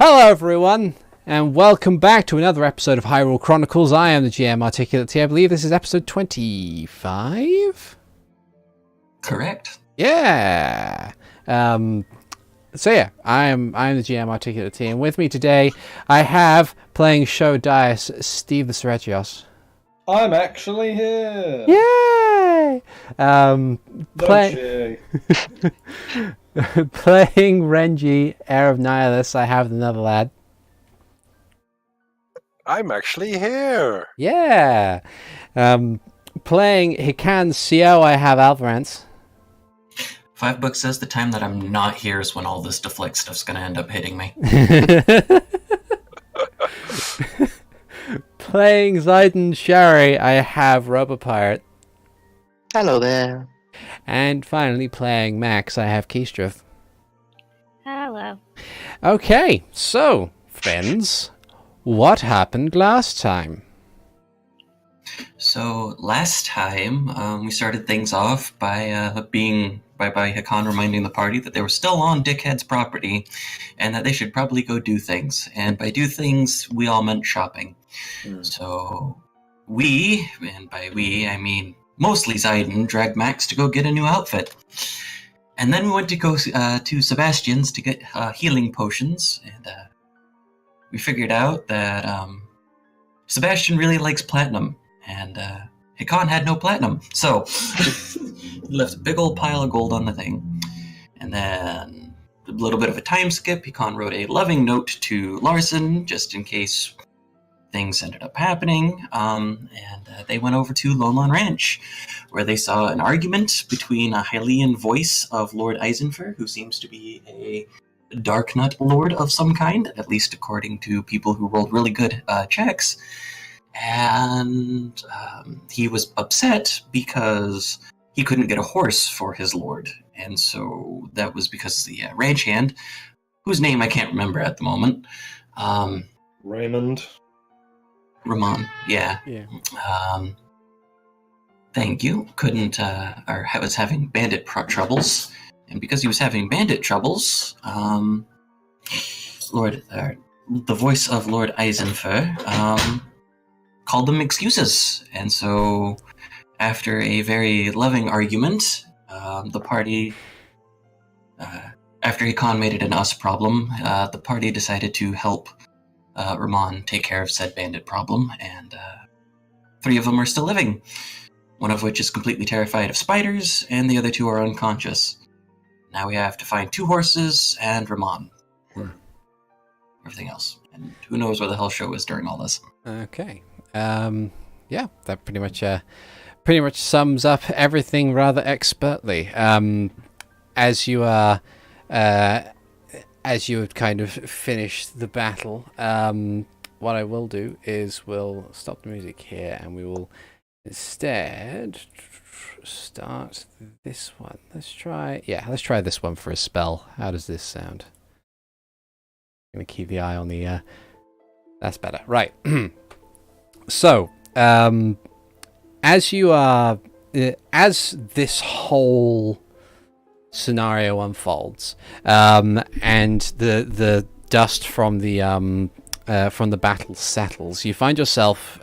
Hello everyone, and welcome back to another episode of Hyrule Chronicles. I am the GM ArticulateT. I believe this is episode 25? Correct. Yeah! I'm the GM ArticulateT, and with me today I have, playing Sho Daius, SteveTheSeregios. I'm actually here! Yay! Playing Renji, Heir of Nihilus, I have TheNetherlad. I'm actually here! Yeah! Playing Hikan Sio, I have Alvarance. $5 says the time that I'm not here is when all this deflect stuff's gonna end up hitting me. Playing Ziden Shari, I have Robopirate. Hello there. And finally, playing Max, I have Keastreth. Hello. Okay, so, friends, what happened last time? So last time, we started things off by Hikan reminding the party that they were still on Dickhead's property, and that they should probably go do things. And by do things, we all meant shopping. So we, and by we I mean mostly Ziden, dragged Max to go get a new outfit. And then we went to go to Sebastian's to get healing potions, and we figured out that Sebastian really likes platinum, and Hikan had no platinum, so he left a big old pile of gold on the thing. And then a little bit of a time skip, Hikan wrote a loving note to Larson, just in case things ended up happening, and they went over to Lolon Ranch, where they saw an argument between a Hylian voice of Lord Eisenfer, who seems to be a Darknut Lord of some kind, at least according to people who rolled really good checks, and he was upset because he couldn't get a horse for his lord, and so that was because the ranch hand, whose name I can't remember at the moment, Reymond. Ramon, yeah. Thank you. Couldn't, or was having bandit troubles, and because he was having bandit troubles, the voice of Lord Eisenfer, called them excuses, and so after a very loving argument, the party, after Hikan made it an us problem, the party decided to help Reymond take care of said bandit problem, and 3 of them are still living. One of which is completely terrified of spiders, and the other 2 are unconscious. Now we have to find 2 horses and Reymond. Everything else. And who knows where the hell Sho is during all this. Okay. Yeah, that pretty much sums up everything rather expertly. As you have kind of finished the battle, what I will do is we'll stop the music here, and we will instead start this one. Let's try this one for a spell. How does this sound? I'm going to keep the eye on the... That's better. Right. So, as this whole scenario unfolds, and the dust from the battle settles, you find yourself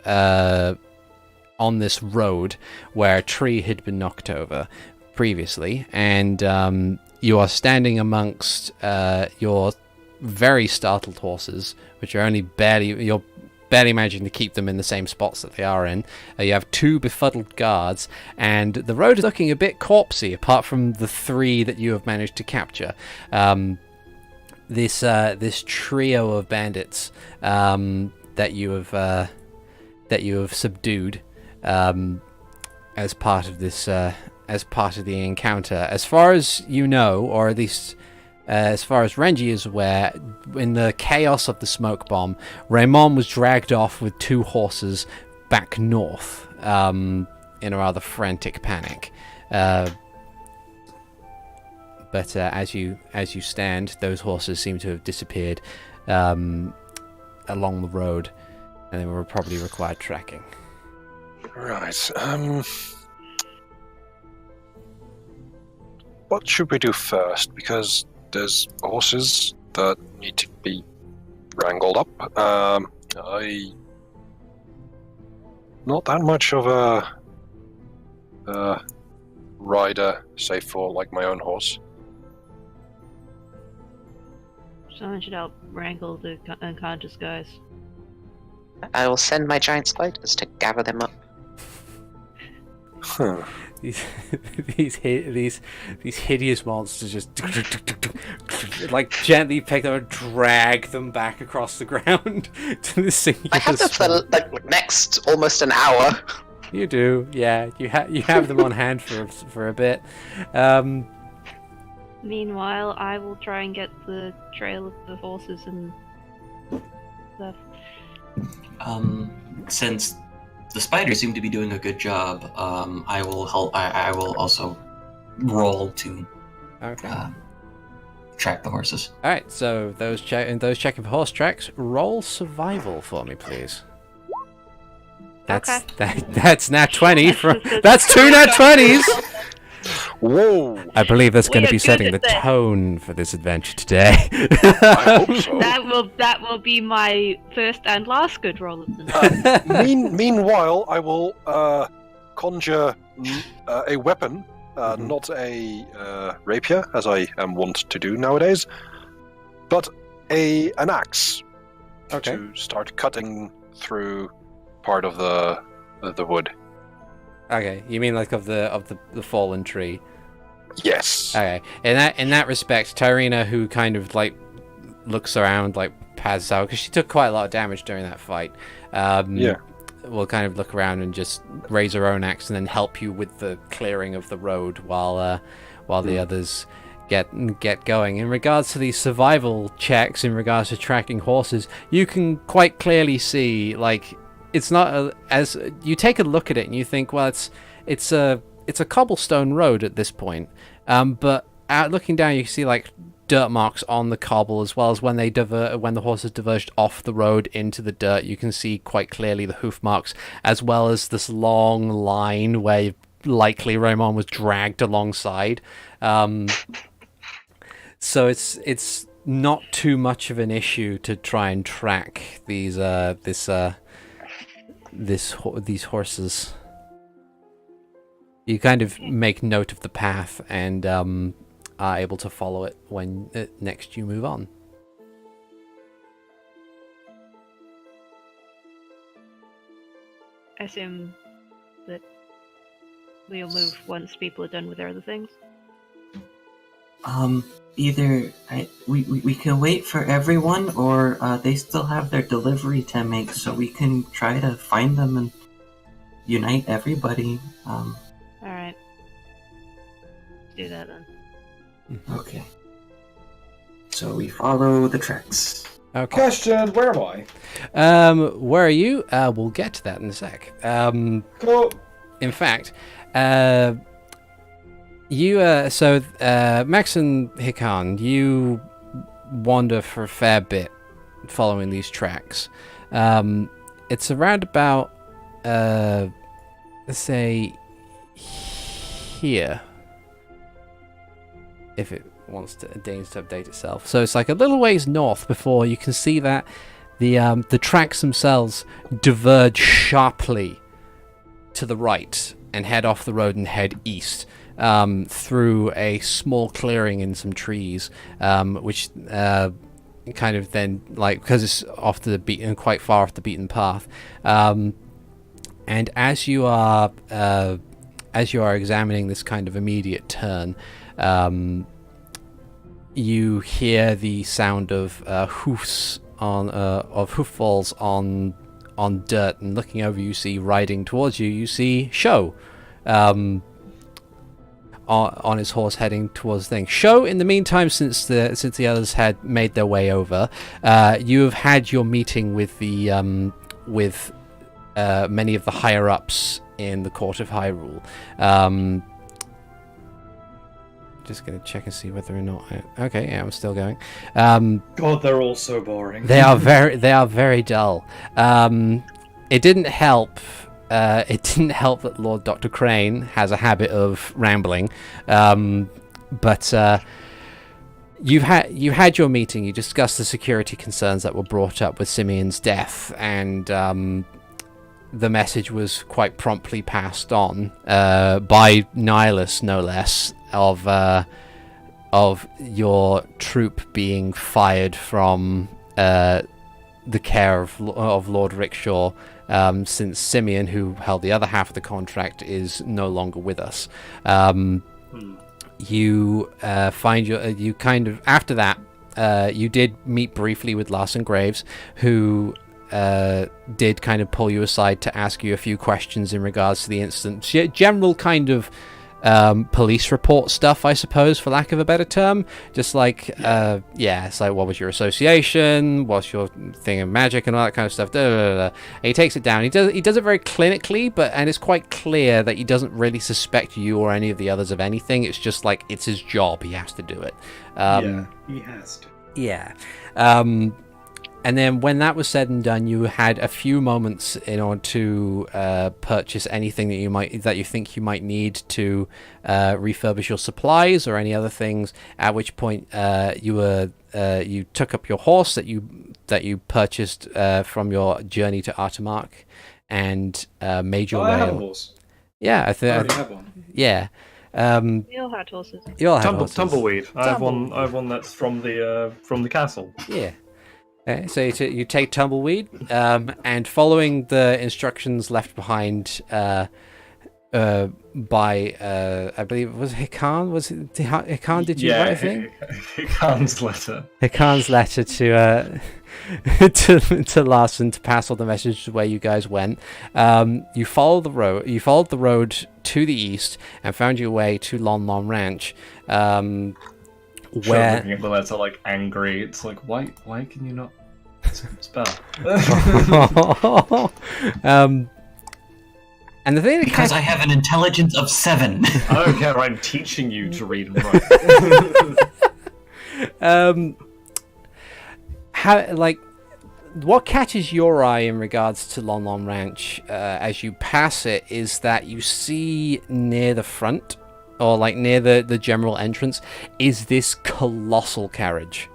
on this road where a tree had been knocked over previously, and you are standing amongst your very startled horses, which are only you're barely managing to keep them in the same spots that they are in. You have 2 befuddled guards, and the road is looking a bit corpsey, apart from the 3 that you have managed to capture. This trio of bandits that you have subdued as part of the encounter. As far as you know, or at least as far as Renji is aware, in the chaos of the smoke bomb, Reymond was dragged off with 2 horses back north in a rather frantic panic. But as you stand, those horses seem to have disappeared along the road, and they will probably require tracking. Right, what should we do first? Because there's horses that need to be wrangled up. I not that much of a rider, save for like my own horse. Someone should help wrangle the unconscious guys. I will send my giant spiders to gather them up. Huh. These hideous monsters just like gently pick them and drag them back across the ground to the singular I have them for spot. like next almost an hour. You do, yeah. You have them on hand for a bit. Meanwhile, I will try and get the trail of the horses and stuff. Since the spiders seem to be doing a good job, I will help. I will also roll to track the horses. All right, so those checking for horse tracks, roll survival for me, please. That's nat 20 from. That's 2 nat 20s. Whoa! I believe that's going to We are be good setting at the this. tone for this adventure today. I hope so. That will be my first and last good roll of the night. Meanwhile, I will conjure a weapon, not a rapier, as I am wont to do nowadays, but an axe to start cutting through part of the wood. Okay, you mean like of the fallen tree? Yes. Okay, in that respect, Tyrina, who kind of like looks around, like passes out because she took quite a lot of damage during that fight. Will kind of look around and just raise her own axe and then help you with the clearing of the road while the others get going. In regards to these survival checks, in regards to tracking horses, you can quite clearly see like. It's not as you take a look at it and you think, well, it's a cobblestone road at this point, but looking down you can see like dirt marks on the cobble, as well as when the horses diverged off the road into the dirt, you can see quite clearly the hoof marks, as well as this long line where likely Reymond was dragged alongside. So it's not too much of an issue to try and track these horses. You kind of make note of the path and are able to follow it when next you move on. I assume that we'll move once people are done with their other things. Either we can wait for everyone, or they still have their delivery to make, so we can try to find them and unite everybody. Alright. Do that then. Okay. So we follow the tracks. Okay. Question, where am I? Where are you? We'll get to that in a sec. Cool. In fact, you Max and Hikan, you wander for a fair bit following these tracks. It's around about let's say here, if it deigns to update itself. So it's like a little ways north before you can see that the tracks themselves diverge sharply to the right and head off the road and head east through a small clearing in some trees, which kind of then, like, because it's off the beaten, quite far off the beaten path, and as you are examining this kind of immediate turn, you hear the sound of hoofs of hoof falls on dirt, and looking over, you see riding towards you. You see Sho, on his horse heading towards things. Sho, in the meantime, since the others had made their way over, you have had your meeting with the many of the higher ups in the court of Hyrule. Just gonna check and see whether or not. Okay, yeah, I'm still going. God, they're all so boring. They are very dull. It didn't help. It didn't help that Lord Dr. Crane has a habit of rambling, but You had your meeting. You discussed the security concerns that were brought up with Simeon's death, and the message was quite promptly passed on by Nihilus, no less, of your troop being fired from the care of Lord Rickshaw, since Simeon, who held the other half of the contract, is no longer with us. You find you kind of after that. You did meet briefly with Larson Graves, who did kind of pull you aside to ask you a few questions in regards to the incident. General kind of police report stuff, I suppose, for lack of a better term. Just like, it's like, what was your association? What's your thing of magic and all that kind of stuff? And he takes it down. He does it very clinically, and it's quite clear that he doesn't really suspect you or any of the others of anything. It's just like, it's his job. He has to do it. He has to. Yeah. And then when that was said and done, you had a few moments in order to purchase anything that you think you might need to refurbish your supplies or any other things. At which point you took up your horse that you purchased from your journey to Artemark and made your way. I have a horse. Yeah, I already have one. Yeah. We all had horses. You all had horses. Tumbleweed. I have one that's from the castle. Yeah. So you take Tumbleweed, and following the instructions left behind by, I believe it was Hikan. Was it Hikan? Did you write a thing? Hikan's letter. Hikan's letter to Larson to pass on the message to where you guys went. You followed the road. You followed the road to the east and found your way to Lon Lon Ranch. Where looking at the letter like angry, it's like why can you not spell? And the thing because I have an intelligence of 7. I don't care. I'm teaching you to read and write. What catches your eye in regards to Lon Lon Ranch as you pass it is that you see near the front, or like near the general entrance, is this colossal carriage.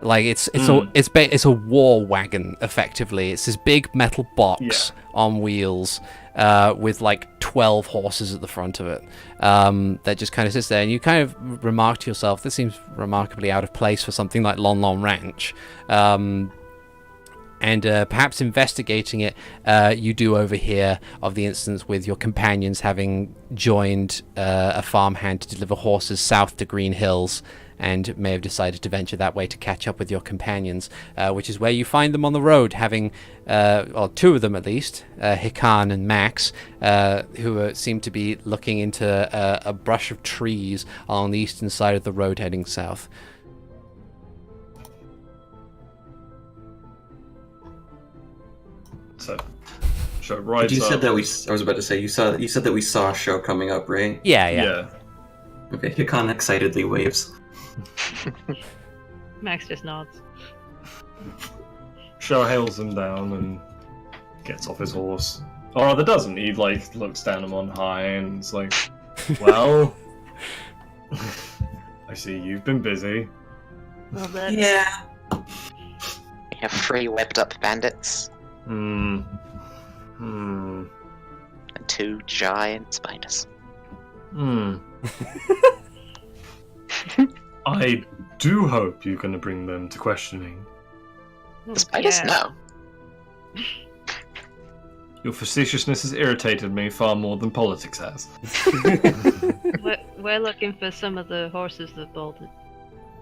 Like it's a war wagon effectively. It's this big metal box on wheels with like 12 horses at the front of it that just kind of sits there, and you kind of remark to yourself, this seems remarkably out of place for something like Lon Lon Ranch. And perhaps investigating it, you do overhear of the instance with your companions having joined a farmhand to deliver horses south to Green Hills, and may have decided to venture that way to catch up with your companions, which is where you find them on the road, having, two of them at least, Hikan and Max, who seem to be looking into a brush of trees along the eastern side of the road heading south. So, Sho rides you up. said that I was about to say, you said that we saw a show coming up, right? Yeah. Okay, Hikan excitedly waves. Max just nods. Sho hails him down and gets off his horse. Or rather doesn't. He looks down him on high and is like, well, I see you've been busy. Well, that's... Yeah. We have 3 webbed up bandits. And 2 giant spiders. I do hope you're going to bring them to questioning. The spiders? No. Your facetiousness has irritated me far more than politics has. We're looking for some of the horses that bolted.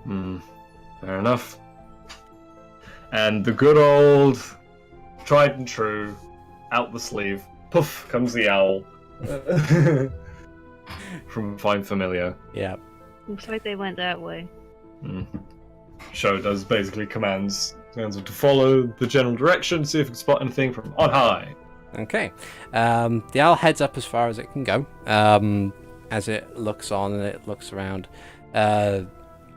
Fair enough. And the good old, tried and true, out the sleeve, poof, comes the owl. From Fine Familiar. Yeah. Looks like they went that way. Sho does basically commands them to follow the general direction, see if it can spot anything from on high. Okay. The owl heads up as far as it can go, as it looks on and it looks around.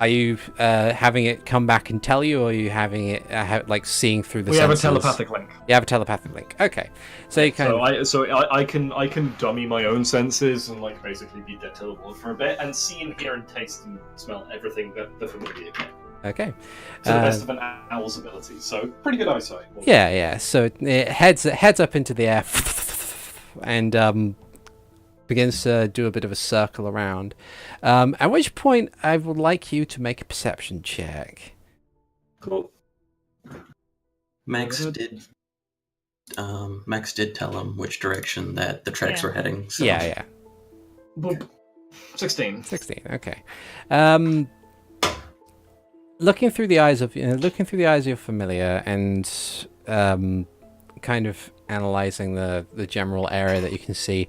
are you having it come back and tell you, or are you having it like seeing through the We senses? have a telepathic link. You have a telepathic link. Okay, so you kind I can dummy my own senses and like basically be dead to the world for a bit and see and hear and taste and smell everything that the familiar can. Okay. To the best of an owl's ability, so pretty good eyesight. Yeah. So it heads up into the air and begins to do a bit of a circle around. At which point, I would like you to make a perception check. Cool. Max did tell him which direction that the tracks were heading. So. Yeah. Boop. 16. 16. Okay. Looking through the eyes of your familiar and kind of analyzing the general area that you can see,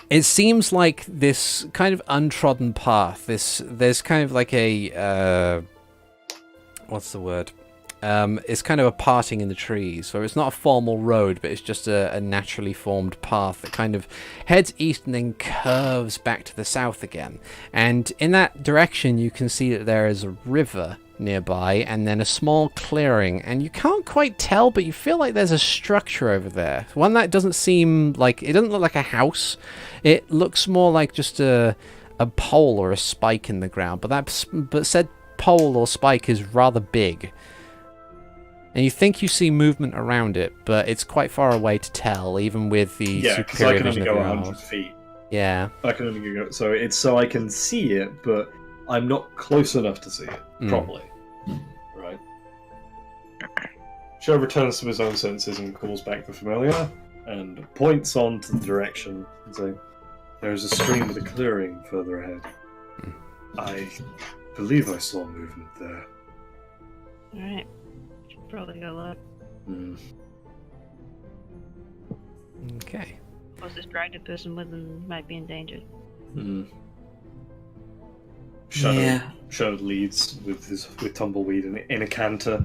it seems like this kind of untrodden path. There's kind of like a what's the word? It's kind of a parting in the trees, so it's not a formal road, but it's just a naturally formed path that kind of heads east and then curves back to the south again. And in that direction, you can see that there is a river nearby, and then a small clearing, and you can't quite tell, but you feel like there's a structure over there. One that doesn't look like a house. It looks more like just a pole or a spike in the ground, but said pole or spike is rather big. And you think you see movement around it, but it's quite far away to tell, even with the superior vision of your eyes. I can only go 100 feet. Yeah. I can only go, so it's so I can see it, but I'm not close enough to see it properly. Right. Sho returns to his own senses and calls back the familiar, and points on to the direction and saying, "There is a stream with a clearing further ahead. I believe I saw movement there." Alright. Probably go look. Okay. Was this dragged person with them might be endangered? Sho leads with Tumbleweed in a canter.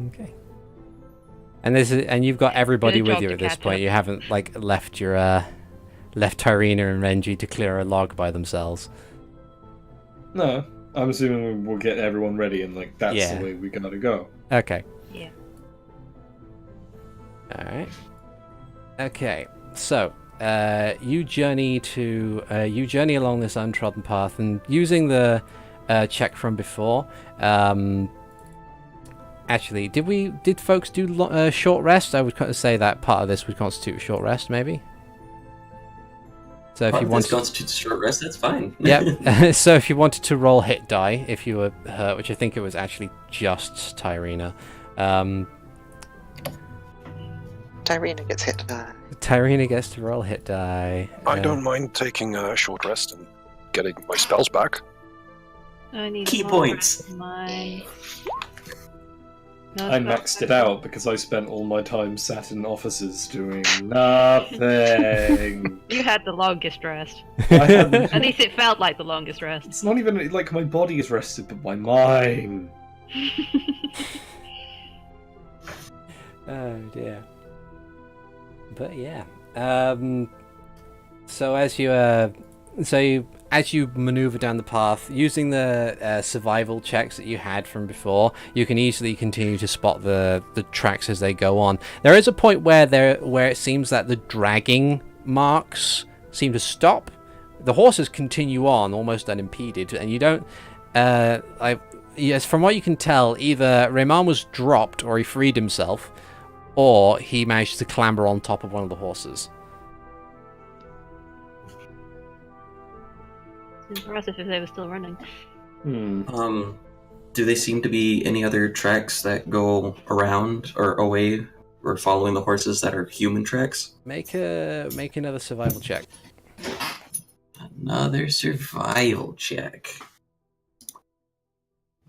Okay. And you've got everybody with you at this point. Up. You haven't left Tyrina and Renji to clear a log by themselves. No, I'm assuming we'll get everyone ready and that's the way we gotta go. Okay. Yeah. Alright. Okay. So, you journey along this untrodden path, and using the check from before, actually, did folks do short rest? I would say that part of this would constitute a short rest, maybe? So if you want to constitutes a short rest, that's fine. Yep. So if you wanted to roll hit die, if you were hurt, which I think it was actually just Tyrina. Tyrina gets hit die. Tyrina gets to roll hit die. I don't mind taking a short rest and getting my spells back. I need Key more points. rest. My... I maxed it out because I spent all my time sat in offices doing nothing. You had the longest rest. At least it felt like the longest rest. It's not even like my body is rested, but my mind. Oh dear. But yeah. So as you maneuver down the path, using the survival checks that you had from before, you can easily continue to spot the tracks as they go on. There is a point where it seems that the dragging marks seem to stop. The horses continue on almost unimpeded, and you don't. Yes, from what you can tell, either Reymond was dropped or he freed himself, or he managed to clamber on top of one of the horses. Impressive if they were still running. Do they seem to be any other tracks that go around or away or following the horses that are human tracks? Make another survival check. Another survival check.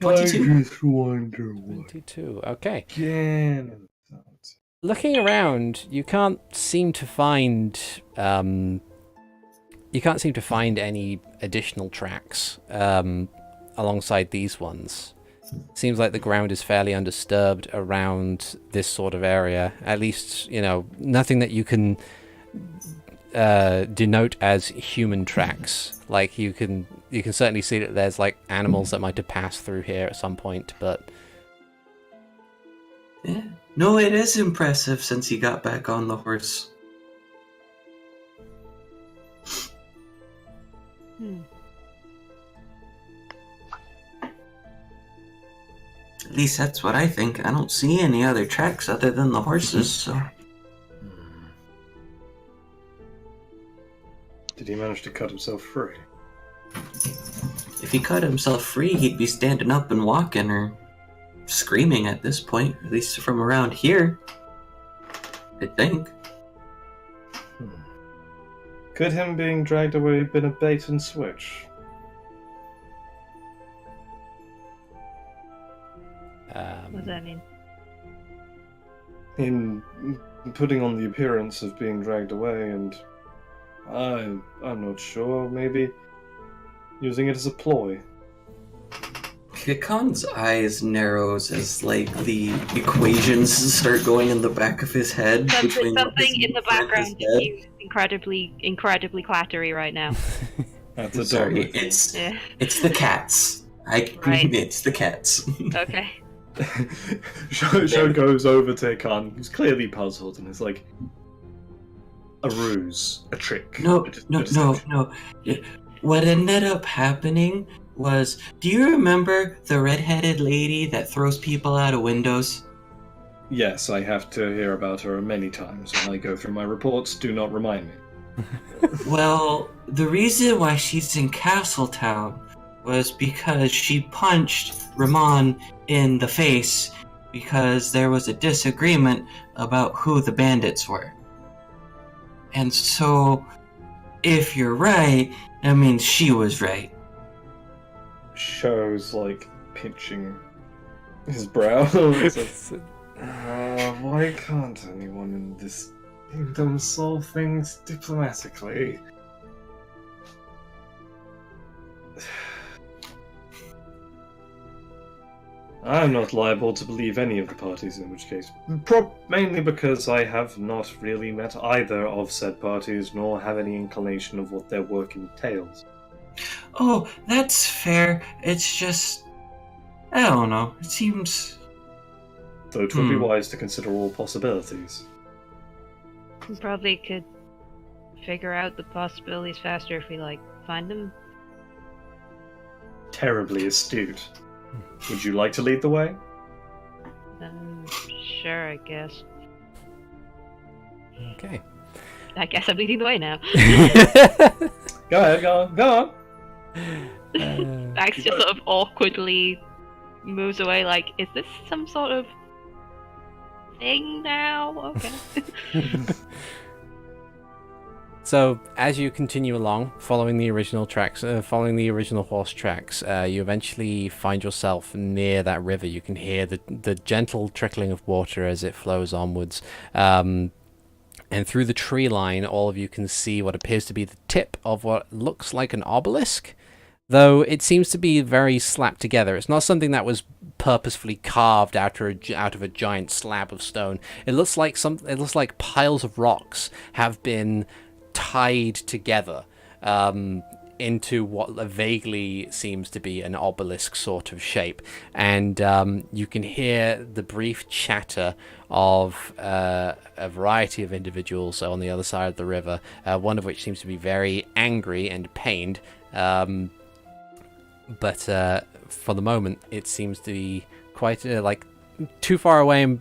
22. I just wonder what 22. Okay. can. Looking around, you can't seem to find any additional tracks alongside these ones. Seems like the ground is fairly undisturbed around this sort of area. At least, nothing that you can denote as human tracks. Like you can certainly see that there's like animals that might have passed through here at some point, but Yeah. No, it is impressive since he got back on the horse. At least that's what I think. I don't see any other tracks other than the horses, so... Did he manage to cut himself free? If he cut himself free, he'd be standing up and walking or screaming at this point, at least from around here. I think. Could him being dragged away have been a bait and switch? What does that mean? In putting on the appearance of being dragged away, and I'm not sure, maybe using it as a ploy. Hikan's eyes narrows as, like, the equations start going in the back of his head. Something what his in the friend has background said. is incredibly clattery right now. That's a Sorry, dog. it's Yeah. the cats. Right. It's the cats. Okay. Sho goes over to Hikan, who's clearly puzzled, and is like, a ruse, a trick. No. a deception." What ended up happening was, do you remember the red-headed lady that throws people out of windows? Yes, I have to hear about her many times when I go through my reports. Do not remind me. Well, the reason why she's in Castletown was because she punched Reymond in the face because there was a disagreement about who the bandits were. And so, if you're right, that means she was right. Sho's like pinching his brow. It's like, why can't anyone in this kingdom solve things diplomatically? I'm not liable to believe any of the parties, in which case, mainly because I have not really met either of said parties, nor have any inclination of what their work entails. Oh, that's fair. It's just... I don't know. It seems... Though it would be wise to consider all possibilities. We probably could figure out the possibilities faster if we, find them. Terribly astute. Would you like to lead the way? Sure, I guess. okay. I guess I'm leading the way now. Go ahead, go on. Max just sort of awkwardly moves away, is this some sort of thing now? Okay. So, as you continue along, following the original horse tracks, you eventually find yourself near that river. You can hear the gentle trickling of water as it flows onwards. And through the tree line, all of you can see what appears to be the tip of what looks like an obelisk, though it seems to be very slapped together. It's not something that was purposefully carved out of a giant slab of stone. It looks like piles of rocks have been tied together into what vaguely seems to be an obelisk sort of shape, and you can hear the brief chatter of a variety of individuals on the other side of the river, one of which seems to be very angry and pained, but for the moment it seems to be quite too far away and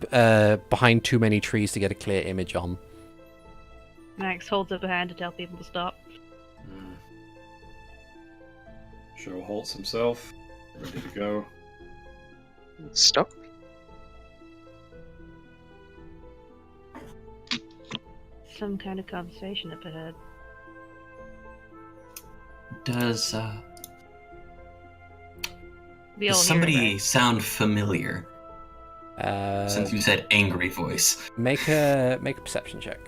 behind too many trees to get a clear image on. Max holds up a hand to tell people to stop. Sho halts himself, ready to go. Stop. Some kind of conversation up ahead. Does We all hear it, somebody right? sound familiar? Since you said angry voice. Make a perception check.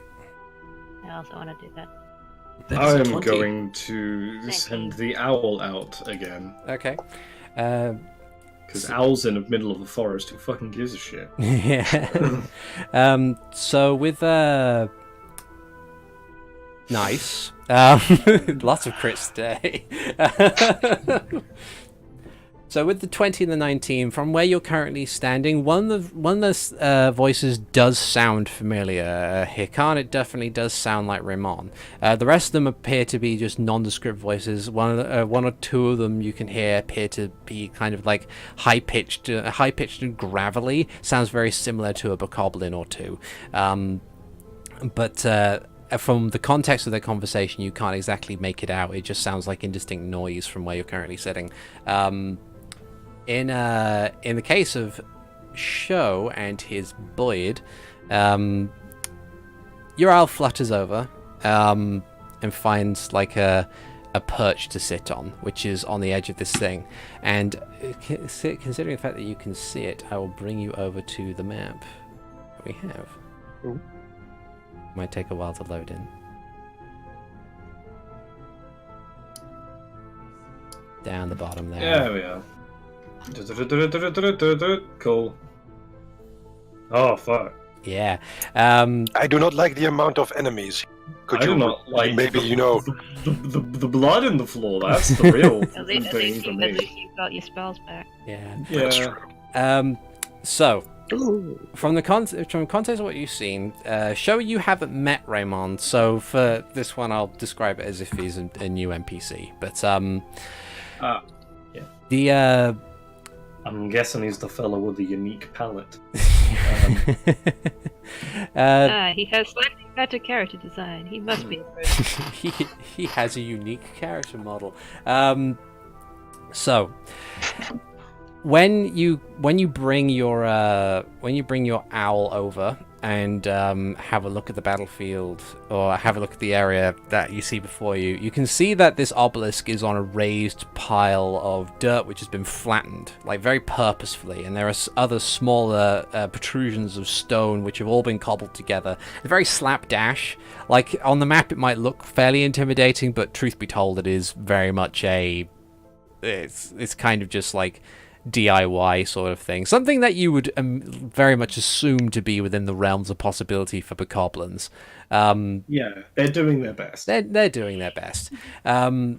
I also want to do that. That's a I'm 20. going to send the owl out again. Okay. Because owl's in the middle of the forest, who fucking gives a shit? Yeah. So with Nice. Lots of crits today. So with the 20 and the 19, from where you're currently standing, one of the voices does sound familiar. Hikan, it definitely does sound like Reymond. The rest of them appear to be just nondescript voices. One or two of them you can hear appear to be kind of like high-pitched and gravelly. Sounds very similar to a bokoblin or two. But from the context of their conversation, you can't exactly make it out. It just sounds like indistinct noise from where you're currently sitting. In the case of Sho and his Boyd, your owl flutters over and finds like a perch to sit on, which is on the edge of this thing. And considering the fact that you can see it, I will bring you over to the map that we have. Ooh. Might take a while to load in. Down the bottom there. There we are. Cool. Oh fuck. Yeah. I do not like the amount of enemies. Could I you do not like maybe the blood in the floor. That's the real At least, thing for at me. least you've got your spells back. Yeah. That's Yeah. true. So from the context of what you've seen, Sho, you haven't met Reymond, so for this one I'll describe it as if he's a new NPC. But the I'm guessing he's the fellow with the unique palette. He has slightly better character design. He must be a person. he has a unique character model. So when you bring your owl over and have a look at the battlefield, or have a look at the area that you see before you, you can see that this obelisk is on a raised pile of dirt which has been flattened, like very purposefully, and there are other smaller protrusions of stone which have all been cobbled together. It's very slapdash. Like on the map it might look fairly intimidating, but truth be told, it is very much it's kind of just like DIY sort of thing. Something that you would very much assume to be within the realms of possibility for bokoblins. Yeah, they're doing their best. They're doing their best. You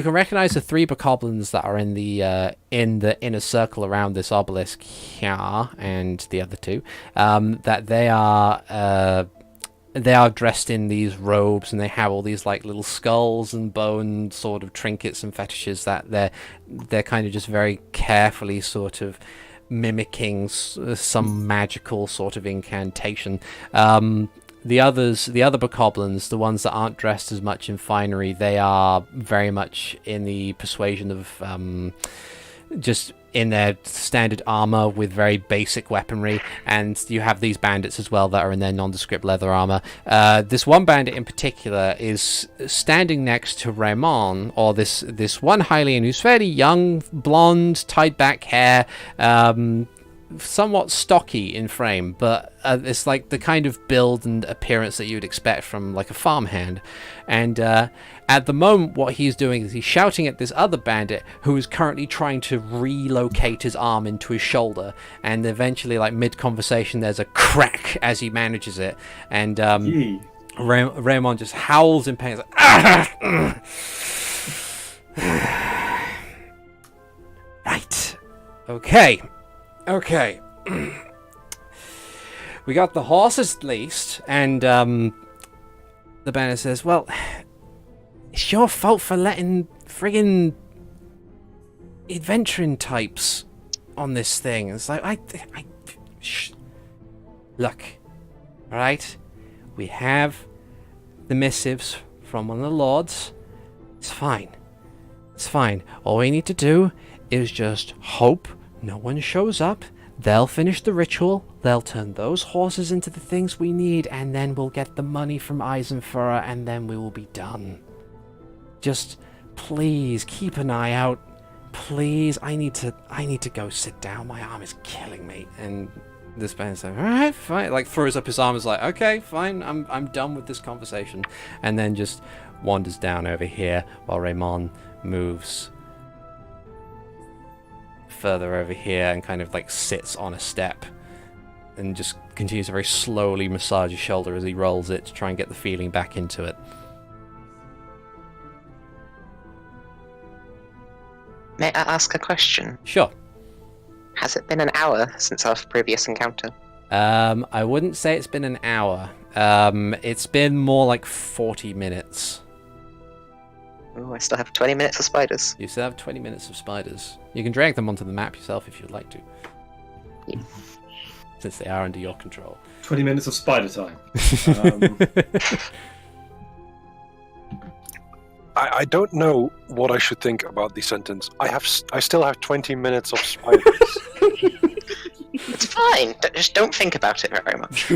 can recognize the 3 bokoblins that are in the inner circle around this obelisk here, and the other 2. That they are dressed in these robes, and they have all these like little skulls and bone sort of trinkets and fetishes that they're kind of just very carefully sort of mimicking some magical sort of incantation. The other bokoblins, the ones that aren't dressed as much in finery, they are very much in the persuasion of just in their standard armor with very basic weaponry, and you have these bandits as well that are in their nondescript leather armor. This one bandit in particular is standing next to Reymond, or this one Hylian who's fairly young, blonde, tied back hair, somewhat stocky in frame, but it's like the kind of build and appearance that you would expect from like a farmhand. And at the moment what he's doing is he's shouting at this other bandit who is currently trying to relocate his arm into his shoulder, and eventually, like mid-conversation, there's a crack as he manages it, and Reymond just howls in pain. Like, right. Okay. We got the horses at least, and the bandit says, well, it's your fault for letting friggin' adventuring types on this thing. It's like, shh. Look, alright? We have the missives from one of the lords. It's fine. All we need to do is just hope no one shows up. They'll finish the ritual, they'll turn those horses into the things we need, and then we'll get the money from Eisenfuhrer, and then we will be done. Just please keep an eye out. Please, I need to go sit down. My arm is killing me. And this band's like, alright, fine. Like throws up his arm, is like, okay, fine, I'm done with this conversation. And then just wanders down over here while Reymond moves further over here and kind of like sits on a step and just continues to very slowly massage his shoulder as he rolls it to try and get the feeling back into it. May I ask a question? Sure. Has it been an hour since our previous encounter? I wouldn't say it's been an hour. It's been more like 40 minutes. Oh, I still have 20 minutes of spiders. You still have 20 minutes of spiders. You can drag them onto the map yourself if you'd like to. Yeah. Since they are under your control. 20 minutes of spider time. I don't know what I should think about the sentence. I still have 20 minutes of spiders. It's fine. Just don't think about it very much.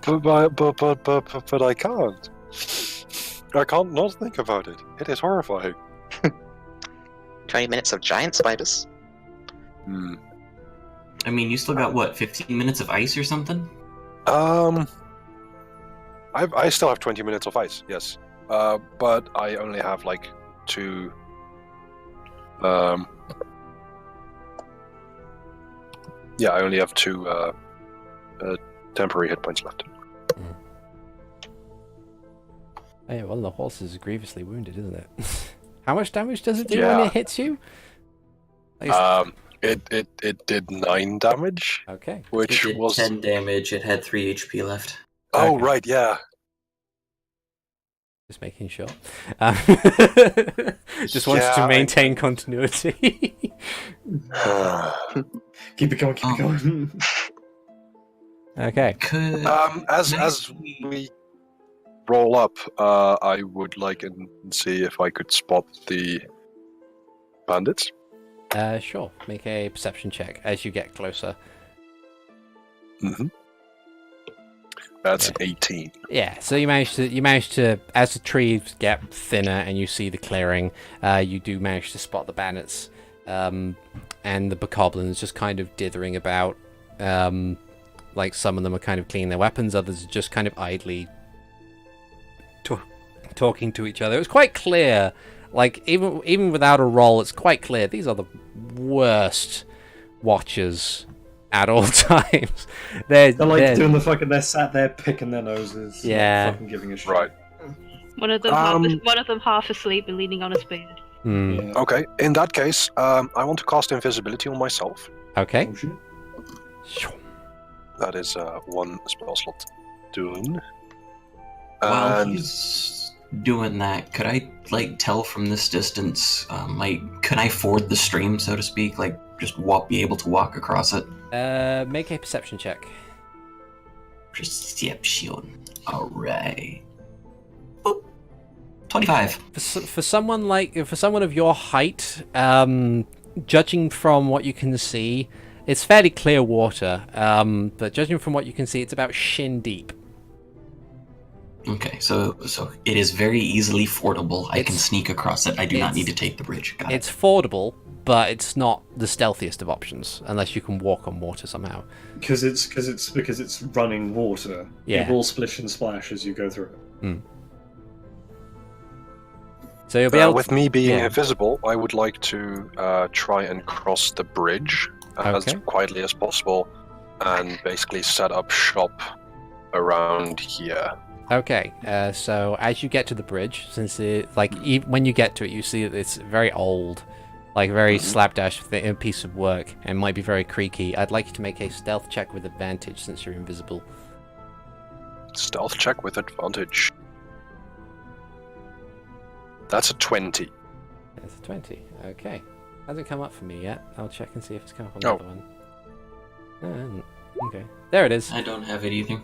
but I can't. I can't not think about it. It is horrifying. 20 minutes of giant spiders. I mean, you still got, what, 15 minutes of ice or something? I still have 20 minutes of ice, yes. But I only have, like, 2... Yeah, I only have 2 temporary hit points left. Oh, yeah, well, the horse is grievously wounded, isn't it? How much damage does it do when it hits you? It did 9 damage. Okay. Which it did was 10 damage. It had 3 HP left. Oh, Okay. right, yeah. Just making sure. Just wanted to maintain continuity. Keep it going, keep it going. Okay. As we roll up, I would like and see if I could spot the bandits. Sure. Make a perception check as you get closer. Mm-hmm. That's an 18. Yeah, so you manage to, as the trees get thinner and you see the clearing, you do manage to spot the bandits, and the bokoblins just kind of dithering about. Like some of them are kind of cleaning their weapons, others are just kind of idly talking to each other. It was quite clear, like even without a roll, it's quite clear these are the worst watchers at all times. They're doing the fucking. They're sat there picking their noses. Yeah. Not fucking giving a shit. Right. One of them half asleep and leaning on a spear. Yeah. Okay, in that case, I want to cast invisibility on myself. Okay. Oh, shit. That is 1 spell slot done. While And he's doing that, could I, like, tell from this distance, could I ford the stream, so to speak? Like, just be able to walk across it? Make a perception check. Perception. Alright. 25. For someone of your height, judging from what you can see, it's fairly clear water. But judging from what you can see, it's about shin deep. Okay, so it is very easily fordable. I can sneak across it. I do not need to take the bridge. Got it. It's fordable, but it's not the stealthiest of options unless you can walk on water somehow. Because it's running water. Yeah. It will splish and splash as you go through it. So you'll be able with me being yeah. invisible, I would like to try and cross the bridge as quietly as possible and basically set up shop around here. Okay, so as you get to the bridge, since when you get to it, you see that it's very old, like very slapdash piece of work, and might be very creaky. I'd like you to make a stealth check with advantage since you're invisible. Stealth check with advantage. That's a 20. That's a 20. Okay, hasn't come up for me yet. I'll check and see if it's come up on the other one. Okay, there it is. I don't have it either.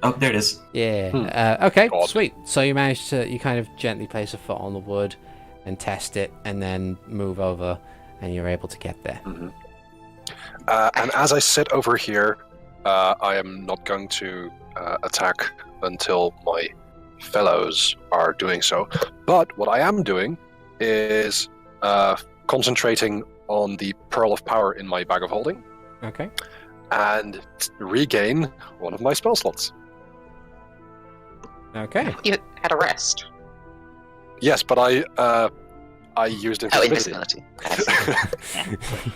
Oh, there it is. Yeah. Okay. God. Sweet. So you kind of gently place a foot on the wood and test it, and then move over, and you're able to get there. Mm-hmm. And as I sit over here, I am not going to attack until my fellows are doing so. But what I am doing is concentrating on the Pearl of Power in my bag of holding. Okay. And regain one of my spell slots. Okay. You had a rest. Yes, but I used invisibility. Invisibility.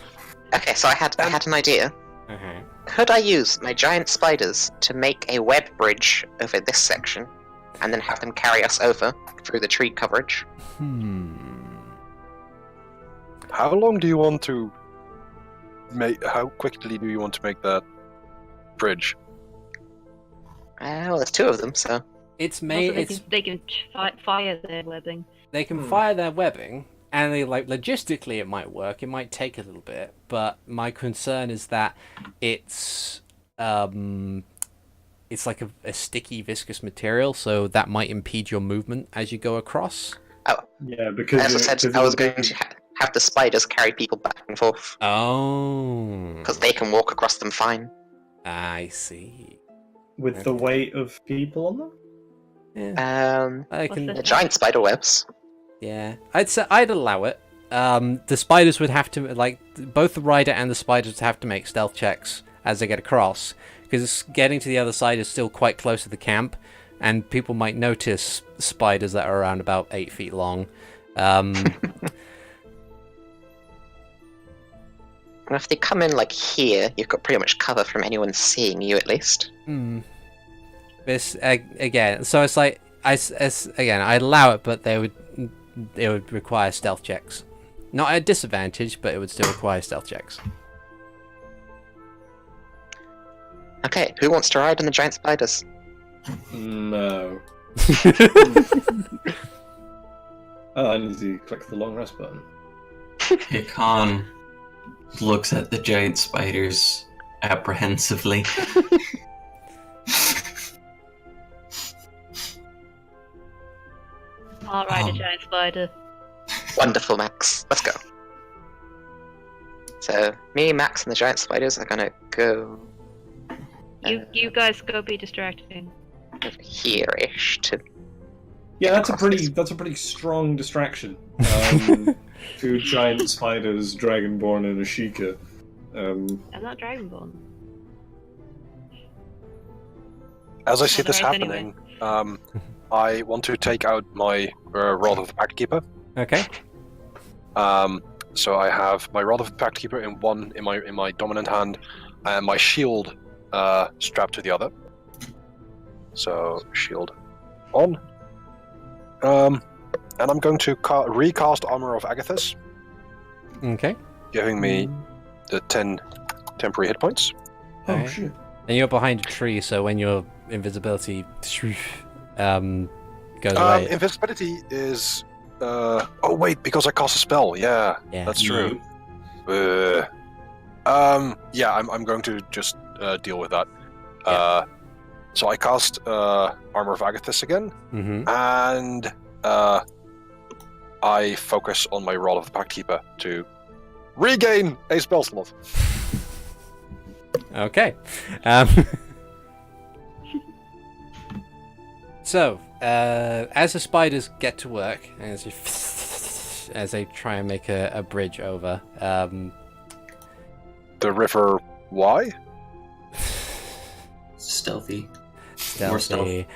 Okay, so I had an idea. Uh-huh. Could I use my giant spiders to make a web bridge over this section, and then have them carry us over through the tree coverage? How long do you want to make? How quickly do you want to make that bridge? Well, there's two of them, so. It's Also, made. they can fire their webbing. They can fire their webbing, and they logistically it might work. It might take a little bit, but my concern is that it's like a sticky, viscous material, so that might impede your movement as you go across. Oh. Yeah, because As I said, I was going to have the spiders carry people back and forth. Oh. Because they can walk across them fine. I see. with the weight of people on them. Yeah. I can. The giant spider webs. Yeah, I'd allow it. The spiders would have to, both the rider and the spiders would have to make stealth checks as they get across, because getting to the other side is still quite close to the camp, and people might notice spiders that are around about 8 feet long. And if they come in here, you've got pretty much cover from anyone seeing you at least. This again, so it's like again, I'd allow it, but it would require stealth checks. Not at a disadvantage, but it would still require stealth checks. Okay, who wants to ride on the giant spiders? No. Oh, I need to click the long rest button. Hikan looks at the giant spiders apprehensively. I'll ride a giant spider. Wonderful, Max. Let's go. So, me, Max, and the giant spiders are gonna go You guys go be distracting. over here-ish to... Yeah, that's a pretty strong distraction. Two giant spiders, dragonborn, and a Sheikah. I'm not Dragonborn. As I see this Otherwise, happening, I want to take out my Rod of the Pact-Keeper. Okay. So I have my Rod of the Pact-Keeper in my dominant hand, and my shield strapped to the other. So shield on. And I'm going to recast Armor of Agathis, Okay. giving me the 10 temporary hit points. Oh, Okay. shit. And you're behind a tree, so when your invisibility goes away. Invisibility is... oh wait, because I cast a spell. Yeah, Yeah. that's true. Yeah, I'm going to just deal with that. So I cast Armor of Agathis again, and I focus on my Rod of the Pact-Keeper to regain a spell slot. Okay. So, as the spiders get to work, and as they try and make a bridge over, The river Y? Stealthy. More stealthy.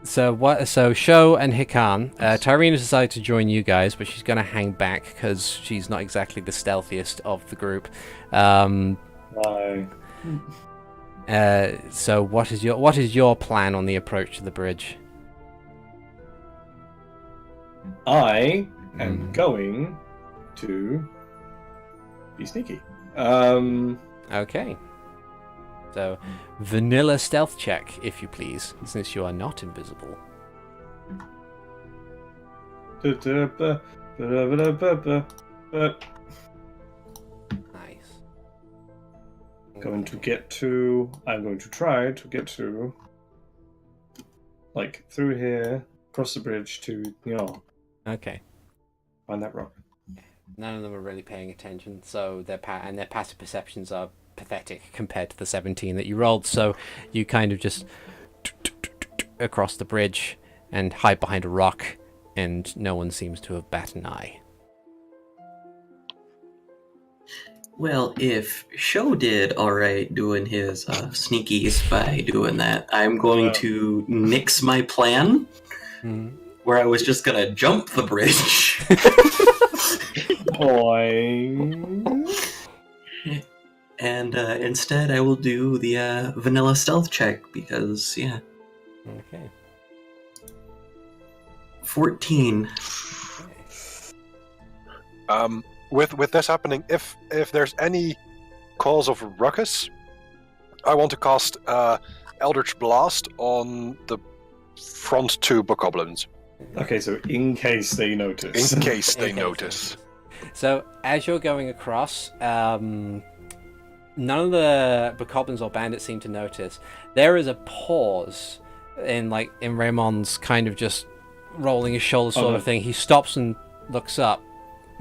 So Sho and Hikan, Tyrina decided to join you guys, but she's going to hang back because she's not exactly the stealthiest of the group. Why? So what is your plan on the approach to the bridge? I am going to be sneaky. Okay. So, vanilla stealth check, if you please, since you are not invisible. Nice. I'm going to try to get to, through here, across the bridge to Okay. find that rock. None of them are really paying attention, so their passive perceptions are pathetic compared to the 17 that you rolled, so you kind of just across the bridge and hide behind a rock, and no one seems to have bat an eye. Well, if Sho did alright doing his sneakies by doing that, I'm going to nix my plan, where I was just gonna jump the bridge. And instead I will do the vanilla stealth check, because, yeah. Okay. 14. With this happening, if there's any cause of ruckus, I want to cast Eldritch Blast on the front 2 bokoblins. Okay, so in case they notice. In case they Okay. notice. So as you're going across, none of the bokoblins or bandits seem to notice. There is a pause in Reymond's kind of just rolling his shoulders sort no. of thing. He stops and looks up,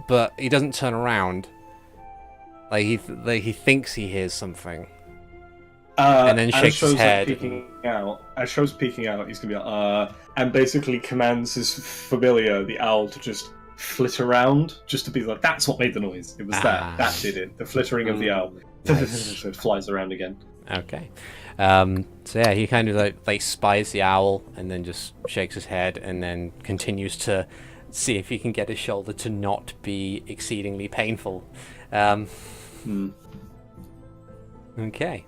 but he doesn't turn around. He thinks he hears something. And then shakes his head. As Sho's peeking out, he's gonna be like, and basically commands his familiar, the owl, to just flit around, just to be like, that's what made the noise. It was that did it. The flittering of the owl. So it flies around again. Okay. So yeah, he kind of like spies the owl and then just shakes his head and then continues to see if he can get his shoulder to not be exceedingly painful. Okay.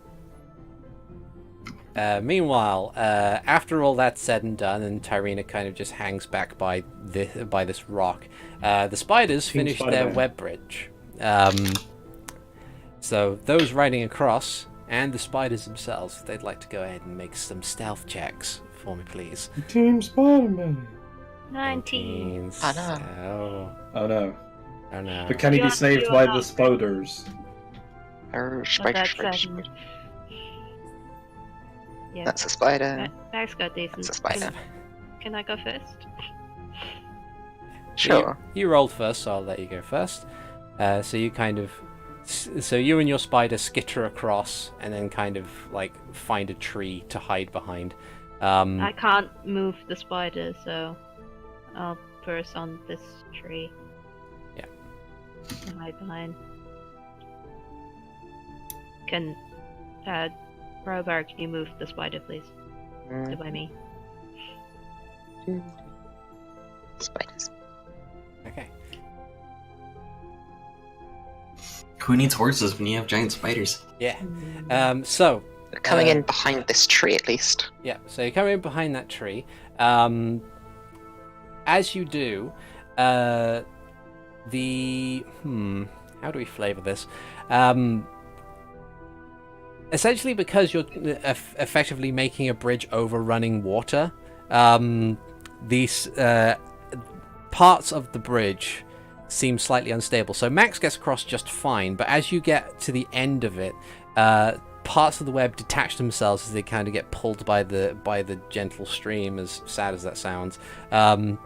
Meanwhile, after all that's said and done, and Tyrina kind of just hangs back by this rock, the spiders finish their web bridge. So those riding across, and the spiders themselves, if they'd like to go ahead and make some stealth checks for me, please. Team Spider-Man. 19. Oh, no. Oh no. Oh no. But can he You be have to saved do by a the lot. spiders? Spider. Yeah. That's a spider. Max got decent. That's a spider. Can I go first? Sure. You rolled first, so I'll let you go first. So you and your spider skitter across, and then kind of find a tree to hide behind. I can't move the spider, so I'll burst on this tree. Yeah. And hide behind. Robar, can you move the spider, please? Stay by me. Spiders. Okay. Who needs horses when you have giant spiders? Yeah. So They're coming in behind this tree, at least. yeah. So you come in behind that tree. As you do, how do we flavor this? Essentially, because you're effectively making a bridge over running water, these parts of the bridge seem slightly unstable. So Max gets across just fine, but as you get to the end of it, parts of the web detach themselves as they kind of get pulled by the gentle stream, as sad as that sounds. And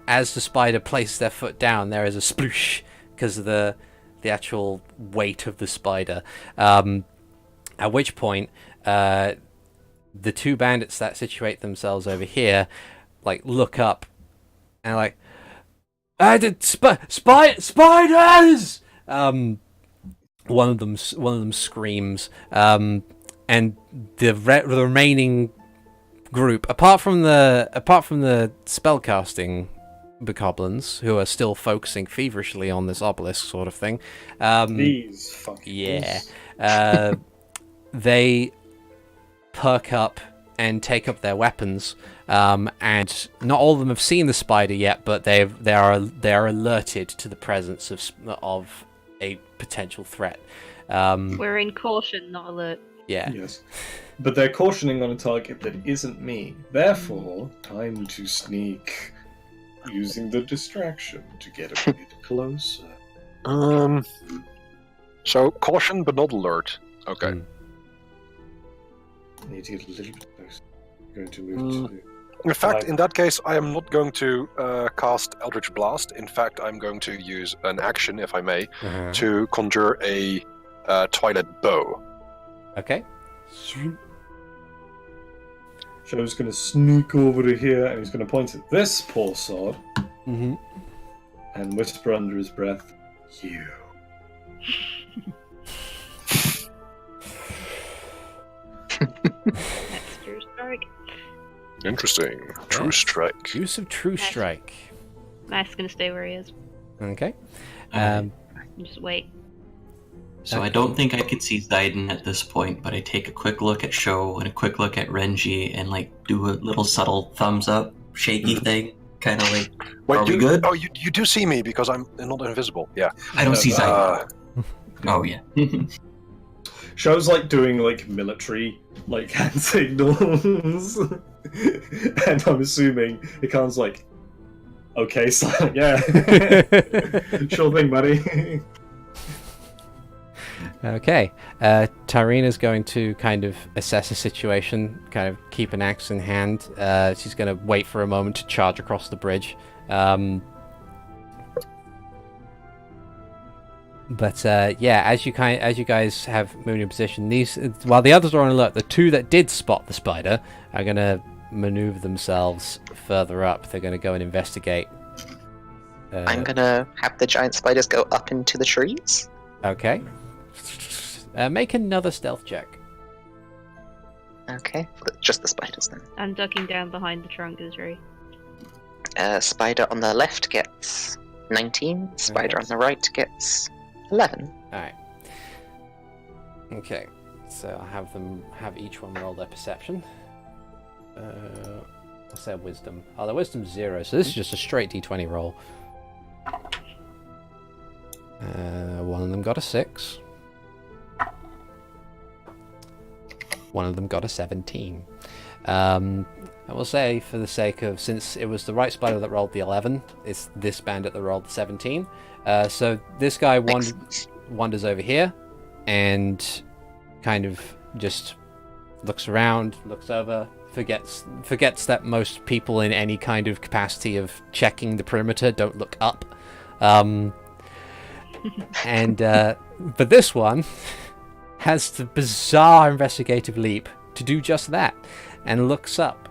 as the spider places their foot down, there is a sploosh because of the actual weight of the spider. At which point, the two bandits that situate themselves over here, look up and spiders! One of them screams, and the remaining group, apart from the spellcasting bokoblins, who are still focusing feverishly on this obelisk sort of thing. These fucking. Yeah. They perk up and take up their weapons, and not all of them have seen the spider yet, but they are alerted to the presence of a potential threat. We're in caution, not alert. Yeah. Yes. But they're cautioning on a target that isn't me. Therefore, time to sneak, using the distraction to get a bit closer. So caution but not alert. Okay. I need to get a little bit closer. I'm going to move to... In fact, in that case, I am not going to cast Eldritch Blast. In fact, I'm going to use an action, if I may, to conjure a Twilight Bow. Okay. Sho's going to sneak over to here, and he's going to point at this poor sword, Mm-hmm. and whisper under his breath, "You." That's true strike. Interesting. True strike. Use of True Strike. Max gonna stay where he is. Okay. And just wait. So I don't think I could see Ziden at this point, but I take a quick look at Sho and a quick look at Renji and do a little subtle thumbs up, shaky thing, kind of like, Wait, are we good? Oh, you do see me because I'm not invisible. Yeah. I don't see Ziden. Oh, yeah. Sho's like doing like military like hand signals, and I'm assuming Hikan's like, okay, silent, yeah, sure thing, buddy. Okay, Tyrina's going to kind of assess the situation, kind of keep an axe in hand. She's going to wait for a moment to charge across the bridge. But yeah, as you guys have moved in position, while the others are on alert, the two that did spot the spider are going to maneuver themselves further up. They're going to go and investigate. I'm gonna have the giant spiders go up into the trees. Okay. Make another stealth check. Okay, just the spiders then. And ducking down behind the trunk of the tree. Spider on the left gets 19. Spider on the right gets 11. Alright. Okay. So I'll have each one roll their perception. What's their wisdom? Oh, their wisdom's 0, so this is just a straight d20 roll. One of them got a 6. One of them got a 17. I will say, for the sake of, since it was the right spider that rolled the 11, it's this bandit that rolled the 17. So this guy wanders over here and kind of just looks around, looks over, forgets that most people in any kind of capacity of checking the perimeter don't look up. But this one has the bizarre investigative leap to do just that, and looks up,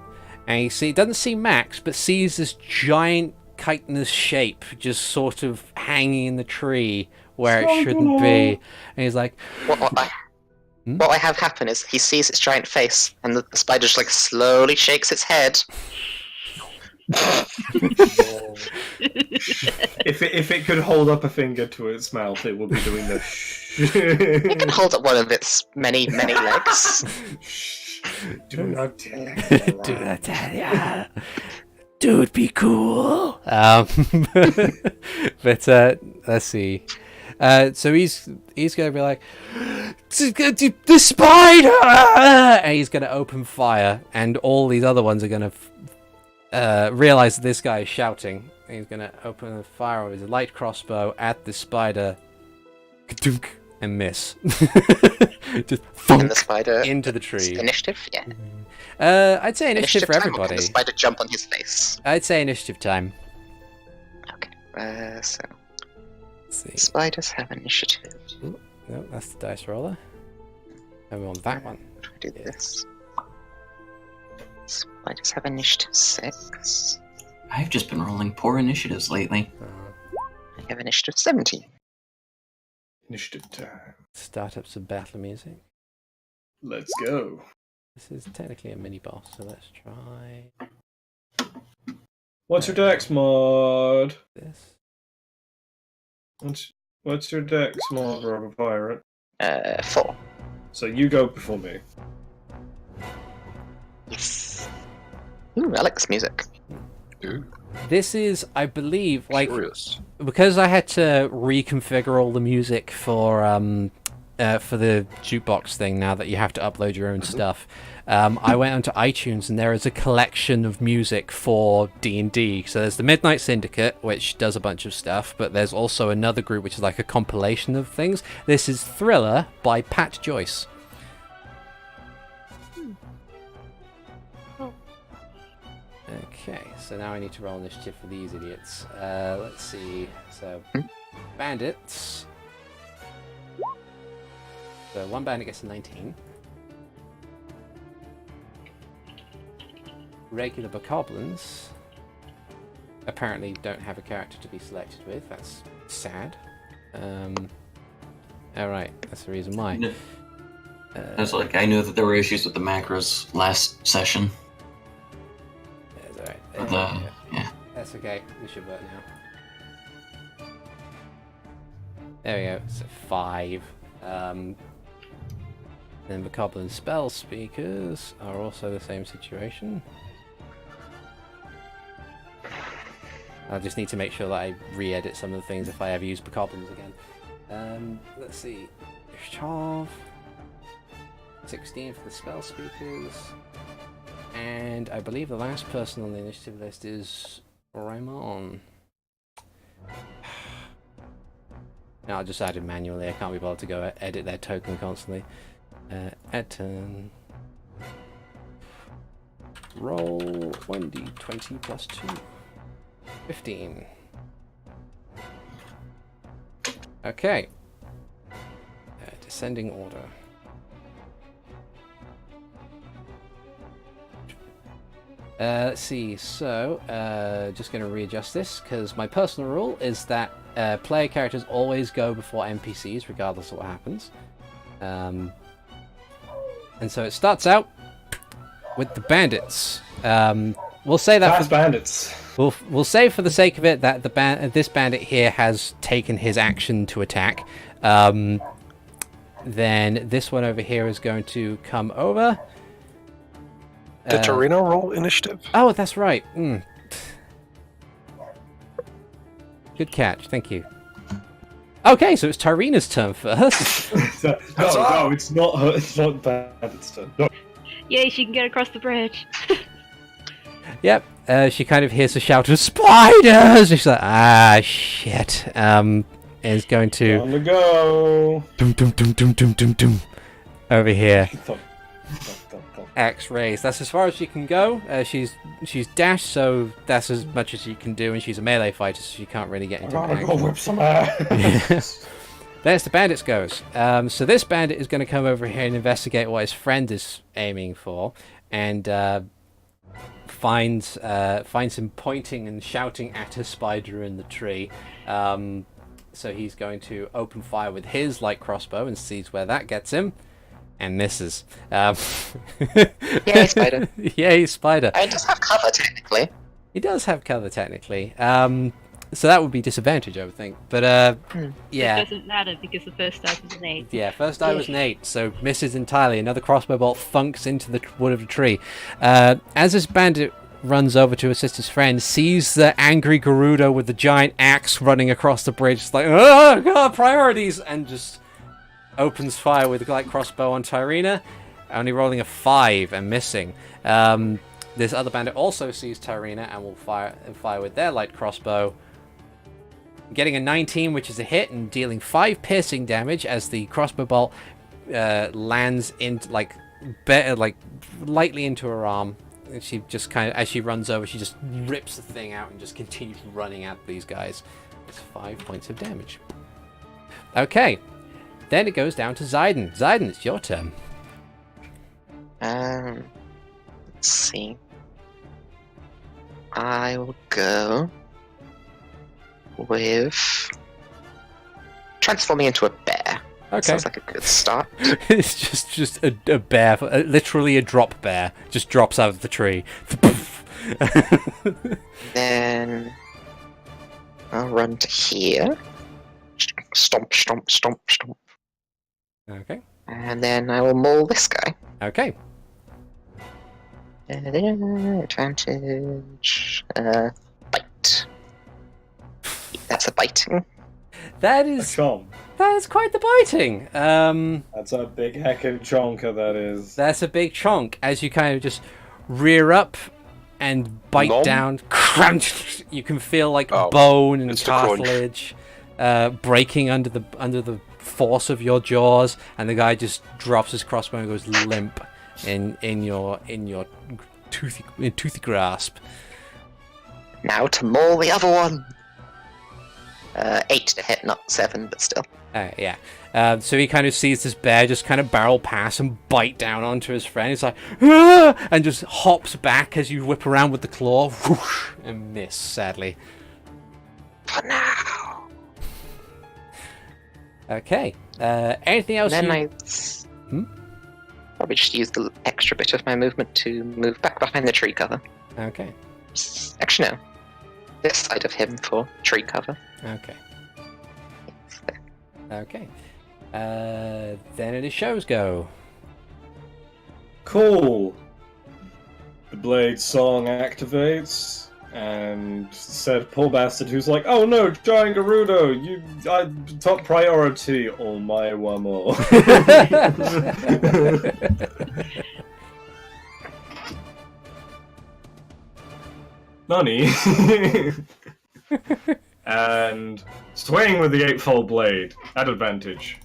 and he doesn't see Max, but sees this giant chitinous shape just sort of hanging in the tree where it shouldn't be, and he's like, What I have happen is he sees its giant face, and the spider just like slowly shakes its head. If it could hold up a finger to its mouth, it would be doing the It can hold up one of its many legs. Do not tell her. do not tell ya. Dude, be cool. But let's see. So he's gonna be like, the spider, and he's gonna open fire, and all these other ones are gonna realize that this guy is shouting. And he's gonna open a fire with his light crossbow at the spider, and miss. Just And the spider into the tree. Initiative, yeah. I'd say initiative for time, or can everybody. the spider jump on his face. I'd say initiative time. Okay. So Let's see. spiders have initiative. Ooh, no, that's the dice roller. And we want that one. Try to do this. Spiders have initiative 6. I've just been rolling poor initiatives lately. I have initiative 17. Initiative time. Start up some battle music. Let's go. This is technically a mini boss, so let's try What's your dex mod? this. What's your dex mod, Robert Pirate? 4. So you go before me. Yes. Ooh, I like this music. Ooh, This is, I believe, like, curious. because I had to reconfigure all the music for the jukebox thing. Now that you have to upload your own stuff, I went onto iTunes and there is a collection of music for D&D. So there's the Midnight Syndicate, which does a bunch of stuff, but there's also another group which is like a compilation of things. This is Thriller by Pat Joyce. Okay, so now I need to roll initiative for these idiots. Let's see. So, bandits. So one bandit gets a 19. Regular bokoblins apparently don't have a character to be selected with. That's sad. Alright, that's the reason why. No. That's like, I knew that there were issues with the macros last session. That's alright. Yeah. That's okay. We should vote now. There we go. So 5. Then the Bokoblin spell speakers are also the same situation. I just need to make sure that I re-edit some of the things if I ever use Bokoblins again. Let's see. 12, 16 for the spell speakers, and I believe the last person on the initiative list is Reymond. No, I'll just add it manually. I can't be bothered to go edit their token constantly. Add turn. Roll 1d20 plus 2. 15. Okay. Descending order. Let's see, so just going to readjust this because my personal rule is that player characters always go before NPCs regardless of what happens. And so it starts out with the bandits. We'll say that bandits. We'll say for the sake of it that this bandit here has taken his action to attack. Then this one over here is going to come over. Did Tyrina roll initiative? Oh, that's right. Good catch, thank you. Okay, so it's Tyrina's turn first. no, it's not her. It's not bandit's turn. No. Yay, she can get across the bridge. Yep, she kind of hears a shout of spiders. She's like, shit. Is going to On the go. Dum dum dum dum dum dum dum. Over here. X-rays. That's as far as she can go. She's dashed, so that's as much as she can do, and she's a melee fighter, so she can't really get into I'm action. gonna go whip some ass. There's the bandits goes. So this bandit is going to come over here and investigate what his friend is aiming for, and finds him pointing and shouting at a spider in the tree. So he's going to open fire with his light crossbow and sees where that gets him, and misses. Yay, spider. Yay, spider. He does have cover, technically. He does have cover, technically. So that would be disadvantage, I would think. But, yeah. It doesn't matter because the first dice was an 8. Yeah, first die was an 8, so misses entirely. Another crossbow bolt thunks into the wood of the tree. As this bandit runs over to assist his friend, sees the angry Gerudo with the giant axe running across the bridge. It's like, oh god, priorities! And just opens fire with the light crossbow on Tyrina, only rolling a 5 and missing. This other bandit also sees Tyrina and will fire with their light crossbow, getting a 19, which is a hit, and dealing 5 piercing damage as the crossbow bolt lands into lightly into her arm. And she just kind of, as she runs over, she just rips the thing out and just continues running at these guys. It's 5 points of damage. Okay, then it goes down to Ziden. Ziden, it's your turn. Let's see. I will go with transforming into a bear. Okay. Sounds like a good start. It's just a bear, literally a drop bear, just drops out of the tree. Then I'll run to here. Stomp, stomp, stomp, stomp. Okay. And then I will maul this guy. Okay. Advantage. Bite. That's a biting. That A is chomp. quite the biting. That's a big heckin' chonker, that is. That's a big chunk as you kind of just rear up and bite Nom? down. Crunch! You can feel like Oh, bone and it's the crunch. cartilage breaking under the force of your jaws, and the guy just drops his crossbow and goes limp in your toothy grasp. Now to maul the other one. 8 to hit, not 7, but still. Yeah. So he kind of sees this bear just kind of barrel past and bite down onto his friend. He's like, "Ah!" and just hops back as you whip around with the claw, whoosh, and miss, sadly. For now. Okay. Anything else? Then you... probably just use the extra bit of my movement to move back behind the tree cover. Okay. Actually, no. This side of him for tree cover. Okay. Okay. Then it is Sho's go. Cool. The blade song activates. and said poor bastard who's like, oh no, giant Gerudo, top priority on my wamo. Nani. And swing with the eightfold blade at advantage.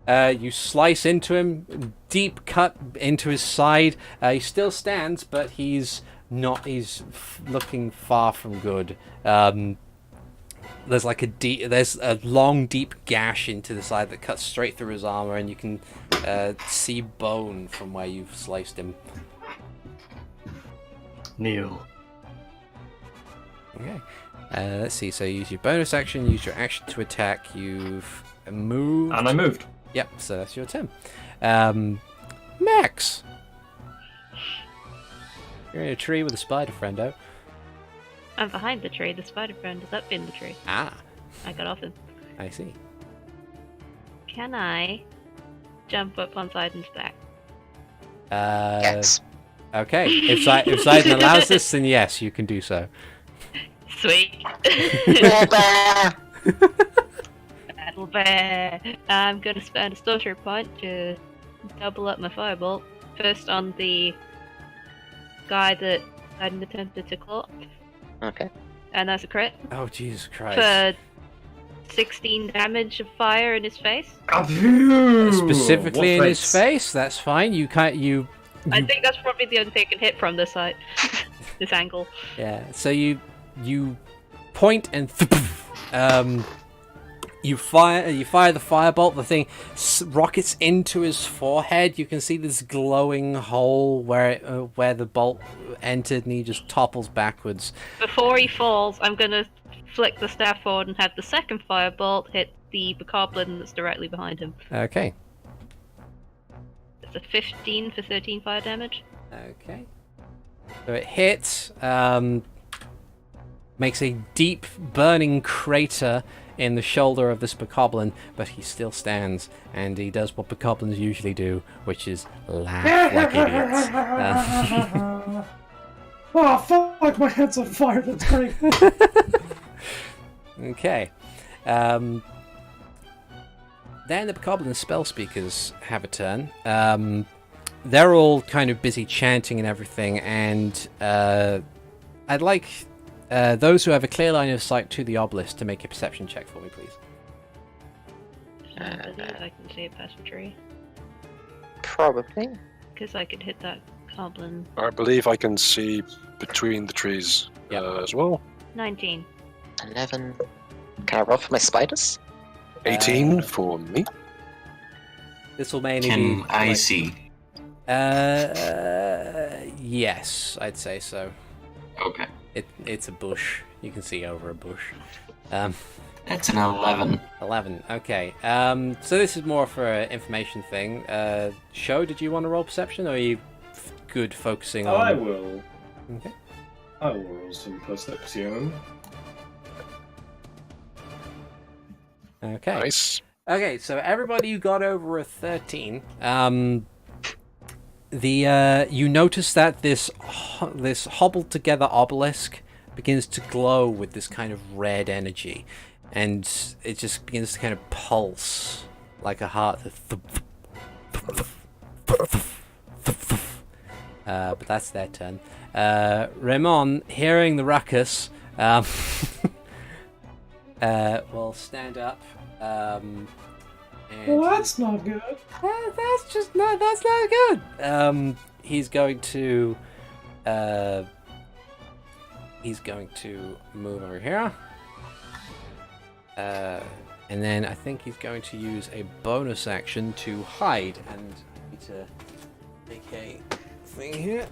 You slice into him, deep cut into his side. He still stands, but he's not. He's looking far from good. There's like there's a long, deep gash into the side that cuts straight through his armor, and you can see bone from where you've sliced him. Kneel. Okay. Let's see. So use your bonus action. Use your action to attack. You've moved. And I moved. Yep, so that's your turn. Max! You're in a tree with a spider friendo. I'm behind the tree. The spider friend is up in the tree. Ah, I got off him. I see. Can I jump up on Ziden's back? Yes. Okay, if Ziden allows this, then yes, you can do so. Sweet. Bear. Battle bear. I'm gonna spend a sorcerer point to double up my firebolt. First on the guy that Ziden attempted to claw. Okay. And that's a crit. Oh, Jesus Christ. For 16 damage of fire in his face. Specifically in his face, that's fine. I think that's probably the only thing I can hit from this side. This angle. Yeah, so you point and you fire the firebolt. The thing rockets into his forehead. You can see this glowing hole where the bolt entered, and he just topples backwards. Before he falls, I'm gonna flick the staff forward and have the second firebolt hit the bokoblin that's directly behind him. Okay. It's a 15 for 13 fire damage. Okay. So it hits, makes a deep burning crater in the shoulder of this bokoblin, but he still stands, and he does what bokoblins usually do, which is laugh like idiots. Oh, fuck, my head's on fire, that's great. Okay. Then the bokoblin spell speakers have a turn. They're all kind of busy chanting and everything, and I'd like those who have a clear line of sight to the obelisk to make a perception check for me, please. I believe I can see it past the tree. Probably. Because I could hit that goblin. I believe I can see between the trees as well. 19. 11. Can I roll for my spiders? 18 for me. This will mainly be... Can I see? Yes, I'd say so. Okay. It's a bush. You can see over a bush. That's an 11. 11. Okay. So this is more for an information thing. Sho, did you want to roll perception, or are you good focusing on? I will. Okay. I will roll some perception. Okay. Nice. Okay. So everybody who got over a 13, you notice that this hobbled together obelisk begins to glow with this kind of red energy, and it just begins to kind of pulse like a heart. But that's their turn. Reymond, hearing the ruckus, will stand up. And Well, that's not good. that's not good. He's going to move over here. And then I think he's going to use a bonus action to hide, and I need to make a thing here.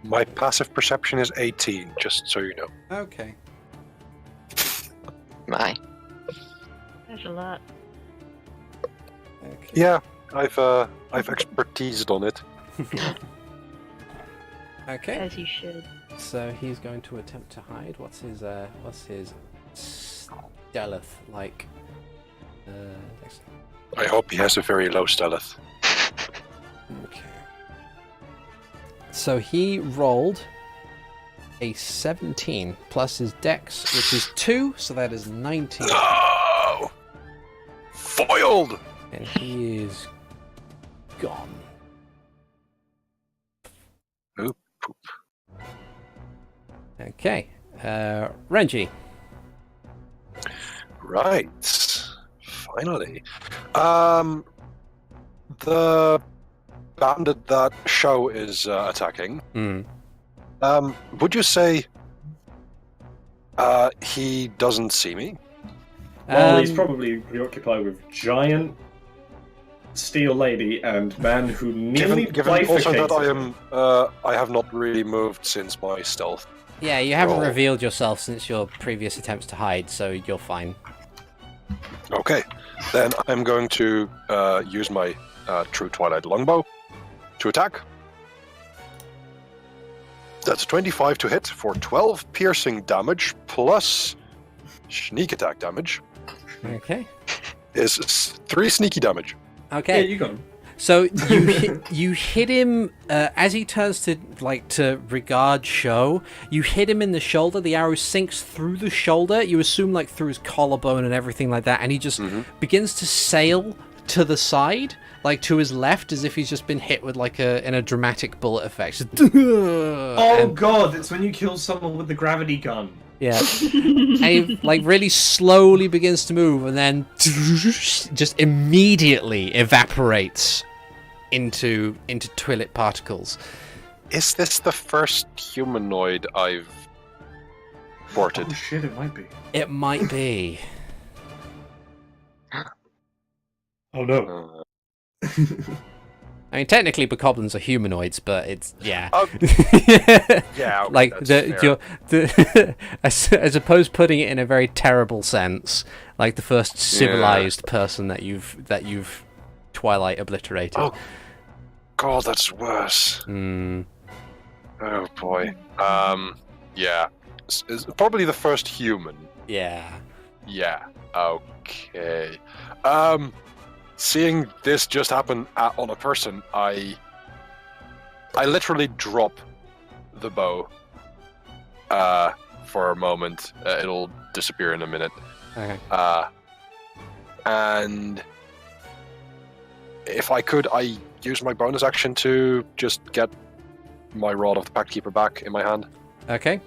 My passive perception is 18, just so you know. Okay. My. That's a lot. Okay. Yeah, I've expertised on it. Okay. As you should. So he's going to attempt to hide. What's his stealth like? I hope he has a very low stealth. Okay. So he rolled a 17 plus his dex, which is 2, so that is 19. No! Foiled! And he is gone. Oop. Okay. Renji. Right. Finally. The bandit that Sho is attacking, would you say he doesn't see me? Well, he's probably preoccupied with giant steel lady and man who nearly Given also bifurcated. that I have not really moved since my stealth. Yeah, you haven't roll. revealed yourself since your previous attempts to hide, so you're fine. Okay, then I'm going to use my True Twilight Longbow to attack. That's 25 to hit for 12 piercing damage plus sneak attack damage. Okay. Is 3 sneaky damage. Okay. Yeah, you got him. So you hit him as he turns to regard Sho. You hit him in the shoulder. The arrow sinks through the shoulder. You assume like through his collarbone and everything like that, and he just begins to sail to the side, like to his left, as if he's just been hit with like in a dramatic bullet effect. Oh god, it's when you kill someone with the gravity gun. Yeah. And he like really slowly begins to move and then just immediately evaporates into Twilit particles. Is this the first humanoid I've ported? Oh shit, it might be. It might be. Oh no. I mean, technically, bokoblins are humanoids, but it's yeah. Yeah, okay, like that's as opposed to putting it in a very terrible sense, like the first civilized person that you've Twilight obliterated. Oh god, that's worse. Oh boy. Yeah. It's probably the first human. Yeah. Yeah. Okay. Seeing this just happen on a person, I literally drop the bow for a moment. It'll disappear in a minute. Okay. And if I could, I use my bonus action to just get my Rod of the Pact Keeper back in my hand. Okay.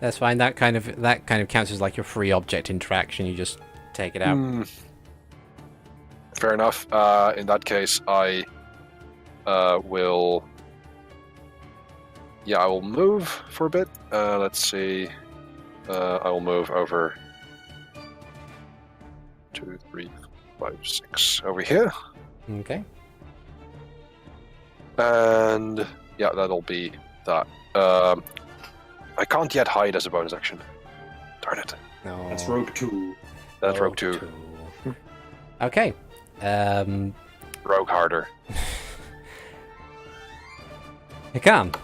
That's fine. That kind of counts as like your free object interaction. You just take it out. Fair enough. In that case, I will. Yeah, I will move for a bit. Let's see. I will move over 2, 3, 5, 6 over here. Okay. And yeah, that'll be that. I can't yet hide as a bonus action. Darn it. No. That's Rogue 2. That's Rogue 2. Okay. Rogue harder. Hikan.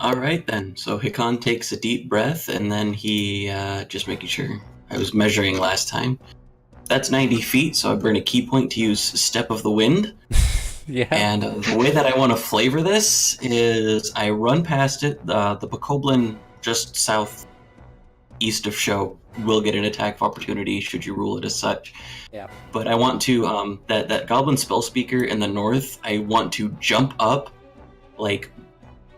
Alright then, so Hikan takes a deep breath and then he, just making sure I was measuring last time. That's 90 feet, so I burn a key point to use Step of the Wind. Yeah. And the way that I want to flavor this is I run past it. The bokoblin just southeast of Sho will get an attack of opportunity should you rule it as such. Yeah. But I want to, that goblin spell speaker in the north, I want to jump up, like,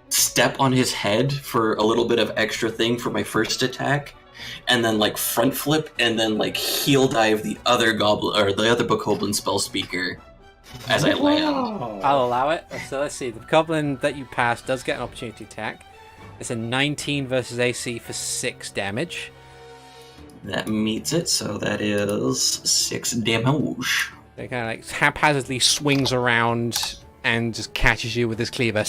step on his head for a little bit of extra thing for my first attack, and then, like, front flip, and then, like, heel dive the other goblin, or the other bokoblin spell speaker as I land. I'll allow it. So let's see. The goblin that you pass does get an opportunity attack. It's a 19 versus AC for 6 damage. That meets it, so that is 6 damage. It kind of like haphazardly swings around and just catches you with his cleaver.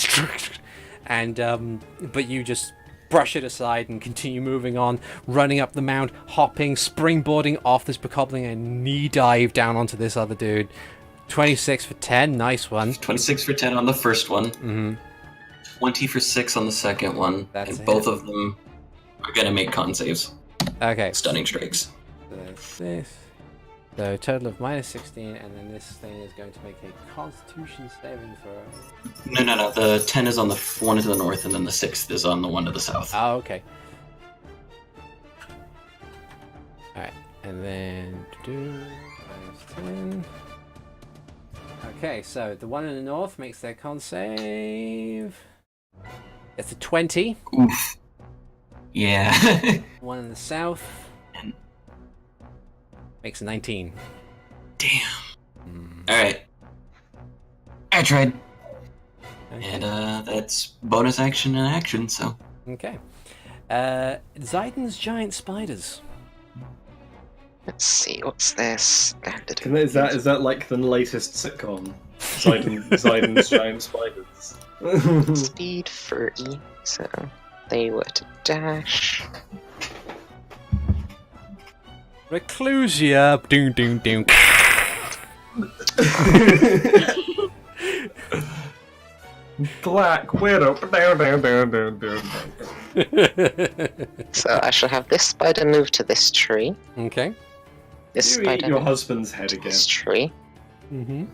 And but you just brush it aside and continue moving on, running up the mound, hopping, springboarding off this bokoblin and knee dive down onto this other dude. 26 for 10, nice one. 26 for 10 on the first one. Mm-hmm. 20 for 6 on the second one. That's and both of them are going to make con saves. Okay. Stunning strikes. So that's this. So total of -16, and then this thing is going to make a Constitution saving throw. No. The 10 is on the one to the north, and then the 6th is on the one to the south. Oh, okay. Alright, and then -10. Okay, so the one in the north makes their con save. It's a 20. Oof. Yeah. One in the south makes a 19. Damn. Alright. I tried. Okay. And that's bonus action and action, so. Okay. Ziden's giant spiders. Let's see, what's their standard? Is that like the latest sitcom? Ziden's giant spiders. Speed 30, so they were to dash. Reclusia. Doom, doom, doom. Black Widow. So I shall have this spider move to this tree. Okay. This You eat spider your move husband's head to again. this tree. Mm-hmm.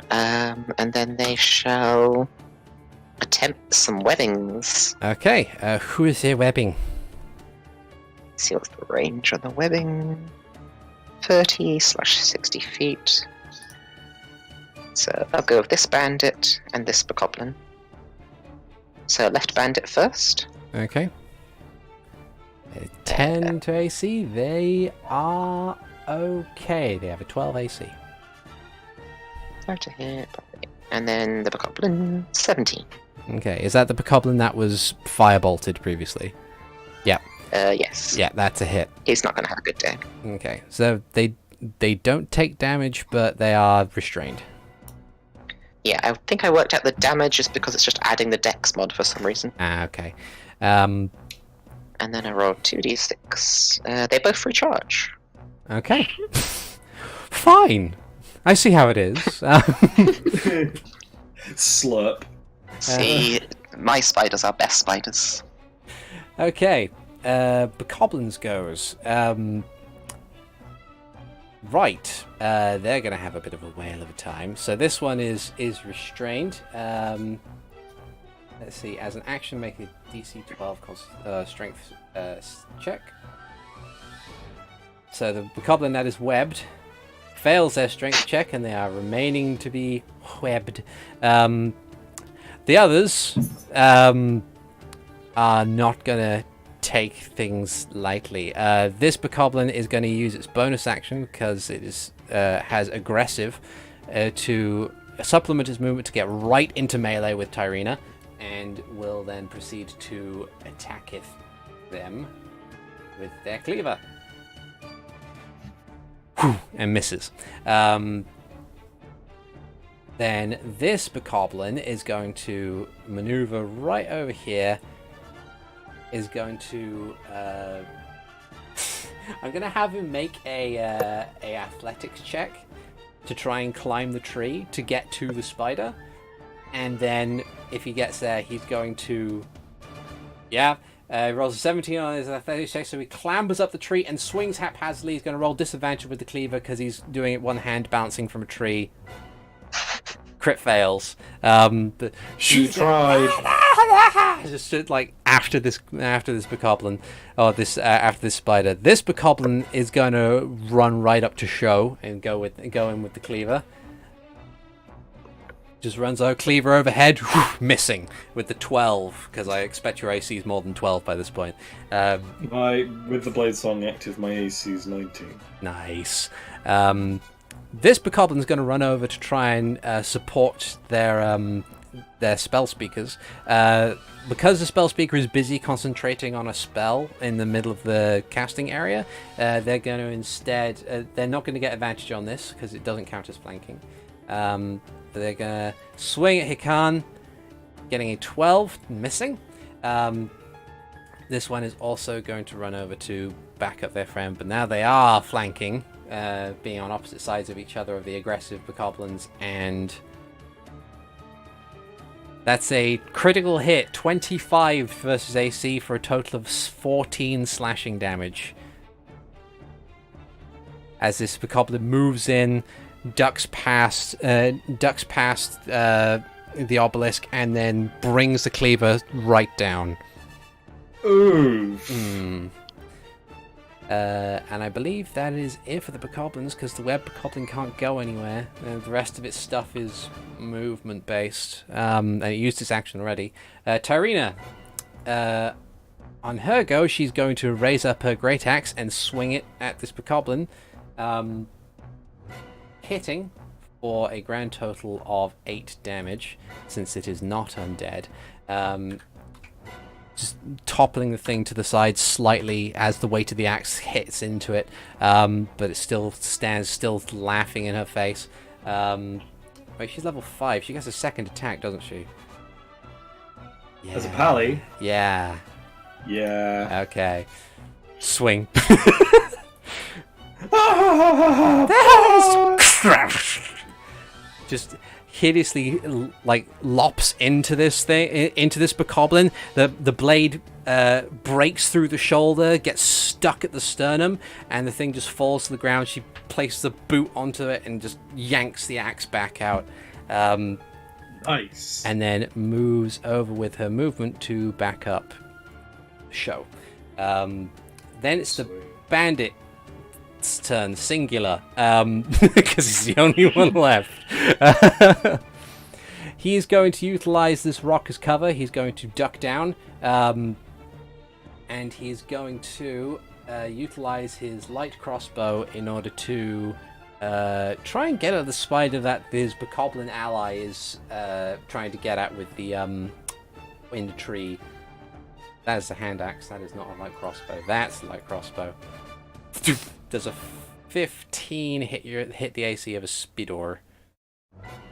And then they shall attempt some webbings. Okay. Who is their webbing? See what's the range on the webbing. 30/60 feet. So I'll go with this bandit and this bokoblin. So left bandit first. Okay. 10 to AC. They are okay. They have a 12 AC. Hard to hit. And then the bokoblin, 17. Okay. Is that the bokoblin that was firebolted previously? Yes. Yeah, that's a hit. He's not going to have a good day. Okay. So they don't take damage, but they are restrained. Yeah, I think I worked out the damage just because it's just adding the dex mod for some reason. Ah, okay. And then I rolled 2d6. They both recharge. Okay. Fine. I see how it is. Slurp. See, my spiders are best spiders. Okay. Bokoblins goes. Right. They're going to have a bit of a whale of a time. So this one is restrained. Let's see. As an action, make a DC 12 strength check. So the bokoblin that is webbed fails their strength check, and they are remaining to be webbed. The others are not going to take things lightly. This bokoblin is going to use its bonus action because it is has aggressive to supplement its movement to get right into melee with Tyrina, and will then proceed to attacketh them with their cleaver. And misses. Then this bokoblin is going to maneuver right over here. Is going to I'm gonna have him make a athletics check to try and climb the tree to get to the spider, and then if he gets there, he's going to rolls a 17 on his athletics check, so he clambers up the tree and swings haphazardly. He's going to roll disadvantage with the cleaver because he's doing it one hand bouncing from a tree. Crit fails. But She tried. just like after this bokoblin, or this after this spider, this bokoblin is going to run right up to Sho and go in with the cleaver. Just runs out, cleaver overhead, missing with the 12, because I expect your AC is more than 12 by this point. With the blade song active, my AC is 19. Nice. This bokoblin is going to run over to try and support their spell speakers. Because the spell speaker is busy concentrating on a spell in the middle of the casting area, they're going to instead... they're not going to get advantage on this, because it doesn't count as flanking. They're going to swing at Hikan, getting a 12, missing. This one is also going to run over to back up their friend, but now they are flanking, being on opposite sides of each other of the aggressive bokoblins, and that's a critical hit, 25 versus AC for a total of 14 slashing damage. as this bokoblin moves in, ducks past the obelisk, and then brings the cleaver right down. Ooh. And I believe that is it for the bokoblins, because the web bokoblin can't go anywhere. The rest of its stuff is movement based, and it used its action already. Tyrina, on her go, she's going to raise up her great axe and swing it at this bokoblin, hitting for a grand total of 8 damage, since it is not undead. Just toppling the thing to the side slightly as the weight of the axe hits into it, but it still stands, still laughing in her face. Wait, she's level 5. She gets a second attack, doesn't she? Yeah. As a pally? Yeah. Yeah. Okay. Swing. Just hideously lops into this bokoblin. The blade breaks through the shoulder, gets stuck at the sternum, and the thing just falls to the ground. She places the boot onto it and just yanks the axe back out. Nice. And then moves over with her movement to back up Sho. Then it's the bandit's turn, singular, because he's the only one left. He is going to utilize this rock as cover. He's going to duck down, and he's going to utilize his light crossbow in order to try and get at the spider that his bokoblin ally is trying to get at with the in the tree. That is the hand axe. That is not a light crossbow. That's the light crossbow. Does a 15 hit the AC of a Speedor?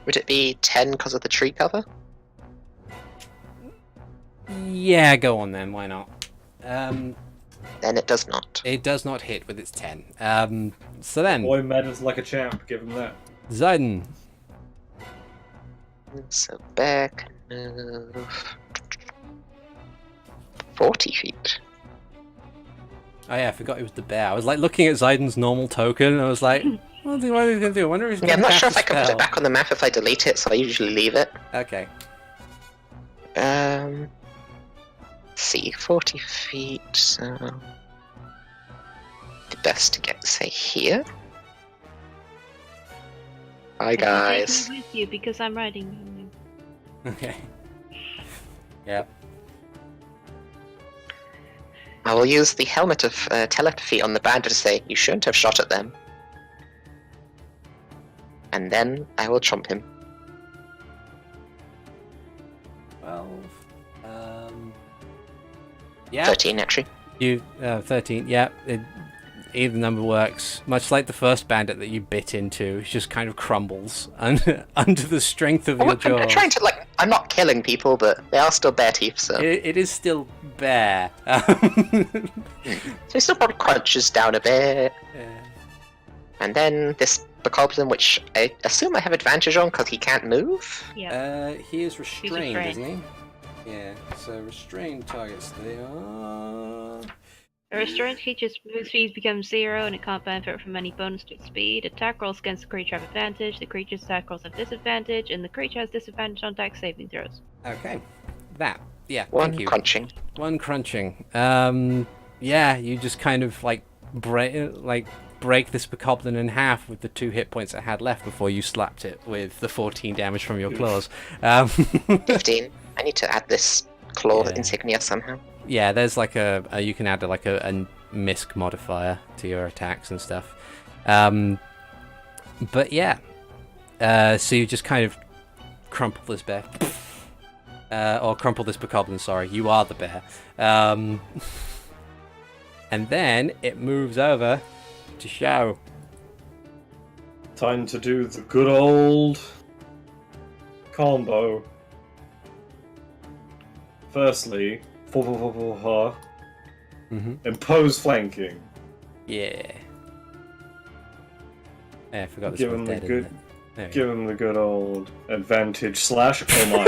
Would it be 10 because of the tree cover? Yeah, go on then. Why not? Then it does not. It does not hit with its 10. So then, Boy matters like a champ. Give him that. Ziden. So bear can move 40 feet. Oh yeah, I forgot it was the bear. I was like looking at Ziden's normal token, and I was like, what are we going to do? I wonder if he's Yeah, I'm not cast sure a if I can put spell. it back on the map if I delete it, so I usually leave it. Okay. Let's see, 40 feet, so... the best to get, say, here? Hi, guys. I'm taking with you because I'm riding. Okay. Yep. I will use the helmet of telepathy on the bandit to say, you shouldn't have shot at them. And then I will chomp him. 12. Yeah. 13, actually. You 13. Yeah. Either number works. Much like the first bandit that you bit into, it just kind of crumbles under the strength of your jaws. I'm trying to, I'm not killing people, but they are still bear teeth, so... It is still bear. So he still probably crunches down a bit. Yeah. And then this bokoblin, which I assume I have advantage on because he can't move. Yeah. He is restrained, restrained. isn't he? Yeah. So restrained targets. They are. A restrained creature's move speed becomes 0 and it can't benefit from any bonus to its speed. Attack rolls against the creature have advantage, the creature's attack rolls have disadvantage, and the creature has disadvantage on dex saving throws. Okay. That. Yeah. One Thank you. crunching. One crunching. Yeah. You just kind of break this bokoblin in half with the 2 hit points it had left before you slapped it with the 14 damage from your claws. 15. I need to add this claw Yeah. insignia somehow. Yeah, there's you can add a misc modifier to your attacks and stuff. But yeah, so you just kind of crumple this bear, or crumple this bokoblin. Sorry, you are the bear. And then it moves over to Sho. Time to do the good old combo. Firstly, impose flanking. Yeah. Yeah, I forgot this Give was him the dead, isn't good. it? There we Give him the good old advantage slash. Oh my.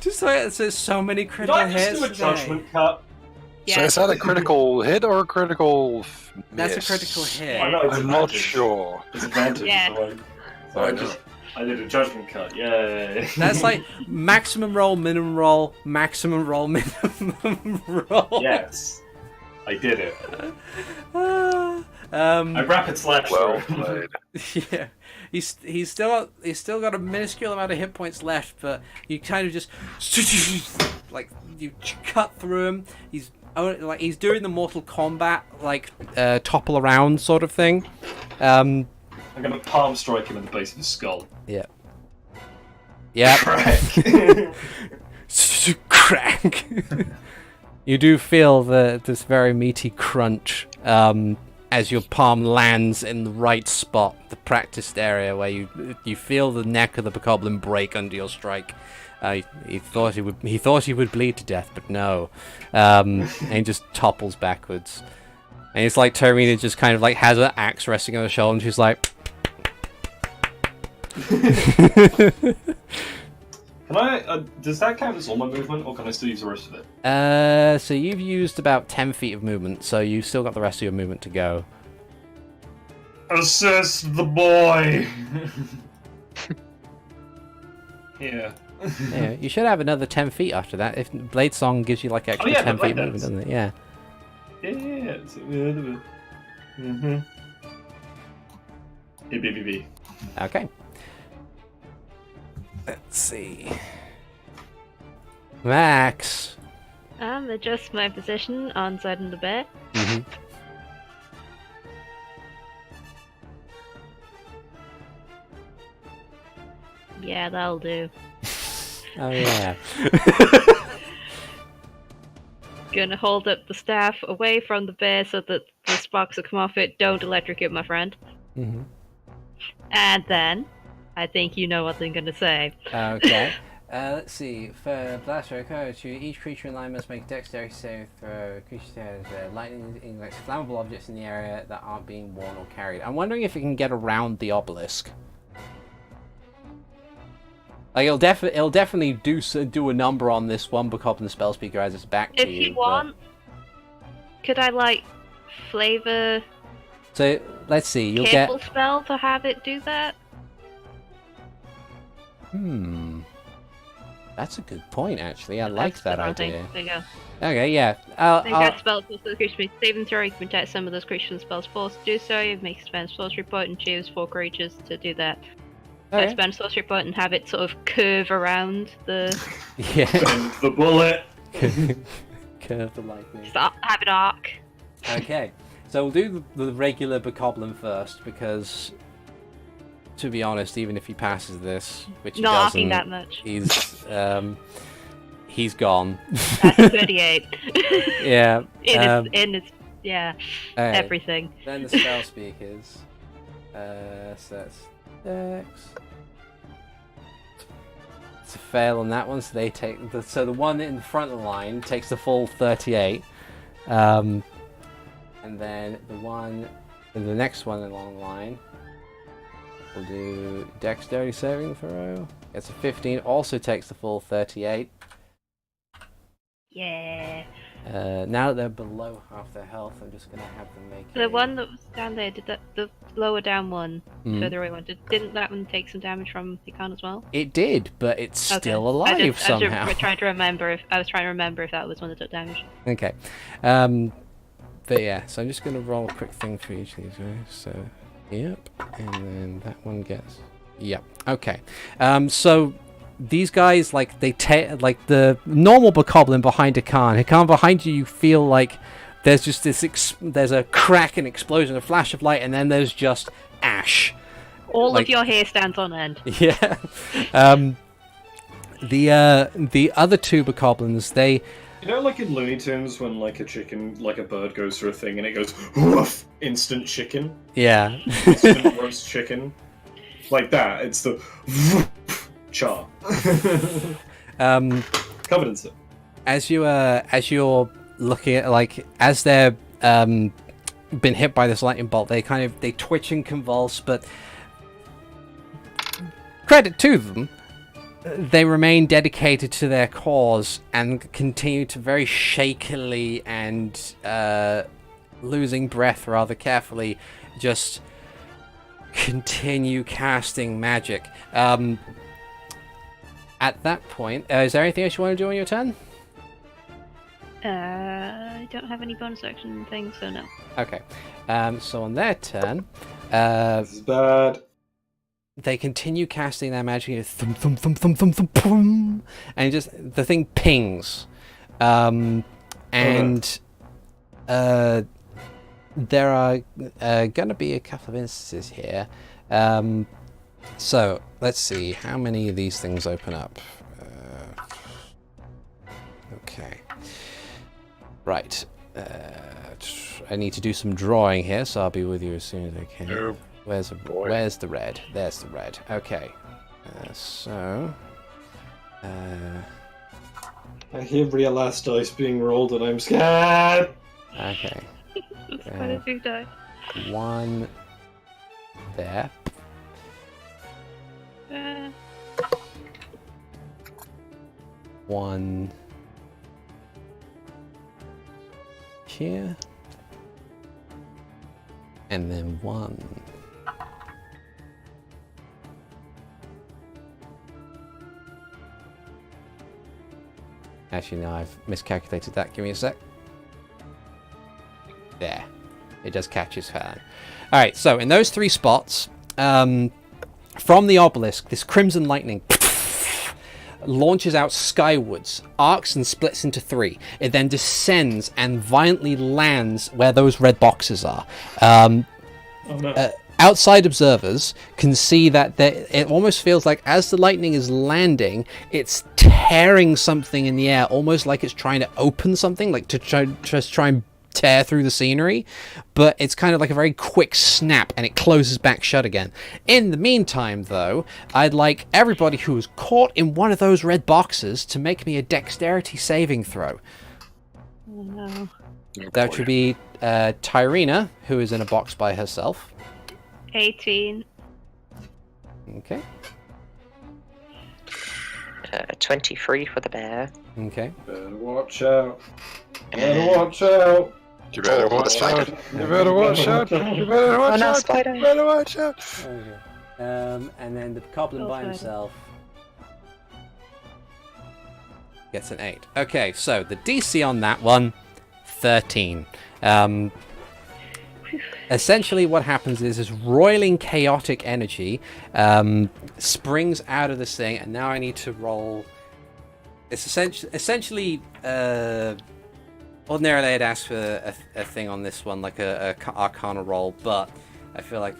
Just like there's so many Did critical I just hits do a today. judgment cut? So is that a critical hit or a critical miss? That's a critical hit. I know, it's I'm not advantage. sure. It's advantage. Yeah. I did a judgment cut. Yay! That's like maximum roll, minimum roll, maximum roll, minimum roll. Yes, I did it. I I rapid slash. Well through. played. Yeah, he's still got a minuscule amount of hit points left, but you kind of just like you cut through him. He's doing the Mortal Kombat like topple around sort of thing. I'm gonna palm strike him in the base of his skull. Yeah. Yeah. Crack. Crack. You do feel this very meaty crunch as your palm lands in the right spot, the practiced area where you feel the neck of the bokoblin break under your strike. He thought he would bleed to death, but no, and he just topples backwards. And it's like Tyrina just kind of like has her axe resting on her shoulder, and she's like. Can I? Does that count as all my movement, or can I still use the rest of it? So you've used about 10 feet of movement, so you've still got the rest of your movement to go. Assist the boy. Yeah. Yeah, you should have another 10 feet after that. If Blade Song gives you like extra 10 feet movement, doesn't it? Yeah. Yeah. Mm-hmm. B. Okay. Let's see. Max. Adjust my position on Ziden the bear. Mm-hmm. Yeah, that'll do. Oh yeah. Gonna hold up the staff away from the bear so that the sparks that come off it don't electrocute my friend. Mm-hmm. And then, I think you know what I'm gonna say. Okay. Let's see. For Blaster occurs to each creature in line must make a dexterity save throw. Creature has lightning index flammable objects in the area that aren't being worn or carried. I'm wondering if it can get around the obelisk. Like it'll definitely do a number on this one bokoblin spell speaker as it's back to you. If you want, could I like flavor? So let's see. You'll careful get. spell to have it do that. That's a good point, actually. I like that idea. There you go. Okay, yeah. They get spells for the creature makes saving throw. You can protect some of those creatures and spells forced to do so. You make a spend sorcery point and choose 4 creatures to do that. Okay. Spend sorcery point and have it sort of curve around the. Yeah. Bend the bullet. Curve the lightning. Have it arc. Okay, so we'll do the regular bokoblin first because, to be honest, even if he passes this, which he Not doesn't, arcing that much. he's gone. That's 38. Yeah. in its yeah, okay. everything. Then the spell speakers. So that's Dex. It's a fail on that one, so they take so the one in the front line takes the full 38, and then the next one along the line will do dexterity saving throw. It's a 15, also takes the full 38. Yeah. Now that they're below half their health, I'm just gonna have them make The one that was down there, did that the lower down one, further away one, didn't that one take some damage from Hikan as well? It did, but it's still alive somehow. I was trying to remember if that was one that took damage. Okay. But yeah, so I'm just going to roll a quick thing for each of these guys. So, yep. And then that one gets... Yep. Okay. So these guys, like, they take... Like, the normal bokoblin behind Hikan. Hikan behind you, you feel like there's just this... There's a crack and explosion, a flash of light, and then there's just ash. All of your hair stands on end. Yeah. The other two bokoblins, they... You know, like in Looney Tunes, when like a bird goes through a thing and it goes woof, instant chicken. Yeah. Instant roast chicken. Like that. It's the char. Covered in soot. As you're looking at, like, as they're been hit by this lightning bolt, they twitch and convulse, but credit to them, they remain dedicated to their cause and continue to very shakily and losing breath rather carefully just continue casting magic. At that point, is there anything else you want to do on your turn? I don't have any bonus action things, so no. Okay. So on their turn, This is bad. they continue casting their magic. Thump, thump, thump, thump, thump, thump, boom, and just the thing pings. And there are going to be a couple of instances here. So let's see how many of these things open up. Okay. Right. I need to do some drawing here, so I'll be with you as soon as I can. Oh, Where's the boy. Where's the red? There's the red. Okay. I hear real last dice being rolled and I'm scared. Okay. That's quite a big die. One there. One here. And then one. Actually, no, I've miscalculated that. Give me a sec. There. It does catch his fan. Alright, so in those three spots, from the obelisk, this crimson lightning launches out skywards, arcs and splits into three. It then descends and violently lands where those red boxes are. Oh no. Outside observers can see that it almost feels like as the lightning is landing, it's tearing something in the air, almost like it's trying to open something, like to try and tear through the scenery, but it's kind of like a very quick snap and it closes back shut again. In the meantime, though, I'd like everybody who is caught in one of those red boxes to make me a dexterity saving throw. Oh no. That should be Tyrina, who is in a box by herself. 18. Okay. 23 for the bear. Okay. Better watch out. Better And watch out. You better watch out. You better watch out. You better Oh watch no, out. spider! You better watch out. Okay. And then the goblin by himself gets an 8. Okay, so the DC on that one, 13. Essentially what happens is this roiling chaotic energy springs out of this thing, and now I need to roll. It's essentially ordinarily I'd ask for a thing on this one, like a Arcana roll, but I feel like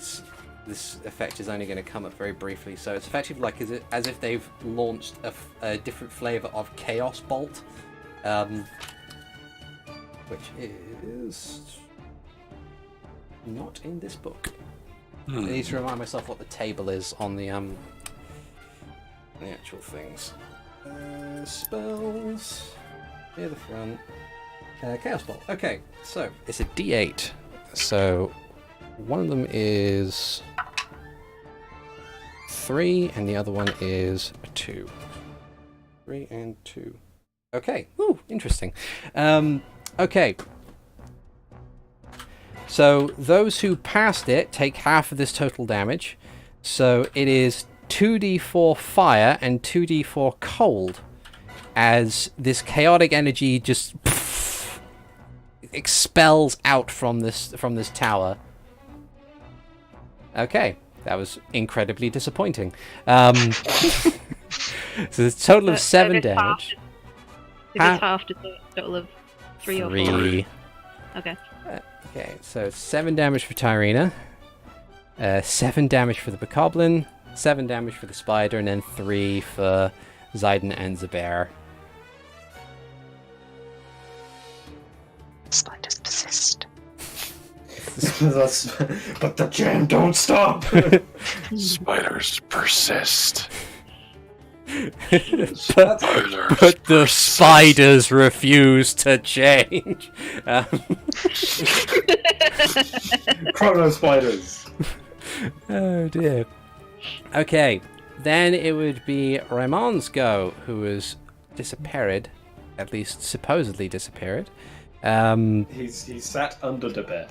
this effect is only going to come up very briefly, so it's effectively like as if they've launched a different flavor of Chaos Bolt, which is not in this book. I need to remind myself what the table is on the actual things. Spells near the front. Chaos Bolt. Okay, so it's a D8. So one of them is 3, and the other one is a 2. 3 and 2. Okay. Ooh, interesting. Okay. So those who passed it take half of this total damage. So it is 2d4 fire and 2d4 cold, as this chaotic energy just expels out from this tower. Okay, that was incredibly disappointing. So it's a total of 7 damage. If it's half to the total of 3 or 4. Okay. Okay, so 7 damage for Tyrina, 7 damage for the Bokoblin, 7 damage for the Spider, and then 3 for Ziden and the Bear. Spiders persist. But the jam don't stop. Spiders persist. but the spiders refuse to change. Chrono spiders. Oh dear. Okay, Then it would be Reymond's go, who has disappeared, at least supposedly disappeared. He's sat under the bed.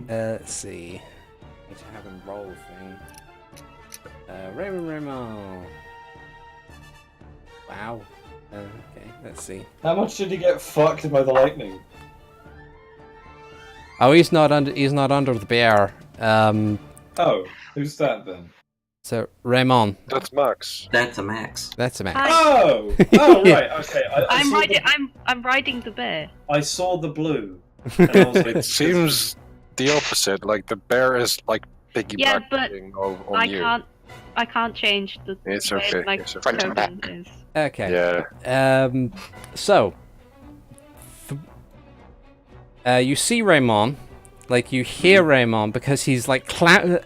Let's see. Need to have him roll a thing. Reymond. Wow. Okay, let's see. How much did he get fucked by the lightning? Oh, he's not under the bear. Oh, who's that then? So Reymond. That's Max. That's a max. That's a man. Hi. Oh, right, okay. I'm riding the bear. I saw the blue. And I was like, It seems the opposite. Like the bear is like Yeah, but piggybacking on I you. can't change the It's way okay, my it's okay. Front and token back. is. Okay. Yeah. So you see Reymond, like you hear Reymond because he's like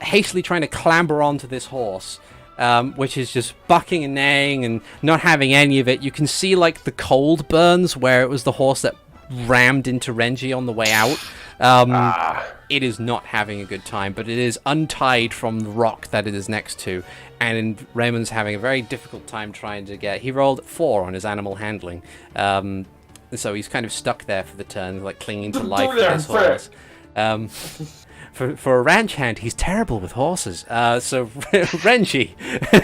hastily trying to clamber onto this horse, which is just bucking and neighing and not having any of it. You can see like the cold burns where it was the horse that rammed into Renji on the way out. It is not having a good time, but it is untied from the rock that it is next to, and Reymond's having a very difficult time trying to get. He rolled 4 on his animal handling, so he's kind of stuck there for the turn, like clinging to life with his horse. For a ranch hand, he's terrible with horses. So Renji,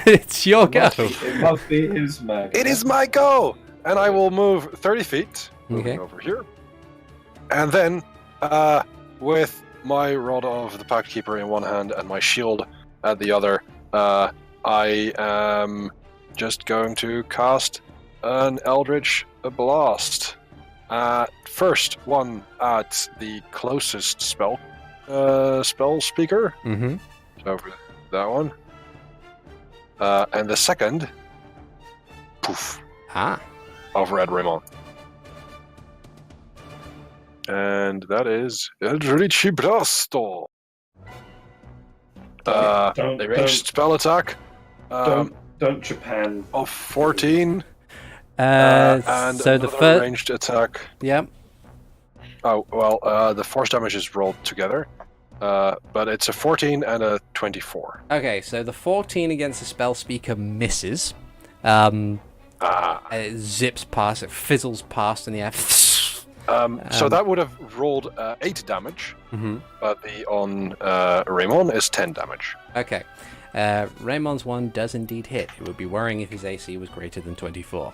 it's your go. it must be his mag. It is my go, and I will move 30 feet, moving Okay. over here, and then with my rod of the Pact Keeper in one hand and my shield at the other, I am just going to cast an Eldritch Blast. First one at the closest spell speaker. Mm-hmm. So over that one. And the second, poof, over at Reymond. And that is Eldritch Blasto. Don't- The ranged spell attack Don't Japan. of 14. And So the another first, ranged attack. yep. Oh, well, the force damage is rolled together. But it's a 14 and a 24. Okay, so the 14 against the spell speaker misses. It zips past, it fizzles past in the air. So that would have rolled 8 damage, Mhm. but the on Reymond is 10 damage. Okay. Reymond's one does indeed hit. It would be worrying if his AC was greater than 24.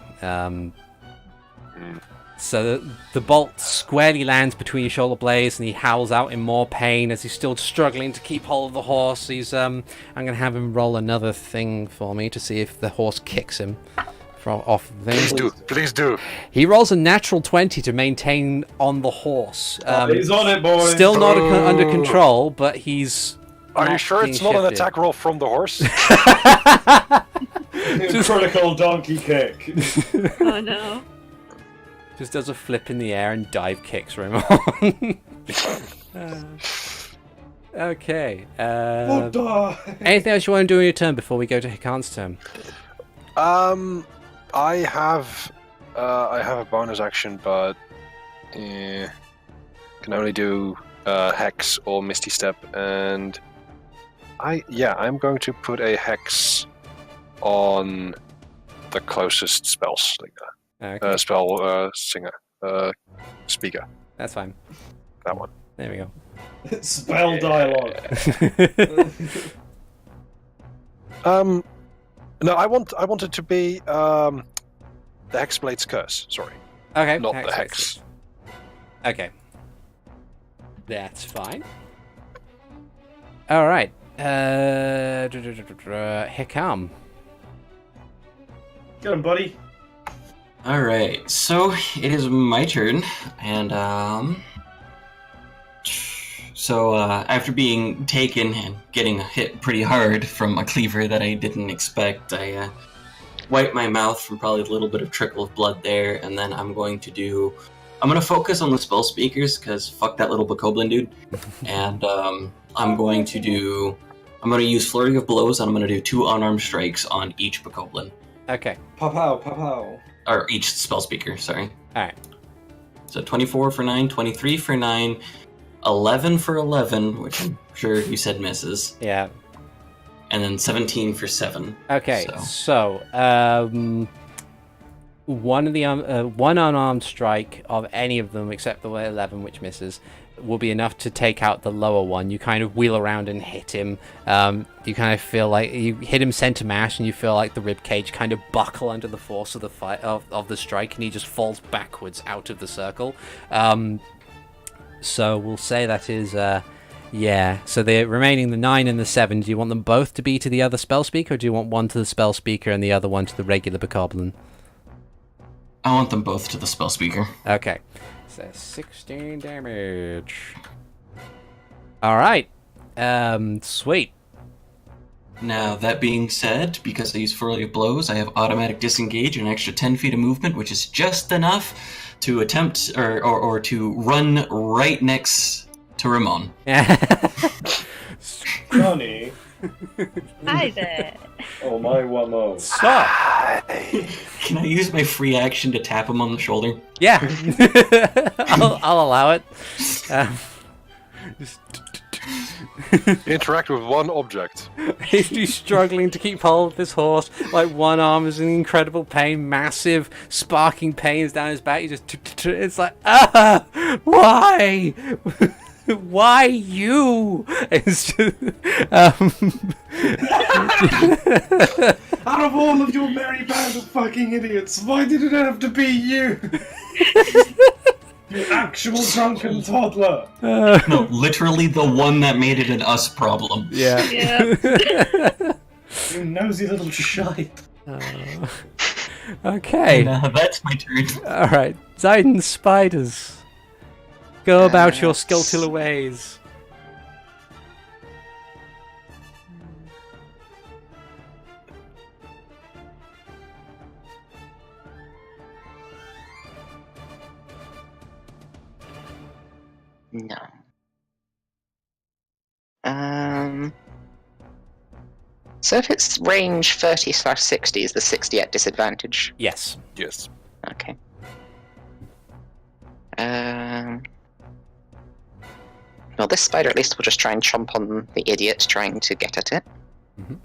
So the bolt squarely lands between his shoulder blades, and he howls out in more pain as he's still struggling to keep hold of the horse. I'm going to have him roll another thing for me to see if the horse kicks him off the thing. Please do. He rolls a natural 20 to maintain on the horse. He's on it, boys. Still not under control, but he's... Are you sure being it's not an shifted. attack roll from the horse? Critical donkey kick. Oh no. Just does a flip in the air and dive kicks Reymond. Okay. Anything else you want to do on your turn before we go to Hikan's turn? I have a bonus action, but can only do Hex or Misty Step, and I'm going to put a Hex on the closest spell slinger. Okay, Speaker. that's fine. That one. There we go. Spell dialogue. No, I want it to be the Hexblade's Curse. Sorry, Okay. not the Hex. Okay. That's fine. All right. Hikam. Get him, buddy. Alright, so it is my turn, and after being taken and getting hit pretty hard from a cleaver that I didn't expect, I wipe my mouth from probably a little bit of trickle of blood there, and then I'm going to focus on the spell speakers, because fuck that little bokoblin dude, and I'm going to use Flurry of Blows, and I'm going to do 2 unarmed strikes on each bokoblin. Okay. Pow pow. Or each spell speaker, sorry. All right. So 24 for 9, 23 for 9, 11 for 11, which I'm sure you said misses, Yeah. and then 17 for 7. Okay, so one unarmed strike of any of them except the 11, which misses, will be enough to take out the lower one. You kind of wheel around and hit him. You kind of feel like you hit him center mash, and you feel like the rib cage kind of buckle under the force of the of the strike, and he just falls backwards out of the circle. So we'll say that is yeah. So the remaining, the 9 and the 7, do you want them both to be to the other spell speaker, or do you want one to the spell speaker and the other one to the regular bokoblin? I want them both to the spell speaker. Okay. So 16 damage. Alright. Sweet. Now, that being said, because I use Flurry of Blows, I have automatic disengage and an extra 10 feet of movement, which is just enough to attempt or to run right next to Reymond. Johnny. Hi there. Oh my wamo. Stop! Can I use my free action to tap him on the shoulder? Yeah. I'll allow it. Just Interact with one object. he's struggling to keep hold of this horse. Like, one arm is in incredible pain, massive sparking pains down his back. He just it's like, why? Why you? It's just, Out of all of your merry band of fucking idiots, why did it have to be you? You actual drunken toddler. No, literally the one that made it an us problem. yeah. Yeah. You nosy little shite. Okay. That's my turn. All right. Ziden spiders. Go about your Skulltula ways. No. So if it's range 30/60, is the 60 at disadvantage? Yes. Yes. Okay. Well, this spider at least will just try and chomp on the idiot trying to get at it. Mhm.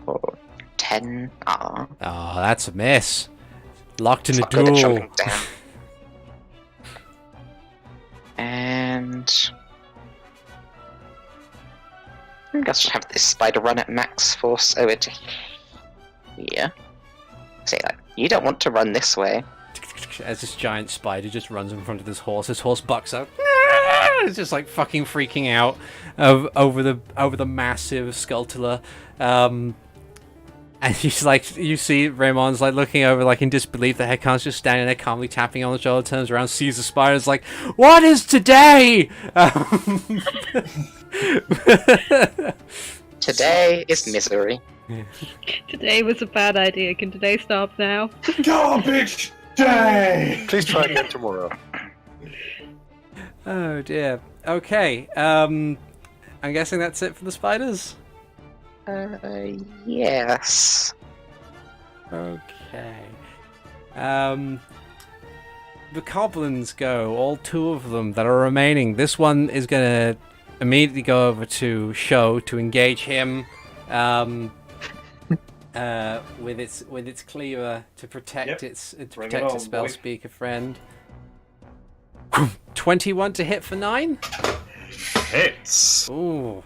For 10. Ah. Oh, that's a miss. Locked in a Not good at duel. chomping down. And I guess I'll have this spider run at max force over to here. Say, like, you don't want to run this way. As this giant spider just runs in front of this horse bucks up. It's just like fucking freaking out over the massive Skulltula. And he's like, you see Reymond's like looking over like in disbelief. The Hikan's just standing there calmly tapping on the shoulder, turns around, sees the spider, is like, what is today? Today is misery. Today was a bad idea. Can today stop now? Garbage day! Please try again tomorrow. Oh dear. Okay. I'm guessing that's it for the spiders. Yes. Okay. The goblins go, all 2 of them that are remaining. This one is gonna immediately go over to Sho to engage him with its cleaver to protect its spell boy. speaker friend. 21 to hit for 9. Hits. Ooh.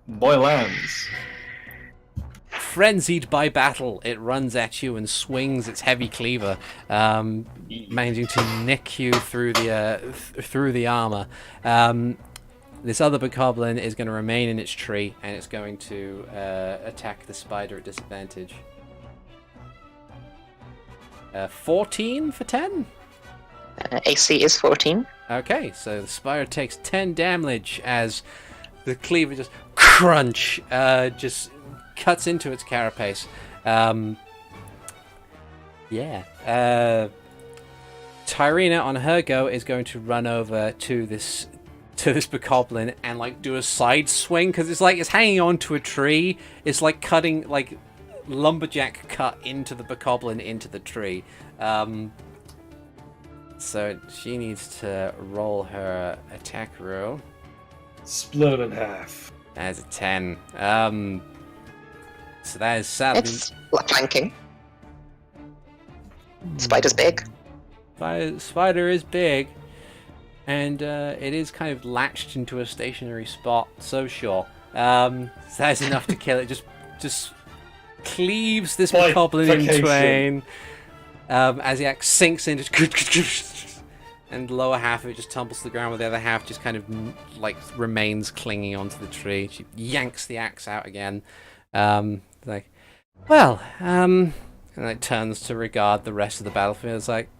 Boy lands. Frenzied by battle, it runs at you and swings its heavy cleaver, managing to nick you through the armor. This other bokoblin is going to remain in its tree, and it's going to attack the spider at disadvantage. 14 for 10? AC is 14. Okay, so the spider takes 10 damage as the cleaver just crunch, just cuts into its carapace. Tyrina on her go is going to run over to this bokoblin and like do a side swing because it's hanging on to a tree. It's like cutting like lumberjack cut into the bokoblin into the tree. So she needs to roll her attack roll. Split in half. That's a 10. So that is sadly... It's flanking. Spider's big. Spider is big, and it is kind of latched into a stationary spot, so sure. So that's enough to kill it. Just cleaves this bokoblin in twain. As the axe sinks in, and the lower half of it just tumbles to the ground, while the other half just kind of like remains clinging onto the tree. She yanks the axe out again. Like, well, and it turns to regard the rest of the battlefield. It's like,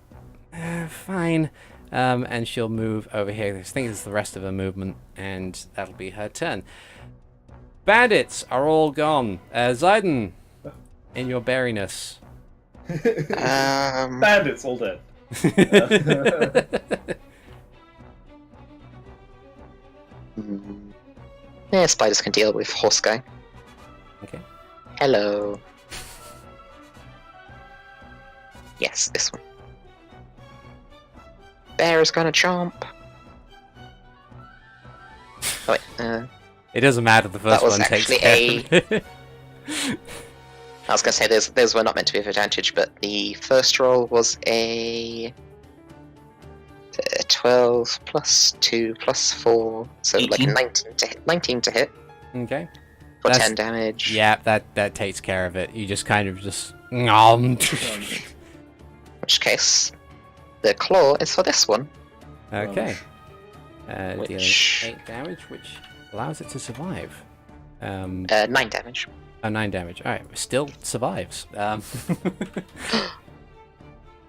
fine. And she'll move over here. I think it's the rest of her movement, and that'll be her turn. Bandits are all gone. Ziden, in your berryness. Bandits all dead. Yeah, spiders can deal with horse guy. Okay. Hello. Yes, this one. Bear is gonna chomp. Oh, wait, it doesn't matter. The first that was one takes actually care of it. I was gonna say those were not meant to be of advantage, but the first roll was a 12 plus 2 plus 4, so 18. like a 19 to hit Okay. for That's- 10 damage. Yeah, that takes care of it. You just kind of just nom. In which case, the claw is for this one. Okay. Dealing Which- 8 damage, which allows it to survive. 9 damage. Oh, 9 damage. Alright, still survives.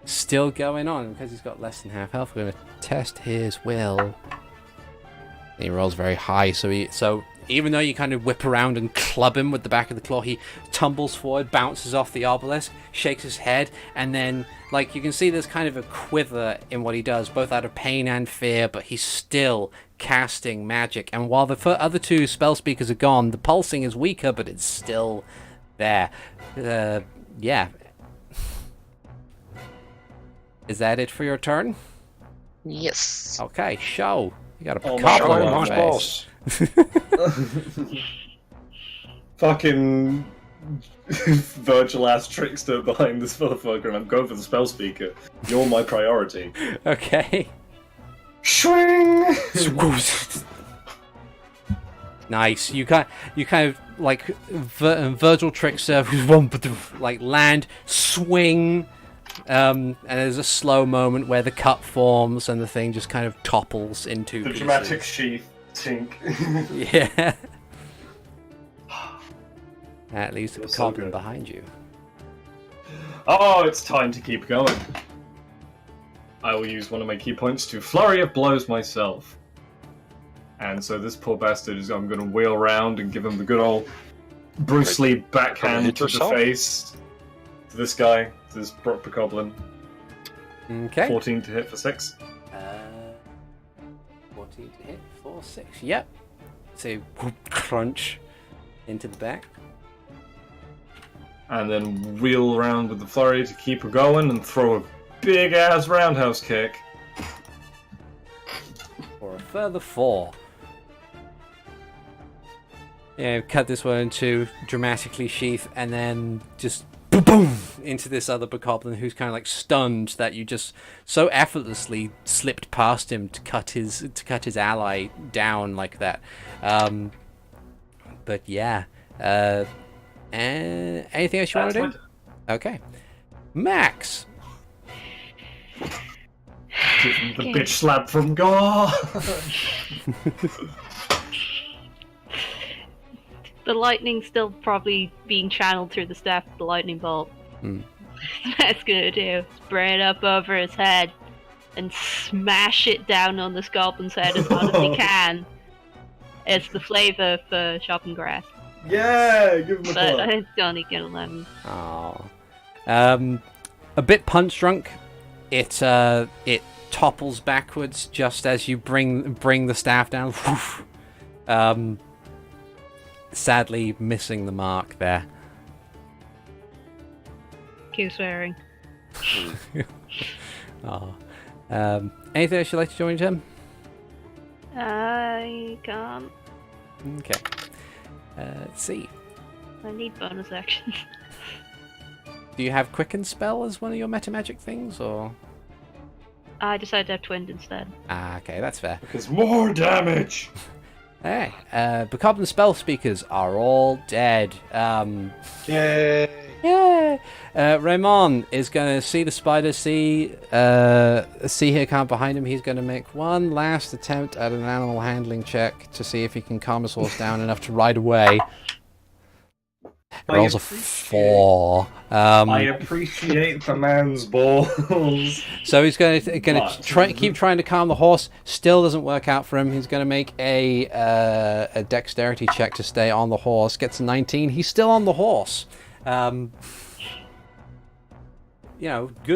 Still going on, because he's got less than half health. We're going to test his will. He rolls very high, so even though you kind of whip around and club him with the back of the claw, he tumbles forward, bounces off the obelisk, shakes his head, and then, like, you can see there's kind of a quiver in what he does, both out of pain and fear, but he's still casting magic. And while the other two spell speakers are gone, the pulsing is weaker, but it's still there. Yeah. Is that it for your turn? Yes. Okay, Sho. You got a Oh, couple my of God, face. boss. Fucking Virgil ass trickster behind this motherfucker, and I'm going for the spell speaker. You're my priority. Okay. Swing! Nice. You kind of like Virgil trickster, like land, swing, and there's a slow moment where the cut forms and the thing just kind of topples into The pieces. dramatic sheath tink. Yeah. That leaves the Feels so bokoblin good. behind you. Oh, it's time to keep going. I will use one of my key points to flurry of blows myself. And so this poor bastard is, I'm going to wheel around and give him the good old Bruce Lee backhand hit to the yourself? face. To this guy, to this bokoblin. Okay. 14 to hit for 6. 14 to hit for 6. Yep. So crunch into the back. And then wheel around with the flurry to keep her going and throw a big ass roundhouse kick. For a further 4. Yeah, cut this one into dramatically sheath, and then just boom, boom into this other bokoblin who's kind of like stunned that you just so effortlessly slipped past him to cut his ally down like that. But yeah, and anything else you want to do? Okay, Max. Give him the bitch slap from God. The lightning's still probably being channeled through the staff of the lightning bolt. That's gonna do. Spray it up over his head and smash it down on this goblin's head as hard as he can. It's the flavor for chopping grass. Yeah, give him a But clap. it's only get 11. Oh, a bit punch drunk. It topples backwards just as you bring the staff down. Sadly missing the mark there. Keep swearing. Oh. Anything else you'd like to join, Tim? I can't. Okay. Let's see. I need bonus action. Do you have Quicken Spell as one of your meta magic things, or? I decided to have twinned instead. Ah, okay, that's fair. Because more damage! Hey, Bokoblin spell speakers are all dead. Yay! Yeah. Reymond is going to see the spider, see Hikan behind him. He's going to make one last attempt at an animal handling check to see if he can calm his horse down enough to ride away. Rolls a 4. I appreciate the man's balls. So he's going to keep trying to calm the horse. Still doesn't work out for him. He's going to make a dexterity check to stay on the horse. Gets a 19. He's still on the horse. Good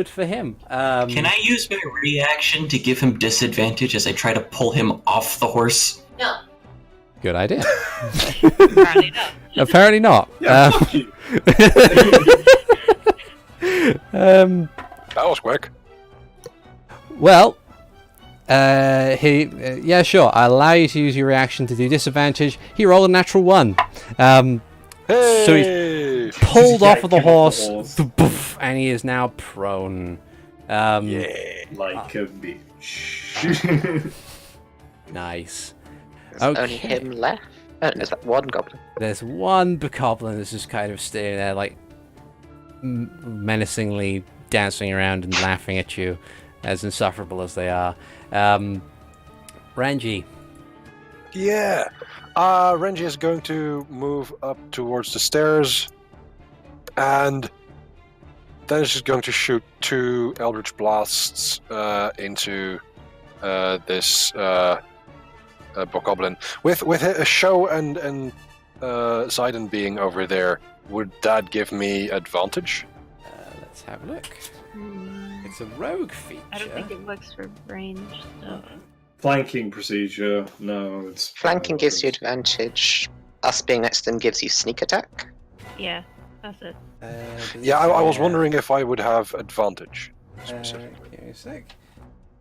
for him. Can I use my reaction to give him disadvantage as I try to pull him off the horse? No. Good idea. Apparently not. Apparently not. Yeah, fuck you. That was quick. Well, yeah, sure. I'll allow you to use your reaction to do disadvantage. He rolled a natural 1. Hey! So he's pulled off of the horse, and he is now prone. Yeah. Like a bitch. Nice. There's Okay. only him left. Oh, there's that one goblin. There's one bokoblin that's just kind of standing there, like menacingly dancing around and laughing at you, as insufferable as they are. Renji. Yeah. Renji is going to move up towards the stairs, and then she's going to shoot 2 Eldritch Blasts into this bokoblin. With a Sho and Ziden being over there, would that give me advantage? Let's have a look. It's a rogue feature. I don't think it works for range stuff. Flanking procedure. No, it's... Flanking gives you advantage. Us being next to them gives you sneak attack. Yeah, that's it. Yeah, I was wondering if I would have advantage. Specifically. Give me a sec.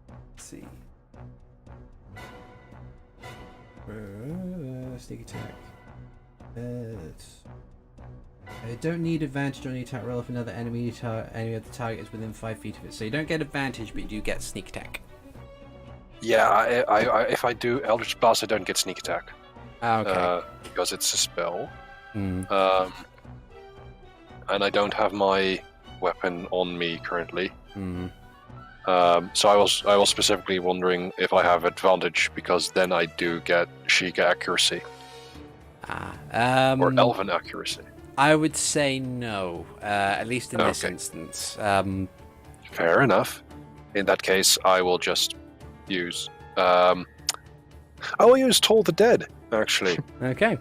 Let's see. Sneak attack. I don't need advantage on the attack roll if another enemy of the target is within 5 feet of it. So you don't get advantage, but you do get sneak attack. Yeah, I if I do Eldritch Blast, I don't get sneak attack. Okay. Because it's a spell. Mm. And I don't have my weapon on me currently. Mm. So I was specifically wondering if I have advantage, because then I do get Sheikah accuracy or Elven accuracy. I would say no, at least in this instance. Fair enough. In that case, I will just use. I will use Toll the Dead, actually, Okay.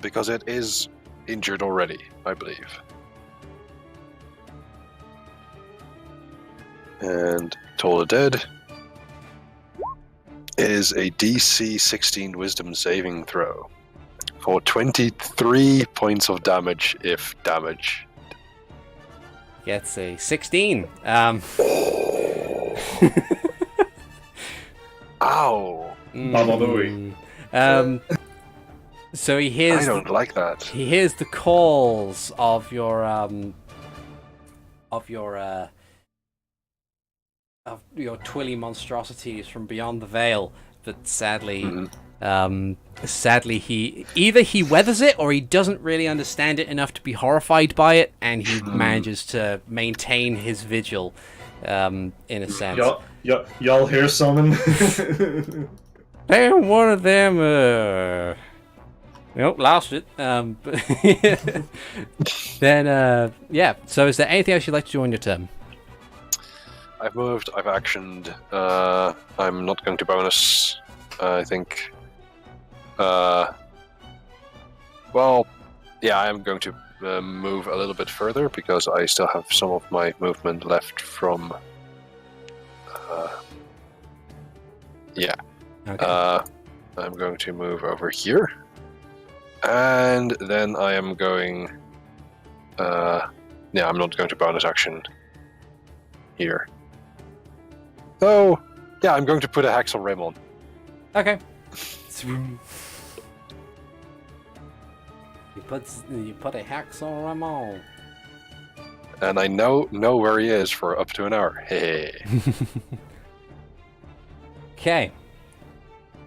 because it is injured already, I believe. And Toll the Dead is a DC 16 Wisdom saving throw for 23 points of damage if damaged. Gets a 16. Ow! So he hears. I don't like that. He hears the calls of your twilly monstrosities from beyond the veil, but sadly, he either he weathers it or he doesn't really understand it enough to be horrified by it, and he manages to maintain his vigil, in a sense. Y'all hear something? Hey, one of them. Nope, lost it. But then, yeah. So, is there anything else you'd like to do on your turn? I've moved, I've actioned, I'm not going to bonus, I think. Well, yeah, I am going to move a little bit further, because I still have some of my movement left from... yeah. Okay. I'm going to move over here. And then I am going... yeah, I'm not going to bonus action here. So, yeah, I'm going to put a hex on Reymond. Okay. You put a hex on Reymond. And I know where he is for up to an hour. Hey. Okay.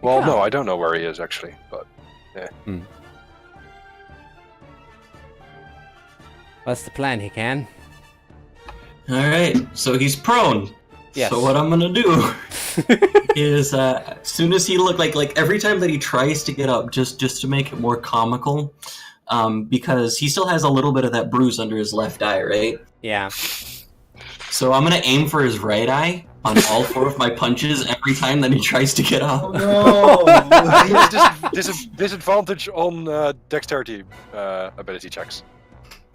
Well, Yeah. no, I don't know where he is actually, but What's the plan, Hikan? Alright, so he's prone. Yes. So what I'm gonna do is, as soon as he like every time that he tries to get up, just to make it more comical, because he still has a little bit of that bruise under his left eye, right? Yeah. So I'm gonna aim for his right eye on all 4 of my punches every time that he tries to get up. he has disadvantage on dexterity ability checks.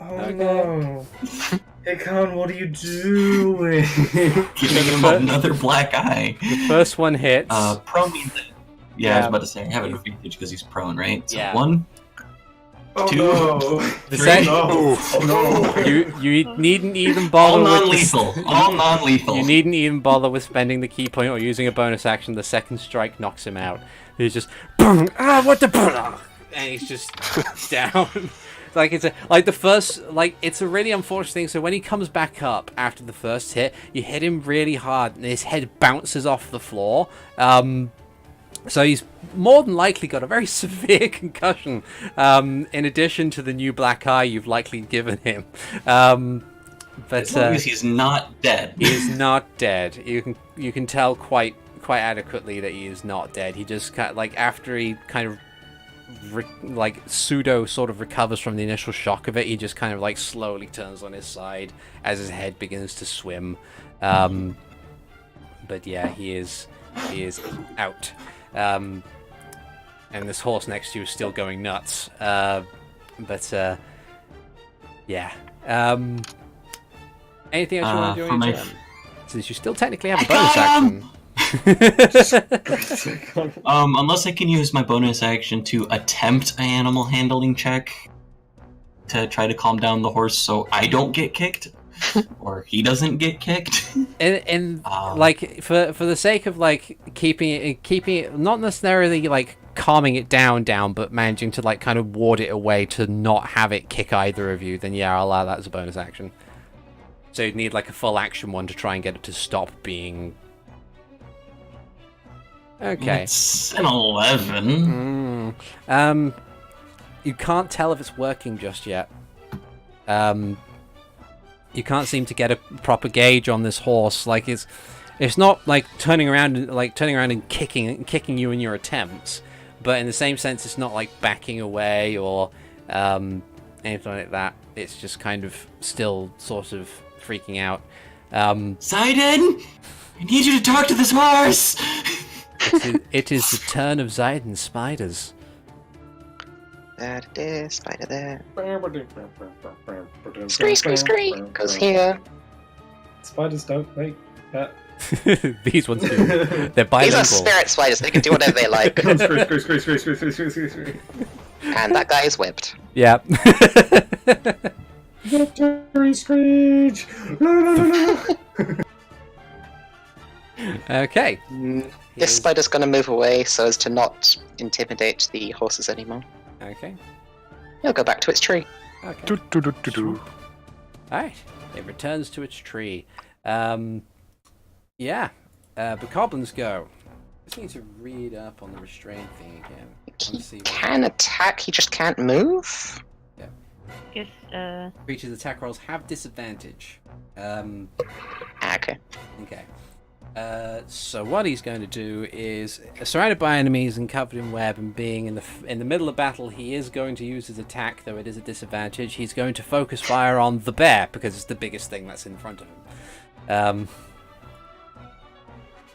Oh no! Hikan, what are you doing? Giving him another black eye. The first one hits. Prone means that. Yeah, I was about to say I have an advantage because he's prone, right? So Yeah. 1, Oh 2, no! The 3. sec- Oh no! You needn't even All bother with non-lethal. All non-lethal. You needn't even bother with spending the key point or using a bonus action. The second strike knocks him out. He's just what the and he's just down. Like it's a really unfortunate thing. So when he comes back up after the first hit, you hit him really hard, and his head bounces off the floor. So he's more than likely got a very severe concussion. In addition to the new black eye you've likely given him. But as long as he's not dead. he is not dead. You can tell quite adequately that he is not dead. He just after he kind of pseudo sort of recovers from the initial shock of it, he just kind of slowly turns on his side as his head begins to swim. But yeah, he is out. And this horse next to you is still going nuts. Yeah. Anything else you want to do on your turn? Since you still technically have a bonus action. Unless I can use my bonus action to attempt an animal handling check to try to calm down the horse so I don't get kicked or he doesn't get kicked. And for the sake of keeping it not necessarily calming it down, but managing to kind of ward it away to not have it kick either of you, then yeah, I'll allow that as a bonus action. So you'd need a full action one to try and get it to stop being. Okay. It's an 11. You can't tell if it's working just yet. You can't seem to get a proper gauge on this horse. It's not turning around and kicking you in your attempts, but in the same sense, it's not backing away or anything like that. It's just kind of still sort of freaking out. Ziden, I need you to talk to this horse. It is the turn of Ziden spiders. There it is, spider there. Scree, goes here. Spiders don't make that. These ones do. They're bilingual. These are spirit spiders, they can do whatever they like. Screech. And that guy is whipped. Yeah. Victory screech! No. Okay. This spider's gonna move away so as to not intimidate the horses anymore. Okay. It'll go back to its tree. Okay. Alright. It returns to its tree. Yeah. Bokoblins go. Just need to read up on the restraint thing again. He can attack, he just can't move? Guess, Creatures' attack rolls have disadvantage. Okay. Okay. So what he's going to do is, surrounded by enemies and covered in web and being in the middle of battle, he is going to use his attack, though it is a disadvantage. He's going to focus fire on the bear because it's the biggest thing that's in front of him.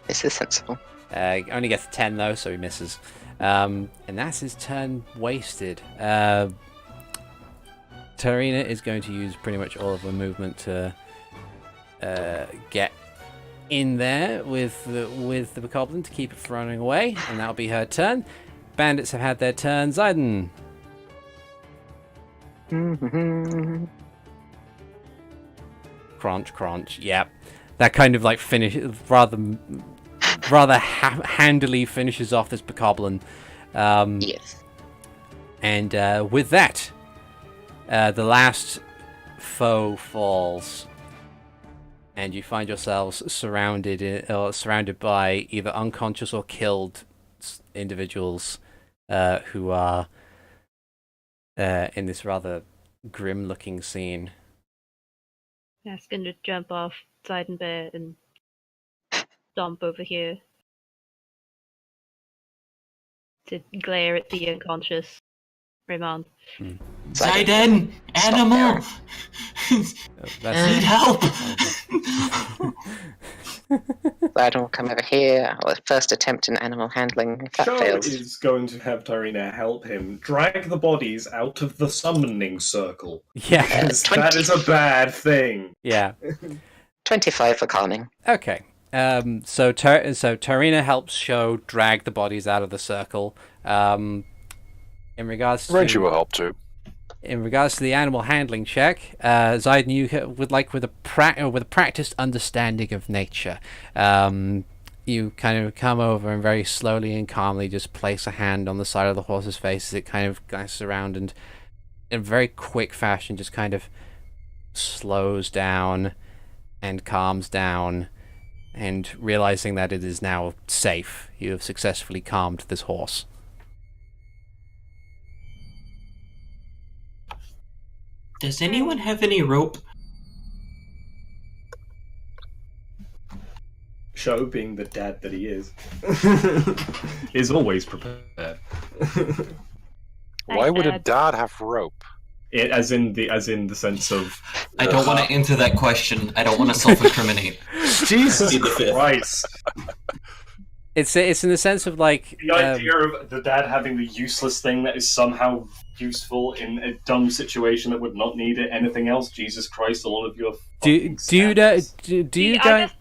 This is sensible. Only gets 10 though, so he misses. And that's his turn wasted. Tyrina is going to use pretty much all of her movement to get in there with the Bokoblin to keep it from running away, and that'll be her turn. Bandits have had their turn. Ziden. Crunch. Yep. That kind of finish rather handily finishes off this Bokoblin. Yes. And with that, the last foe falls, and you find yourselves surrounded by either unconscious or killed individuals who are in this rather grim-looking scene. That's gonna jump off Ziden Bear and stomp over here to glare at the unconscious Reymond. Ziden! Animal! Need help! Ziden will come over here. Or first attempt in animal handling. If that Sho fails. is going to have Tyrina help him drag the bodies out of the summoning circle. Yeah. Because that is a bad thing. Yeah. 25 for calming. Okay. So Tyrina helps Sho drag the bodies out of the circle. In regards to Renji will help too. In regards to the animal handling check, Ziden, you would like with a practiced understanding of nature. You kind of come over and very slowly and calmly just place a hand on the side of the horse's face as it kind of glances around and in very quick fashion just kind of slows down and calms down, and realizing that it is now safe, you have successfully calmed this horse. Does anyone have any rope? Sho, being the dad that he is always prepared. Why would a dad have rope? As in the sense of I don't want to answer that question. I don't want to self-incriminate. Jesus Be the fifth. Christ. It's in the sense of like The idea of the dad having the useless thing that is somehow useful in a dumb situation that would not need it. Anything else? Jesus Christ! A lot of you are. do you guys?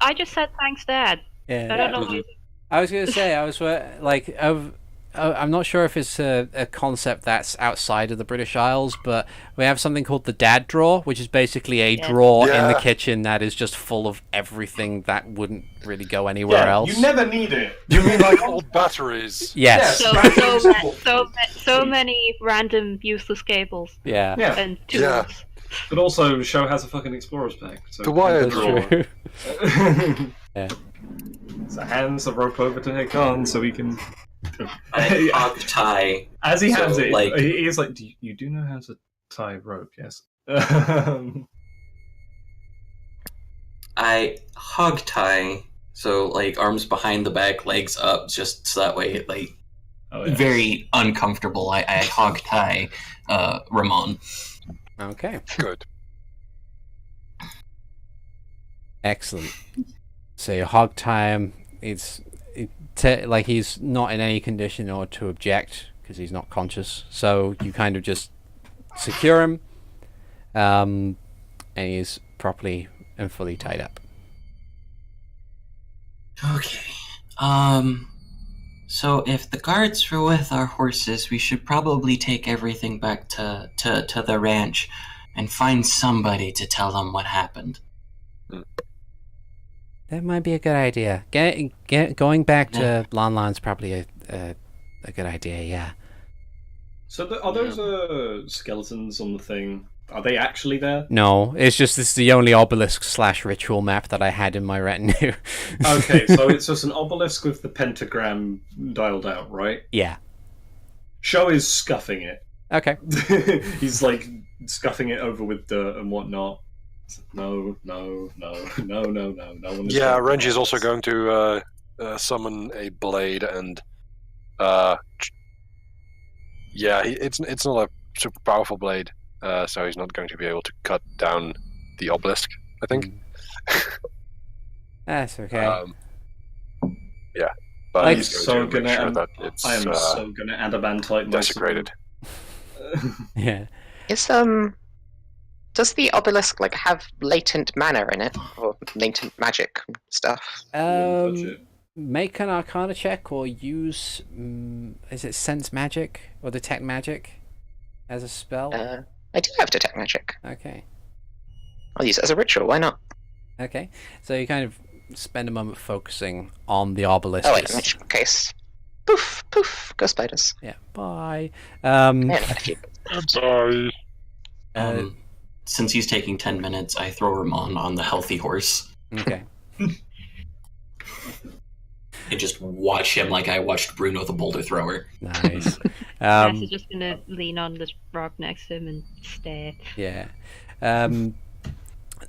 I just said thanks, Dad. Yeah. I don't know. Why. I was gonna say I'm not sure if it's a concept that's outside of the British Isles, but we have something called the dad drawer, which is basically a drawer in the kitchen that is just full of everything that wouldn't really go anywhere else. You never need it. You mean like old batteries? Yes. So many random useless cables Yeah. and tools. Yeah. But also, Sho has a fucking explorer's pack. So The wire That's drawer. true. Yeah. So hands the rope over to Hikan so he can. I hog tie. As he hands So, it, like- he is like, you do know how to tie rope, yes? I hog tie. So like arms behind the back, legs up, just so that way like Oh, yeah. very uncomfortable. I hog tie Reymond. Okay. Good. Excellent. So you hog tie him. Like he's not in any condition or to object because he's not conscious. So you kind of just secure him, and he's properly and fully tied up. Okay. So if the guards were with our horses, we should probably take everything back to the ranch and find somebody to tell them what happened. That might be a good idea. Going back to Lanlan's probably a good idea. Yeah. So are those skeletons on the thing? Are they actually there? No, it's just this is the only obelisk / ritual map that I had in my retinue. Okay, so it's just an obelisk with the pentagram dialed out, right? Yeah. Sho is scuffing it. Okay. He's like scuffing it over with dirt and whatnot. No. No one is Yeah, going Renji's also going to summon a blade and it's not a super powerful blade, so he's not going to be able to cut down the obelisk, I think. That's okay. Yeah, but Like- he's So going to make sure that it's I am so gonna adamantite desecrated. Yeah. Does the obelisk like have latent mana in it, or latent magic stuff? Make an Arcana check or use is it sense magic or detect magic as a spell? I do have detect magic. Okay. I'll use it as a ritual. Why not? Okay. So you kind of spend a moment focusing on the obelisk. Oh wait, in which case, poof, poof, go spiders. Yeah. Bye. I only had a few. Sorry. Since he's taking 10 minutes, I throw Reymond on the healthy horse Okay. and just watch him like I watched Bruno the boulder thrower. Nice. Max is just gonna lean on this rock next to him and stare. Yeah.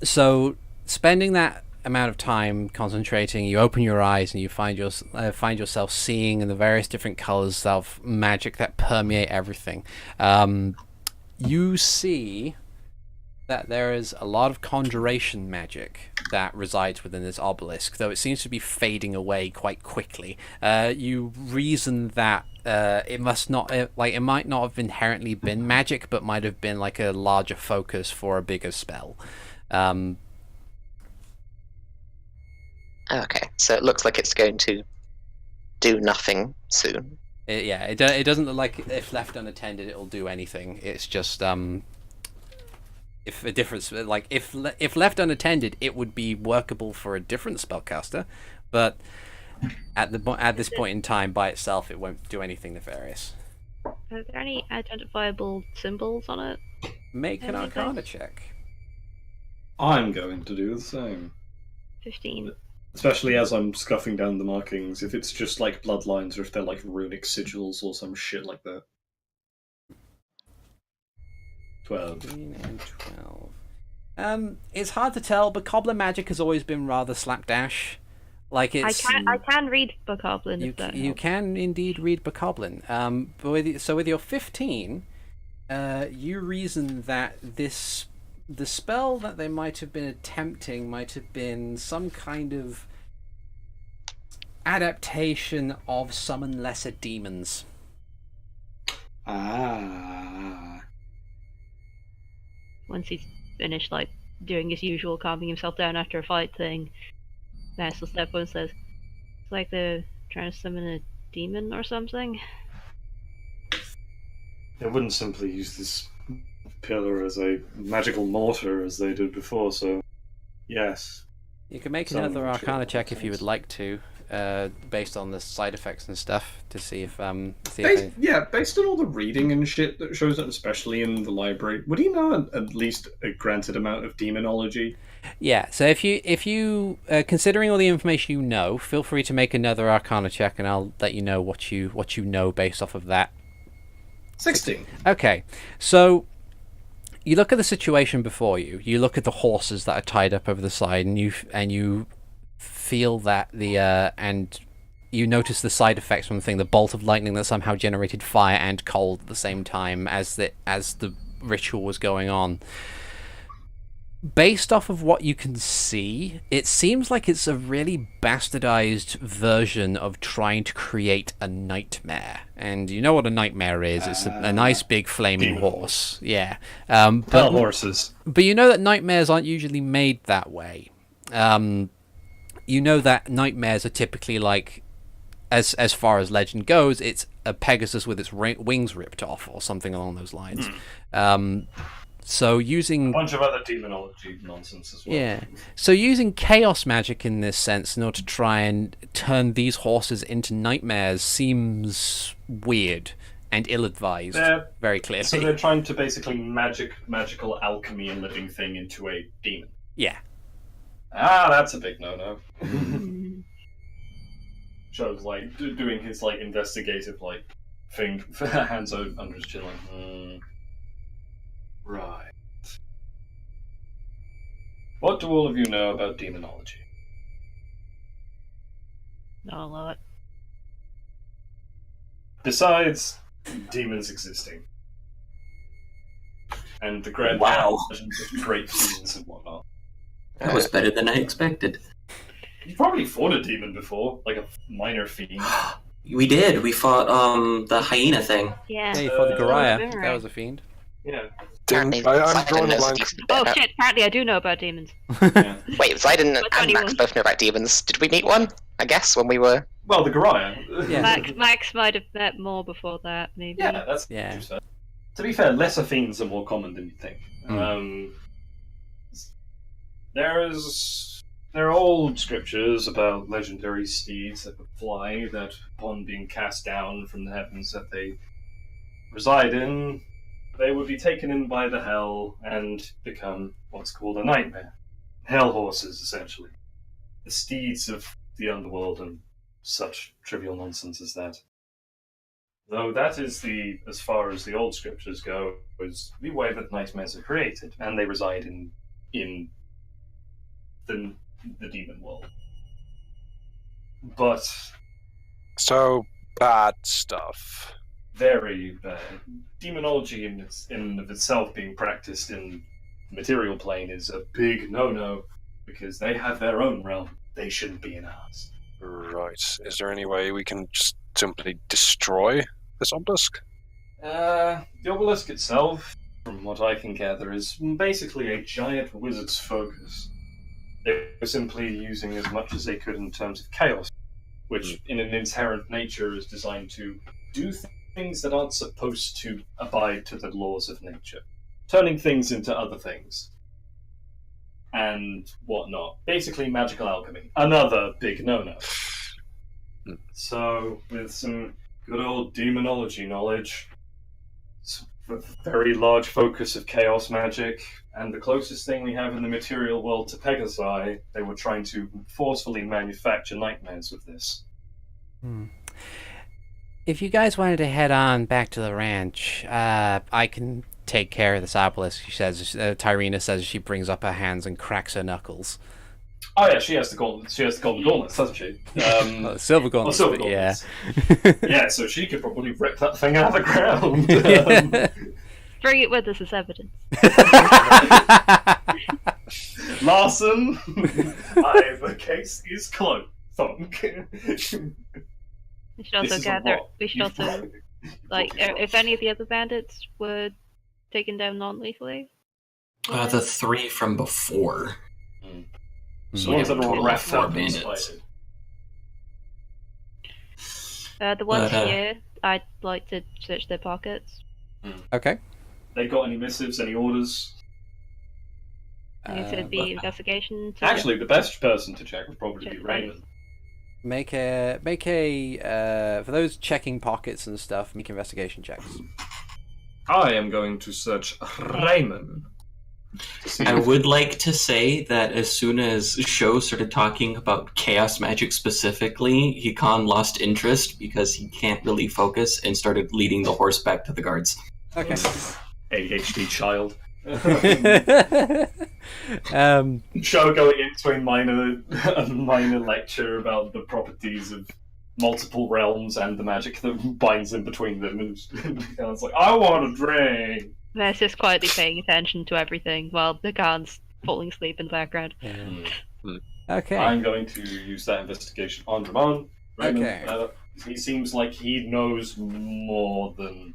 So spending that amount of time concentrating, you open your eyes and you find yourself seeing in the various different colors of magic that permeate everything. You see that there is a lot of conjuration magic that resides within this obelisk, though it seems to be fading away quite quickly. You reason that it might not have inherently been magic, but might have been like a larger focus for a bigger spell. Okay, so it looks like it's going to do nothing soon. It doesn't look like if left unattended it'll do anything. It's just if left unattended it would be workable for a different spellcaster, but at this point in time by itself it won't do anything nefarious. Are there any identifiable symbols on it? Make an Arcana check. I'm going to do the same. 15. Especially as I'm scuffing down the markings, if it's just like bloodlines or if they're like runic sigils or some shit like that. 12. 15 and 12. It's hard to tell, but Cobbler magic has always been rather slapdash. Like it's. I can read Bokoblin. You can indeed read Bokoblin. But with your 15, you reason that the spell that they might have been attempting might have been some kind of adaptation of summon lesser demons. Once he's finished, like, doing his usual calming himself down after a fight thing, Max will step up and says, "It's like they're trying to summon a demon or something." They wouldn't simply use this pillar as a magical mortar as they did before, so yes. You can make another Arcana check if you would like to, based on the side effects and stuff, to see if Based on all the reading and shit that shows up, especially in the library, would he know at least a granted amount of demonology? Yeah, so if you considering all the information you know, feel free to make another Arcana check and I'll let you know what you know based off of that. 16. Okay, so you look at the situation before you. You look at the horses that are tied up over the side, and you feel that and you notice the side effects from the thing, the bolt of lightning that somehow generated fire and cold at the same time as the ritual was going on. Based off of what you can see, it seems like it's a really bastardized version of trying to create a nightmare. And you know what a nightmare is. It's a nice big flaming horse. Yeah. But horses. But you know that nightmares aren't usually made that way. You know that nightmares are typically like, as far as legend goes, it's a Pegasus with its wings ripped off or something along those lines. So using a bunch of other demonology nonsense as well. Yeah. So using chaos magic in this sense in order to try and turn these horses into nightmares seems weird and ill-advised. Very clearly. So they're trying to basically magical alchemy a living thing into a demon. Yeah. That's a big no-no. Shows like doing his like investigative like thing, hands under his chin like. Right. What do all of you know about demonology? Not a lot. Besides demons existing. And the grand legends of great fiends and whatnot. That was better than I expected. You probably fought a demon before, like a minor fiend. We did. We fought the hyena thing. Yeah. Yeah, you fought the Goriah. That was a fiend. Yeah. Apparently, I'm drawing the knows a line. decent bit Oh about- shit, apparently I do know about demons. Yeah. Wait, Ziden and Max 21. both know about demons. Did we meet one? I guess when we were. Well, the Goriah. Yeah. Max might have met more before that, maybe. Yeah, that's Yeah. fair. To be fair, lesser fiends are more common than you think. There are old scriptures about legendary steeds that would fly, that upon being cast down from the heavens that they reside in, they would be taken in by the hell and become what's called a nightmare. Hell horses, essentially. The steeds of the underworld and such trivial nonsense as that. Though that is as far as the old scriptures go, is the way that nightmares are created, and they reside in the demon world. But So, bad stuff. very bad. Demonology in and of itself being practiced in the material plane is a big no-no, because they have their own realm. They shouldn't be in ours. Right. Is there any way we can just simply destroy this obelisk? The obelisk itself, from what I can gather, is basically a giant wizard's focus. They were simply using as much as they could in terms of chaos, which in an inherent nature is designed to do things that aren't supposed to abide to the laws of nature. Turning things into other things. And whatnot. Basically magical alchemy. Another big no-no. So, with some good old demonology knowledge, a very large focus of chaos magic, and the closest thing we have in the material world to Pegasi, they were trying to forcefully manufacture nightmares with this. If you guys wanted to head on back to the ranch, I can take care of this obelisk, she says. Tyrina says she brings up her hands and cracks her knuckles. Oh yeah, she has the golden gauntlets, doesn't she? Silver gauntlets, silver but yeah. gauntlets. Yeah, so she could probably rip that thing out of the ground. Bring it with us as evidence. Larson, the case is closed. Thunk. We should also if any of the other bandits were taken down non-lethally. The 3 from before. So ones that are all wrapped up in bandits. The ones here, I'd like to search their pockets. Okay. They got any missives, any orders? It'd be investigation. Actually, the best person to check would probably be Reymond. Make a for those checking pockets and stuff, make investigation checks. I am going to search Reymond. I would like to say that as soon as Sho started talking about chaos magic specifically, Hikan lost interest because he can't really focus and started leading the horse back to the guards. Okay. ADHD child. Sho going into a minor lecture about the properties of multiple realms and the magic that binds in between them, and it's like, I want a drink. They're just quietly paying attention to everything while the Khan's falling asleep in the background. Okay. I'm going to use that investigation on Ramon. Okay. He seems like he knows more than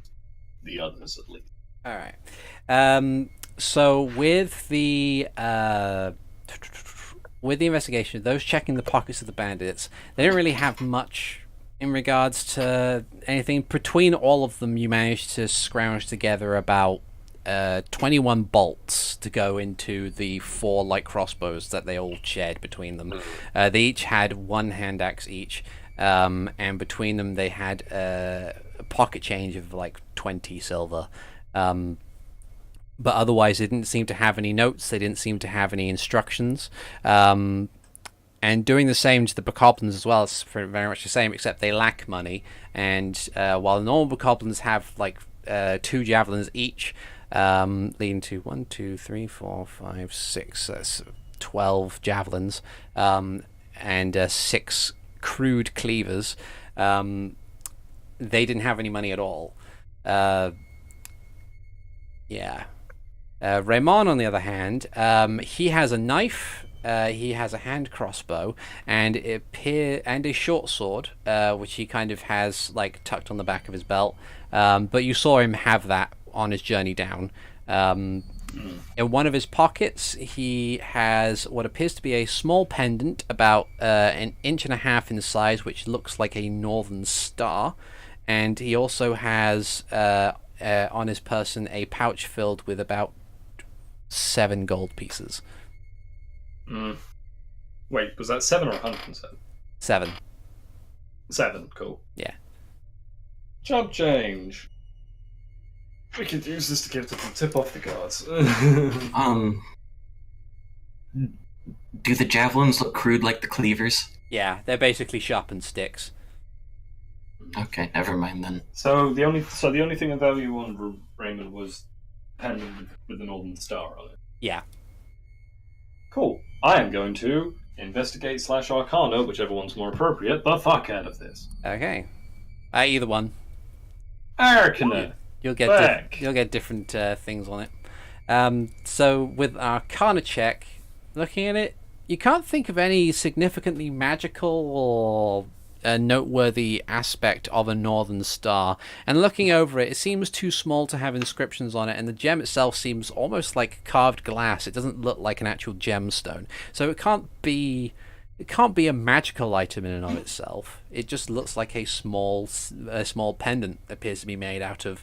the others, at least. All right. So with the investigation, those checking the pockets of the bandits, they don't really have much in regards to anything. Between all of them, you managed to scrounge together about 21 bolts to go into the 4 light crossbows that they all shared between them. They each had 1 hand axe each, and between them they had a pocket change of like 20 silver. But otherwise, they didn't seem to have any notes. They didn't seem to have any instructions. And doing the same to the bokoblins as well. It's very much the same, except they lack money. And while the normal bokoblins have like 2 javelins each, leading to 1, 2, 3, 4, 5, 6, that's 12 javelins, and 6 crude cleavers, they didn't have any money at all. Reymond, on the other hand, he has a knife, he has a hand crossbow, and a short sword, which he kind of has like tucked on the back of his belt. But you saw him have that on his journey down. In one of his pockets, he has what appears to be a small pendant, about 1.5 inches in size, which looks like a northern star. And he also has on his person a pouch filled with about 7 gold pieces. Wait, was that 7 or 107? 7. 7, cool. Yeah. Chump change. We could use this to give them tip off the guards. Do the javelins look crude like the cleavers? Yeah, they're basically sharpened sticks. Okay, never mind then. So the only thing of value on Reymond was pendant with the Northern Star on it. Yeah. Cool. I am going to investigate / Arcana, whichever one's more appropriate, the fuck out of this. Okay. Either one. Arcana. You'll get different things on it. So with Arcana check, looking at it, you can't think of any significantly magical or noteworthy aspect of a Northern Star. And looking over it, it seems too small to have inscriptions on it, and the gem itself seems almost like carved glass. It doesn't look like an actual gemstone. So it can't be a magical item in and of itself. It just looks like a small pendant. Appears to be made out of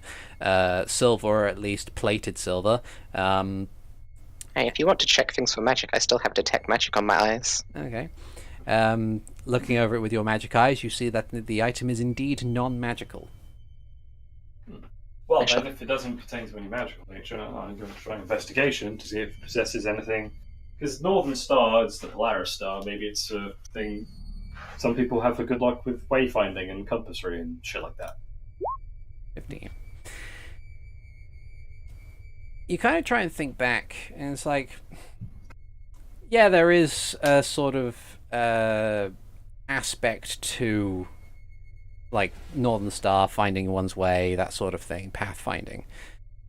silver, or at least plated silver. Hey, if you want to check things for magic, I still have detect magic on my eyes. Okay. Looking over it with your magic eyes, you see that the item is indeed non-magical. Well, then, if it doesn't pertain to any magical nature, I'm going to try investigation to see if it possesses anything. Because Northern Star is the Polaris Star. Maybe it's a thing some people have for good luck with wayfinding and compassery and shit like that. 15. You kind of try and think back, and it's like, yeah, there is a sort of aspect to, like, Northern Star, finding one's way, that sort of thing, pathfinding.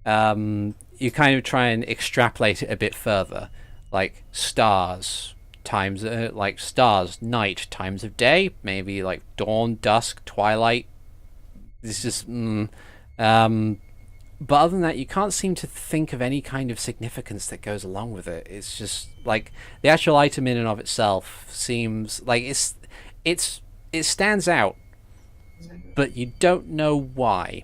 You kind of try and extrapolate it a bit further, like stars times, night times of day, maybe like dawn, dusk, twilight. This is, but other than that, you can't seem to think of any kind of significance that goes along with it. It's just like the actual item in and of itself seems like it stands out, but you don't know why.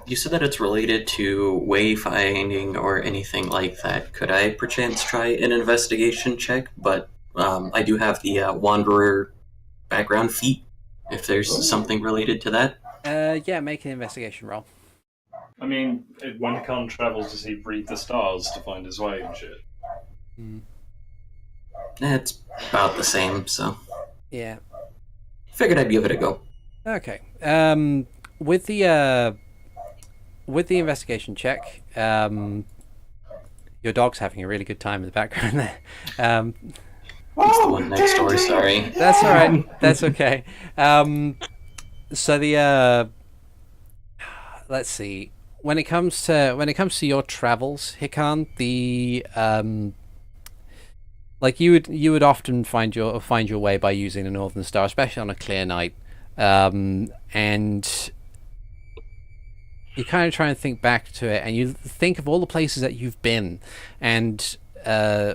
You said that it's related to wayfinding or anything like that. Could I perchance try an investigation check? But I do have the Wanderer background feat, if there's something related to that. Yeah, make an investigation roll. I mean, when Hikan travels, does he read the stars to find his way and shit? It's about the same, so... Yeah. Figured I'd give it a go. Okay. With the investigation check, your dog's having a really good time in the background there. It's the one next door, sorry. That's all right. That's okay. So the let's see. When it comes to your travels, Hikan, the like you would often find your way by using the Northern Star, especially on a clear night, and you kind of try and think back to it, and you think of all the places that you've been, and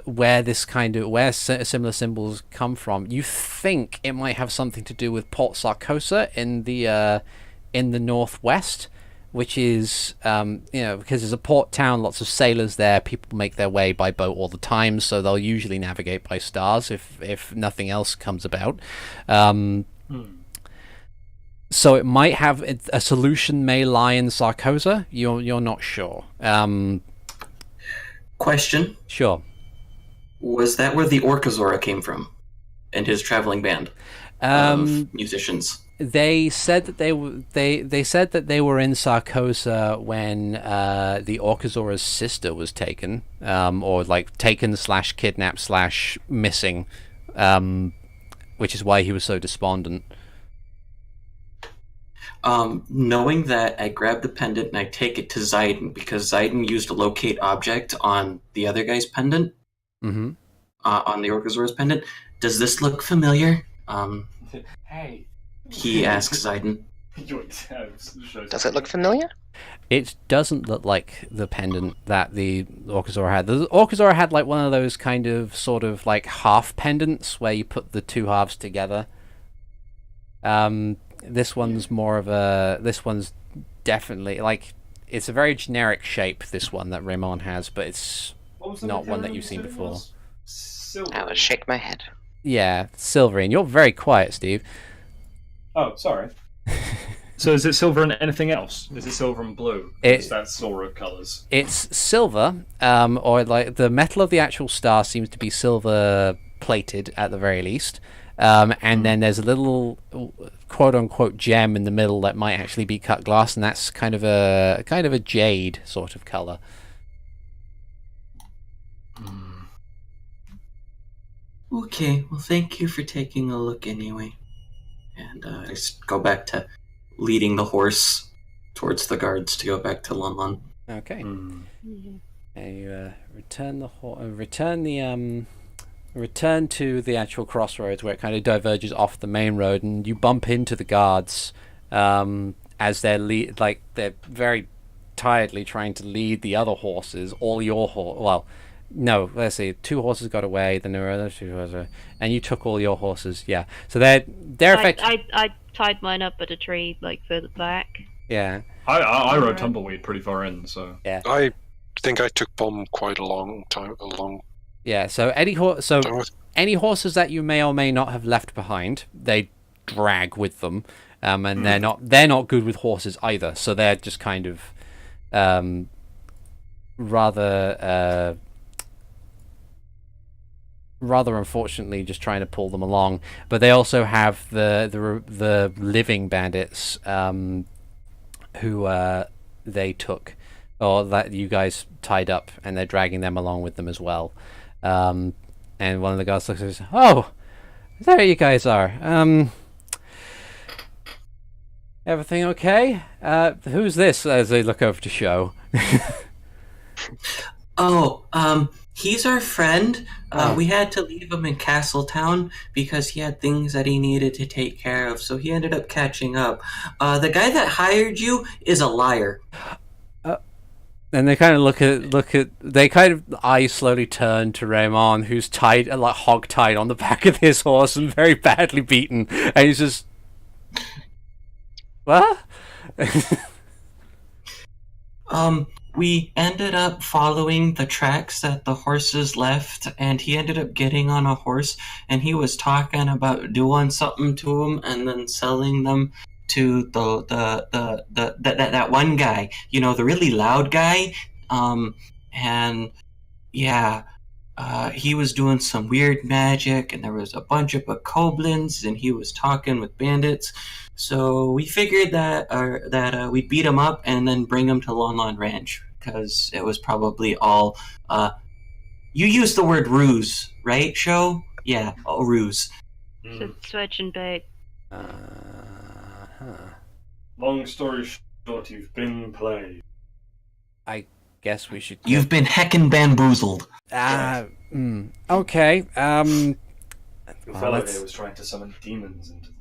where similar symbols come from. You think it might have something to do with Port Sarkosa in the northwest, which is because there's a port town, lots of sailors there. People make their way by boat all the time, so they'll usually navigate by stars if nothing else comes about. So it might have a solution may lie in Sarkosa. You're not sure. Question. Sure. Was that where the Orcazora came from, and his traveling band of musicians? They said that they said that they were in Sarkosa when the Orcazora's sister was taken, or like taken / kidnapped / missing, which is why he was so despondent. Knowing that, I grab the pendant and I take it to Ziden, because Ziden used a locate object on the other guy's pendant. Mm-hmm. On the Orcazora's pendant. Does this look familiar? Hey. He asks Ziden. Does it look familiar? It doesn't look like the pendant that the Orcazora had. The Orcazora had like one of those kind of sort of like half pendants where you put the two halves together. This one's more of a... This one's definitely... Like, it's a very generic shape, this one that Reymond has, but it's not one that you've seen before. I will shake my head. Yeah, silvery. And you're very quiet, Steve. Oh, sorry. So is it silver and anything else? Is it silver and blue? That's Sora colours. It's silver, or like the metal of the actual star seems to be silver plated at the very least. And then there's a little quote-unquote gem in the middle that might actually be cut glass, and that's kind of a jade sort of color. Okay, well, thank you for taking a look anyway. And I just go back to leading the horse towards the guards to go back to Lon. Okay. Mhm. And you return to the actual crossroads where it kind of diverges off the main road, and you bump into the guards as they're very tiredly trying to lead the other horses. All your let's see, 2 horses got away, then there were other 2 horses, and you took all your horses. Yeah, so they're effectively. I tied mine up at a tree, like further back. Yeah. I rode tumbleweed pretty far in, so Yeah. I think I took Bomb quite a long time. Yeah. So any horses that you may or may not have left behind, they drag with them, and they're not good with horses either. So they're just kind of rather unfortunately just trying to pull them along. But they also have the living bandits who they took, or that you guys tied up, and they're dragging them along with them as well. And one of the guards looks and says, "Oh, there you guys are. Everything okay? Who's this?" As they look over to Sho. He's our friend. We had to leave him in Castletown because he had things that he needed to take care of, so he ended up catching up. The guy that hired you is a liar. And they kind of look at. They kind of eyes slowly turn to Reymond, who's tied, like hog tied on the back of his horse and very badly beaten, and he's just, what? We ended up following the tracks that the horses left, and he ended up getting on a horse, and he was talking about doing something to him and then selling them to that one guy, the really loud guy. And yeah, he was doing some weird magic, and there was a bunch of bokoblins, and he was talking with bandits. So we figured that we'd beat him up and then bring him to Lon Ranch, because it was probably all. You used the word ruse, right, Sho? Yeah, all ruse. Switch and bait. Long story short, you've been played. I guess we should. You've been heckin' bamboozled. Okay. The fellow here was trying to summon demons into.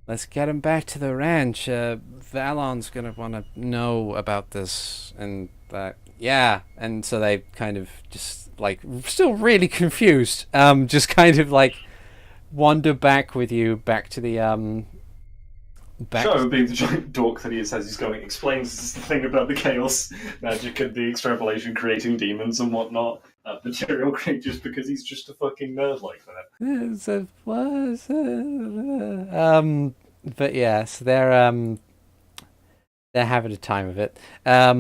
Let's get him back to the ranch. Valon's gonna want to know about this, and yeah. And so they kind of just still really confused. Just kind of wander back with you back to the Sho, being the giant dork that he is as he's going, explains the thing about the chaos magic and the extrapolation creating demons and whatnot, material creatures, because he's just a fucking nerd like that. But yeah, so they're having a time of it. At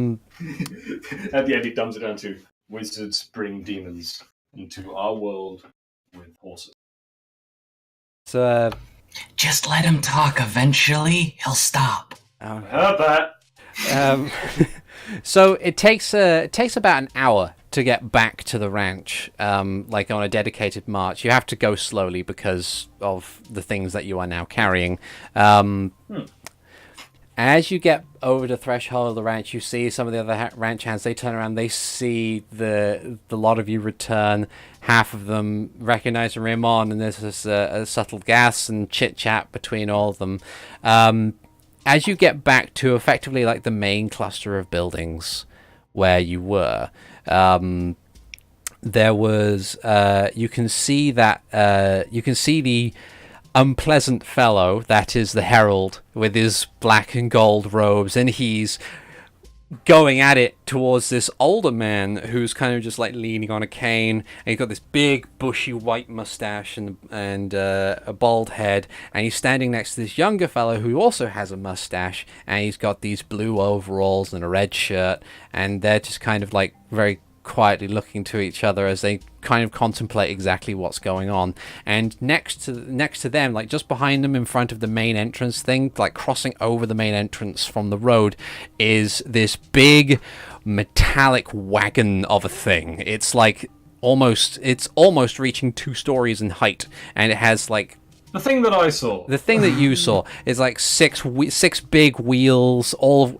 the end, he dumbs it down to wizards bring demons into our world with horses. So. Just let him talk. Eventually, he'll stop. I heard that. So it takes about an hour to get back to the ranch, on a dedicated march. You have to go slowly because of the things that you are now carrying. As you get over the threshold of the ranch, you see some of the other ranch hands. They turn around, they see the lot of you return. Half of them recognize Reymond, and there's this a subtle gas and chit-chat between all of them. As you get back to effectively the main cluster of buildings where you were, there was you can see the unpleasant fellow that is the herald with his black and gold robes, and he's going at it towards this older man who's kind of just like leaning on a cane, and he's got this big bushy white mustache and a bald head, and he's standing next to this younger fellow who also has a mustache, and he's got these blue overalls and a red shirt, and they're just kind of like very quietly looking to each other as they kind of contemplate exactly what's going on. And next to them, like just behind them in front of the main entrance thing, like crossing over the main entrance from the road, is this big metallic wagon of a thing. It's almost reaching 2 stories in height, and it has like The thing that I saw. the thing that you saw is like six big wheels,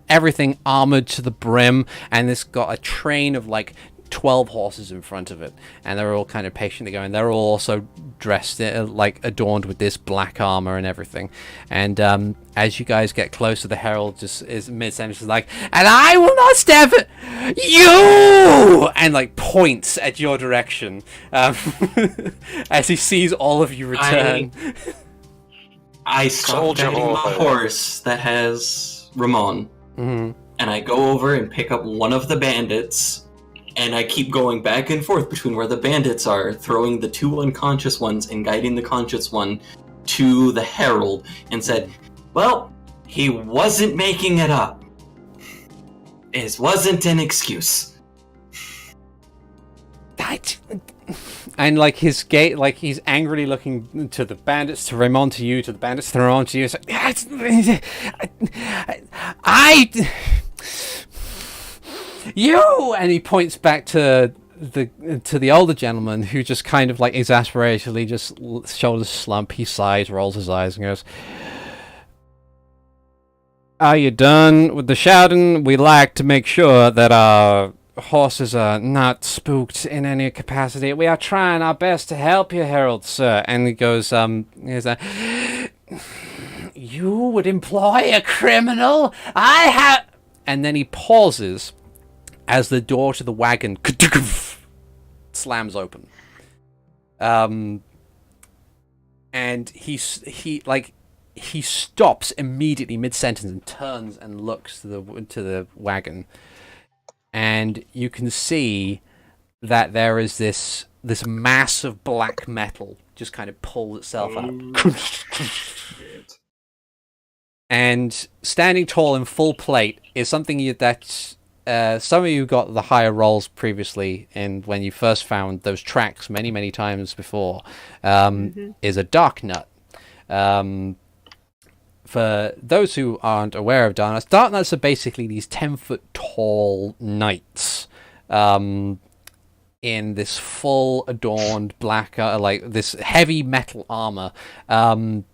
everything armored to the brim, and it's got a train of like 12 horses in front of it, and they're all kind of patiently going. They're all also dressed like adorned with this black armor and everything. And as you guys get closer, the herald just is mid-sentence like, "And I will not step you," and like points at your direction as he sees all of you return. I stop riding my horse that has Reymond, and I go over and pick up one of the bandits. And I keep going back and forth between where the bandits are, throwing the 2 unconscious ones and guiding the conscious one to the herald, and said, "Well, he wasn't making it up. It wasn't an excuse." And like his gait, like he's angrily looking to the bandits, to Reymond, to you, to the bandits, to Reymond, to you. It's like, you, and he points back to the older gentleman, who just kind of like exasperatedly just shoulders slump. He sighs, rolls his eyes, and goes, "Are you done with the shouting? We like to make sure that our horses are not spooked in any capacity. We are trying our best to help you, Herald, sir." And he goes, "You would employ a criminal? I have..." And then he pauses as the door to the wagon slams open. And he stops immediately mid-sentence and turns and looks to the wagon. And you can see that there is this mass of black metal just kind of pulls itself up. And standing tall in full plate is something that some of you got the higher rolls previously, and when you first found those tracks many times before, is a dark nut. For those who aren't aware of dark nuts are basically these 10-foot tall knights in this full adorned black, like this heavy metal armor, and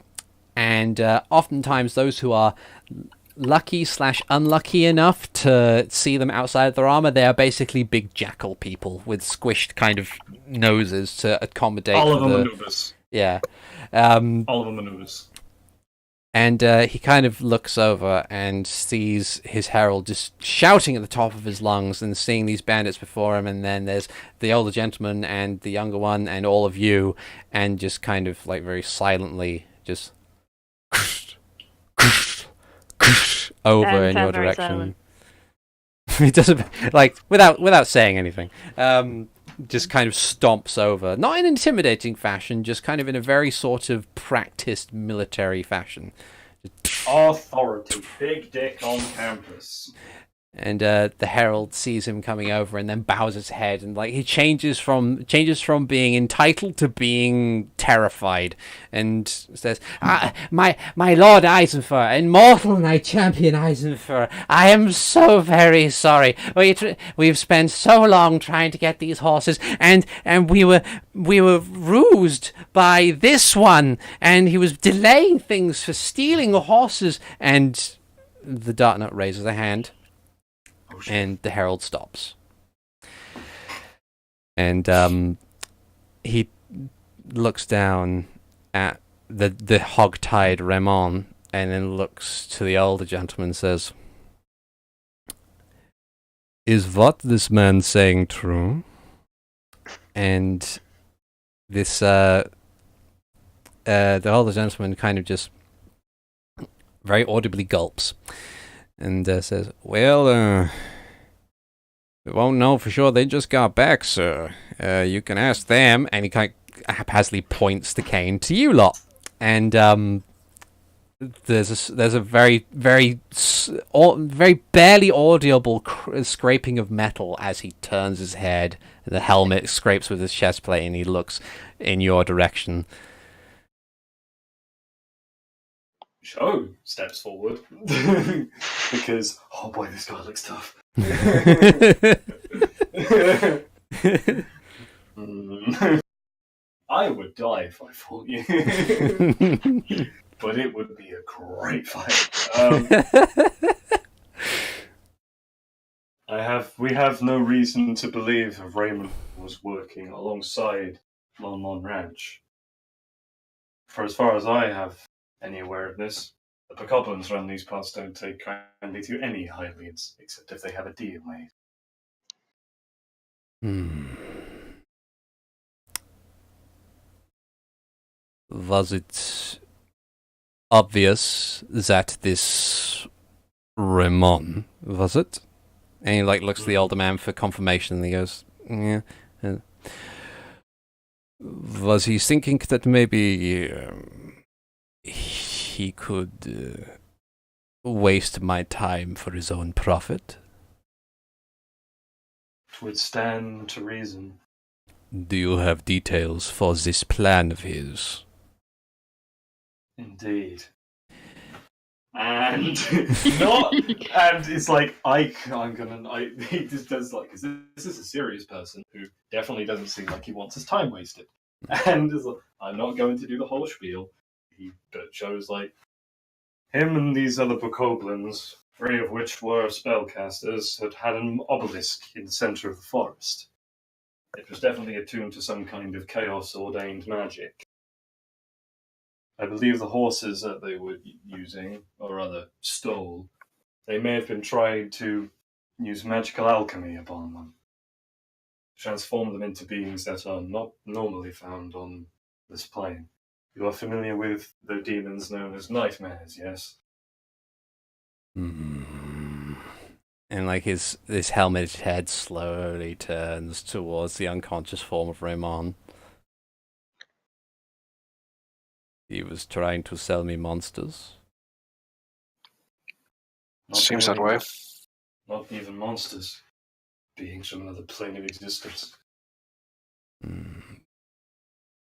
oftentimes those who are lucky/unlucky enough to see them outside of their armor, they are basically big jackal people with squished kind of noses to accommodate Oliver maneuvers. Yeah. Oliver maneuvers. And he kind of looks over and sees his herald just shouting at the top of his lungs, and seeing these bandits before him, and then there's the older gentleman and the younger one and all of you, and just kind of like very silently just over in your direction. It doesn't, like, without saying anything, just kind of stomps over, not in an intimidating fashion, just kind of in a very sort of practiced military fashion. Authority, big dick on campus. And the herald sees him coming over and then bows his head, and like he changes from being entitled to being terrified, and says, my Lord Eisenfer, immortal knight champion Eisenfer, I am so very sorry. We've spent so long trying to get these horses, and we were rused by this one, and he was delaying things for stealing the horses." And the Darknut raises a hand. And the herald stops. And he looks down at the hog-tied Reymond, and then looks to the older gentleman and says, "Is what this man saying true?" And this the older gentleman kind of just very audibly gulps. and says, "Well, we won't know for sure. They just got back, sir. You can ask them." And he kind of haphazardly points the cane to you lot. And there's a very very barely audible scraping of metal as he turns his head. The helmet scrapes with his chest plate, and he looks in your direction. Sho steps forward because, oh boy, this guy looks tough. I would die if I fought you, but it would be a great fight. We have no reason to believe that Reymond was working alongside Lon Ranch. For as far as I have any awareness, the Bokoblins around these parts don't take kindly to any Hylians, except if they have a deal made. Was it obvious that this Reymond, was it? And he looks at the older man for confirmation, and he goes, "Yeah." Was he thinking that maybe he could waste my time for his own profit? It would stand to reason. Do you have details for this plan of his? Indeed. And it's like he just does because this is a serious person who definitely doesn't seem like he wants his time wasted, and is like, I'm not going to do the whole spiel. He shows like him and these other Bokoblins, 3 of which were spellcasters, had an obelisk in the center of the forest. It was definitely attuned to some kind of chaos ordained magic. I believe the horses that they were using, or rather stole, they may have been trying to use magical alchemy upon them. Transform them into beings that are not normally found on this plane. You are familiar with the demons known as nightmares, yes? And this helmeted head slowly turns towards the unconscious form of Reymond. He was trying to sell me monsters. Seems that way. Not even monsters. Beings from another plane of existence.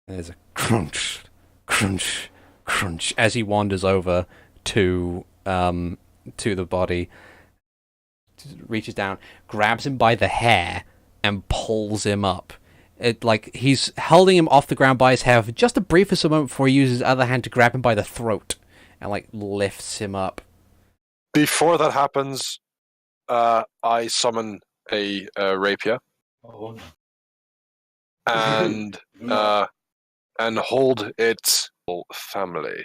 There's a crunch, crunch, crunch as he wanders over to the body, reaches down, grabs him by the hair, and pulls him up. He's holding him off the ground by his hair for just the briefest moment before he uses his other hand to grab him by the throat and lifts him up. Before that happens, I summon a rapier and hold its family.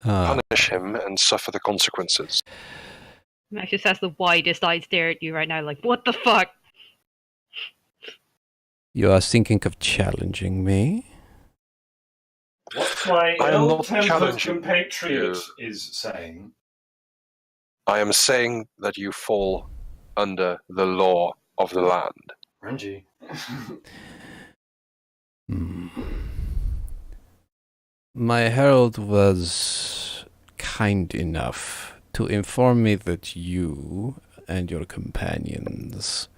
Punish him and suffer the consequences. Max just has the widest eyed stare at you right now, like, what the fuck? You are thinking of challenging me? What my I am not ill-tempered challenging compatriot you. is saying. I am saying that you fall under the law of the land. Renji. My herald was kind enough to inform me that you and your companions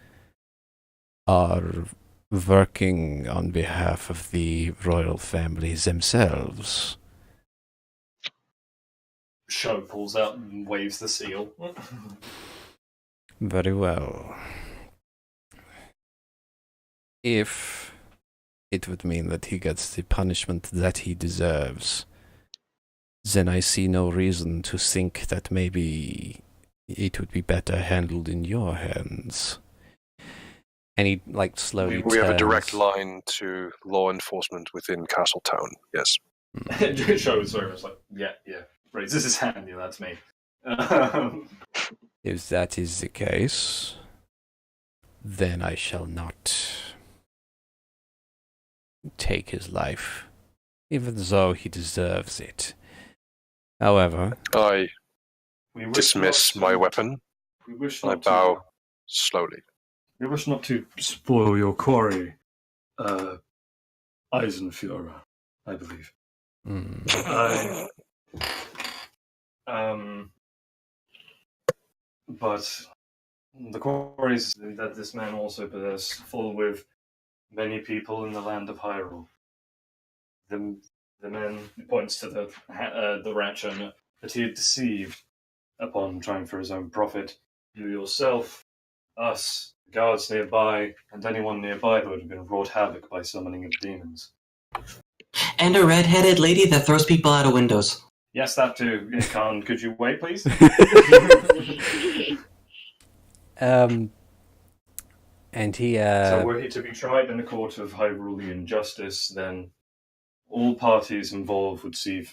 are working on behalf of the royal families themselves. Sho pulls out and waves the seal. Very well. If it would mean that he gets the punishment that he deserves, then I see no reason to think that maybe it would be better handled in your hands. And he slowly We have a direct line to law enforcement within Castletown, yes. Sho is very much like, yeah. Raises his hand, yeah, that's me. If that is the case, then I shall not take his life, even though he deserves it. However, I We wish dismiss not my to- weapon. We wish I not to. bow slowly. We wish not to spoil your quarry, Eisenführer, I believe. mm, But the quarries that this man also possessed fall with many people in the land of Hyrule. The man points to the Ratchan that he had deceived upon trying for his own profit. You yourself, us, the guards nearby, and anyone nearby who had been wrought havoc by summoning of demons. And a red-headed lady that throws people out of windows. Yes, that too. Khan, could you wait, please? and he So were he to be tried in a court of Hyrulean justice, then all parties involved would see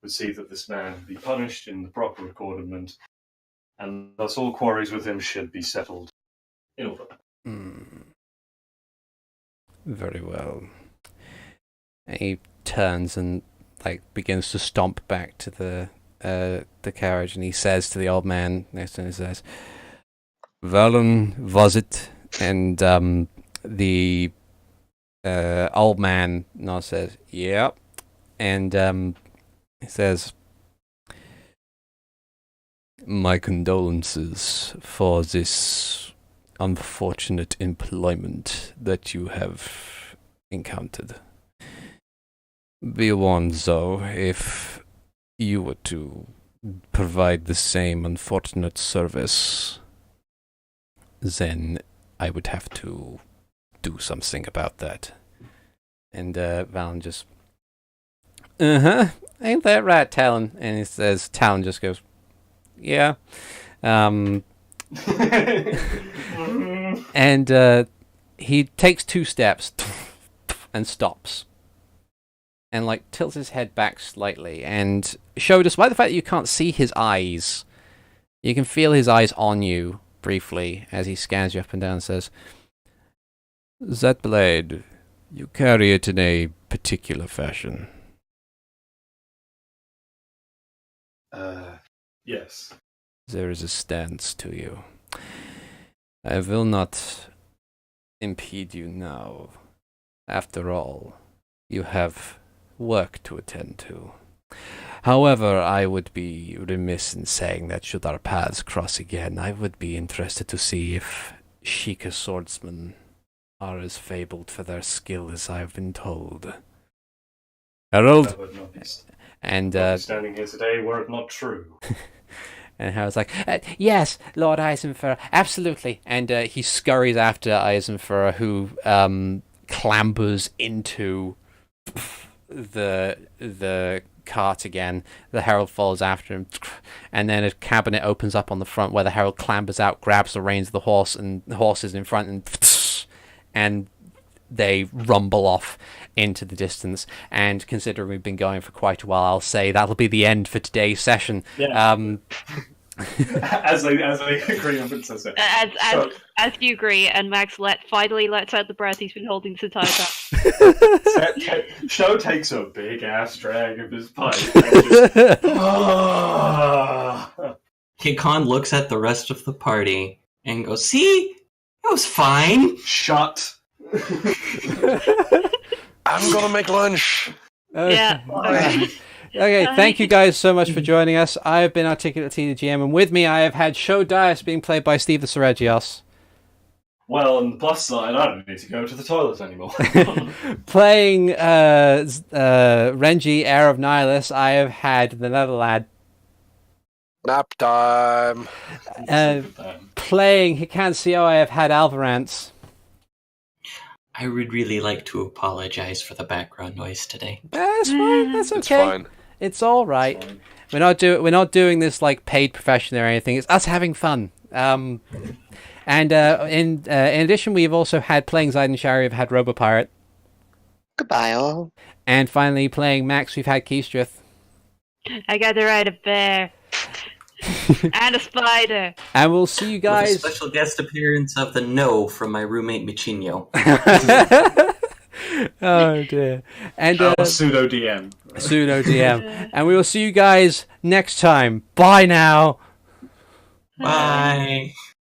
that this man be punished in the proper accordament, and thus all quarries with him should be settled in order. Very well. And he turns and begins to stomp back to the carriage, and he says to the old man next to him, he says, "Valen was it?" And the old man now says, "Yeah," and he says, "My condolences for this unfortunate employment that you have encountered. Be warned, though, if you were to provide the same unfortunate service, then I would have to do something about that." And Valen just, ain't that right, Talon? And he says, Talon just goes, "Yeah." And he takes 2 steps and stops. And tilts his head back slightly. And Sho, despite the fact that you can't see his eyes, you can feel his eyes on you briefly as he scans you up and down and says, "That blade, you carry it in a particular fashion." Yes. There is a stance to you. I will not impede you now. After all, you have work to attend to. However, I would be remiss in saying that should our paths cross again, I would be interested to see if Sheikah swordsmen are as fabled for their skill as I've been told. Harold! That would not be And standing here today were it not true. And Harold's like, "Yes, Lord Eisenfurr, absolutely." And he scurries after Eisenfurr, who clambers into the cart again. The herald follows after him, and then a cabinet opens up on the front where the herald clambers out, grabs the reins of the horse, and the horse is in front, and they rumble off into the distance. And considering we've been going for quite a while, I'll say that'll be the end for today's session. Yeah. as they agree on it, says it. As you agree, and Max finally lets out the breath he's been holding this entire time. Sho takes a big ass drag of his pipe. And just, Hikan looks at the rest of the party and goes, "See? It was fine." Shut. I'm gonna make lunch. Yeah. Okay, thank you guys so much for joining us. I have been ArticulateT, the GM, and with me I have had Sho Daius being played by SteveTheSeregios. Well, on the plus side, I don't need to go to the toilet anymore. Playing Renji, Heir of Nihilus, I have had TheNetherlad. Nap time. Playing Hikan Sio, I have had Alvarance. I would really like to apologize for the background noise today. That's fine. That's okay. It's fine. It's all right. We're not doing this paid profession or anything. It's us having fun. And in addition, we've also had playing Ziden Shari. We've had RoboPirate. Goodbye, all. And finally, playing Max, we've had Keastreth. I got to ride a bear. And a spider. And we'll see you guys. With a special guest appearance of the No from my roommate Michinho. Oh dear. And Pseudo DM. pseudo DM. And we will see you guys next time. Bye now. Bye.